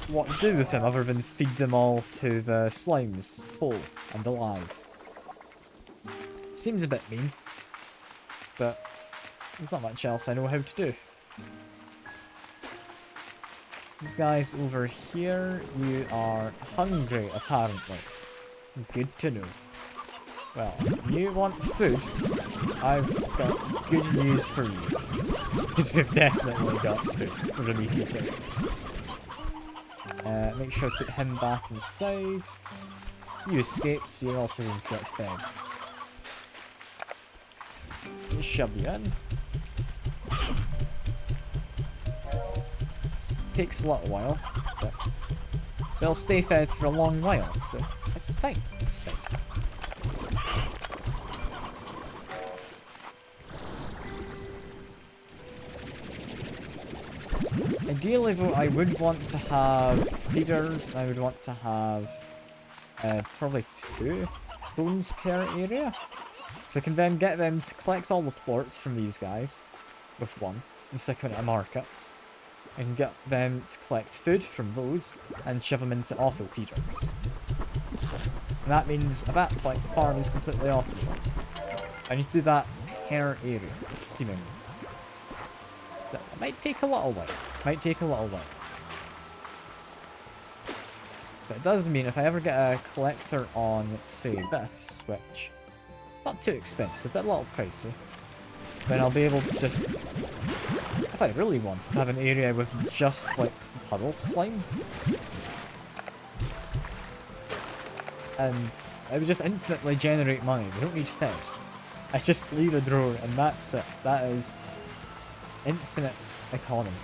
what to do with them other than feed them all to the slimes, whole and alive. Seems a bit mean, but there's not much else I know how to do. These guys over here, you are hungry apparently. Good to know. Well, if you want food, I've got good news for you. Because we've definitely got food for the meaty service. Make sure to put him back inside. You escaped, so you're also going to get fed. Just shove you in. This takes a little while, but they'll stay fed for a long while, so it's fine, it's fine. Ideally though, I would want to have feeders, and I would want to have probably 2 bones per area. So I can then get them to collect all the plorts from these guys with one and stick them in a market. I can get them to collect food from those and shove them into auto feeders. And that means at that point the farm is completely automated. I need to do that per area, seemingly. So it might take a little while. Might take a little while. But it does mean if I ever get a collector on, say, this, which not too expensive, but a little pricey, then I'll be able to just, if I really want, to have an area with just like puddle slimes. And it would just infinitely generate money. We don't need fed. I just leave a drawer and that's it. That is infinite economy.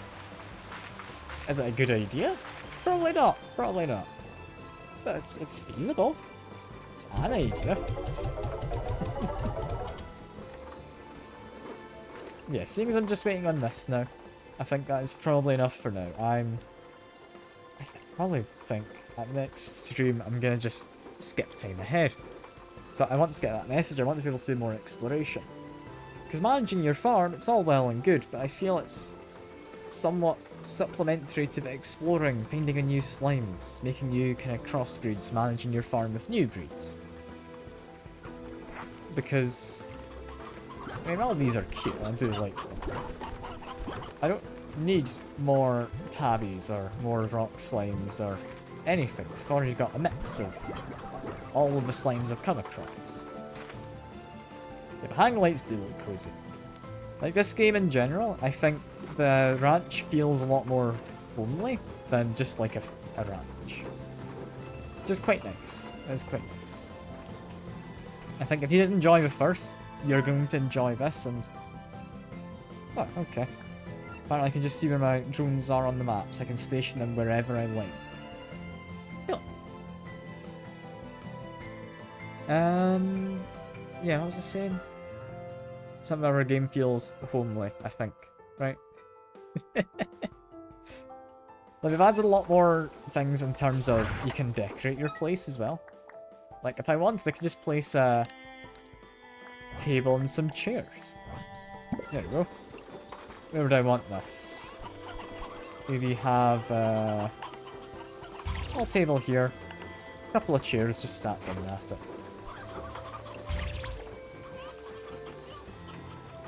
Is it a good idea? Probably not. Probably not. But it's feasible. It's an idea. Yeah, seeing as I'm just waiting on this now, I think that is probably enough for now. I probably think at next stream I'm gonna just skip time ahead. So I want to get that message, I want to be able to do more exploration. Because managing your farm, it's all well and good, but I feel it's somewhat supplementary to the exploring, finding a new slimes, making new kind of crossbreeds, managing your farm with new breeds. Because, I mean, all of these are cute, I do like them. I don't need more tabbies or more rock slimes or anything, so I've already got a mix of all of the slimes I've come across. Yeah, the hang lights do look cozy. Like this game in general, I think the ranch feels a lot more homely than just like a ranch. Which is quite nice. It's quite nice. I think if you did enjoy the first, you're going to enjoy this and... Oh, okay. Apparently I can just see where my drones are on the map, so I can station them wherever I like. Cool. Yeah, what was I saying? Something about our game feels homely, I think. Right? Like, we've added a lot more things in terms of you can decorate your place as well. Like, if I wanted, I could just place a table and some chairs. There we go. Where would I want this? Maybe have a small table here. A couple of chairs just sat down at it.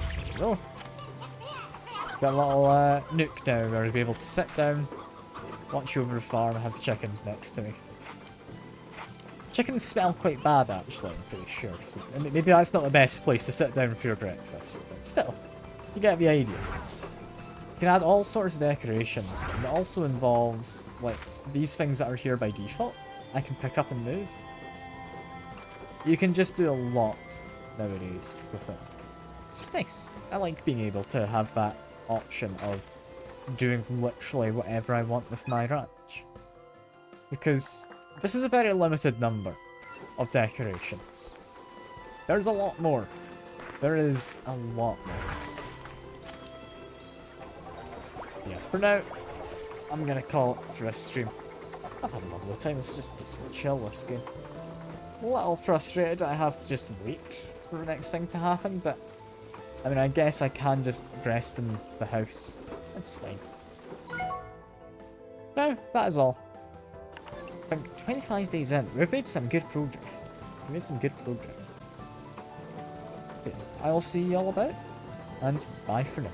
There we go. Got a little nook now where I'll be able to sit down, watch over the farm, and have the chickens next to me. Chickens smell quite bad, actually, I'm pretty sure. So, I mean, maybe that's not the best place to sit down for your breakfast, but still, you get the idea. You can add all sorts of decorations, and it also involves, like, these things that are here by default, I can pick up and move. You can just do a lot nowadays with it. It's nice. I like being able to have that option of doing literally whatever I want with my ranch. Because this is a very limited number of decorations. There's a lot more. There is a lot more. Yeah, for now, I'm gonna call it for a stream. I've had a lovely time, it's chill, this game. A little frustrated I have to just wait for the next thing to happen, but I mean, I guess I can just rest in the house. It's fine. No, that is all. I think 25 days in, we've made some good progress. We made some good progress. Okay, I will see you all about, and bye for now.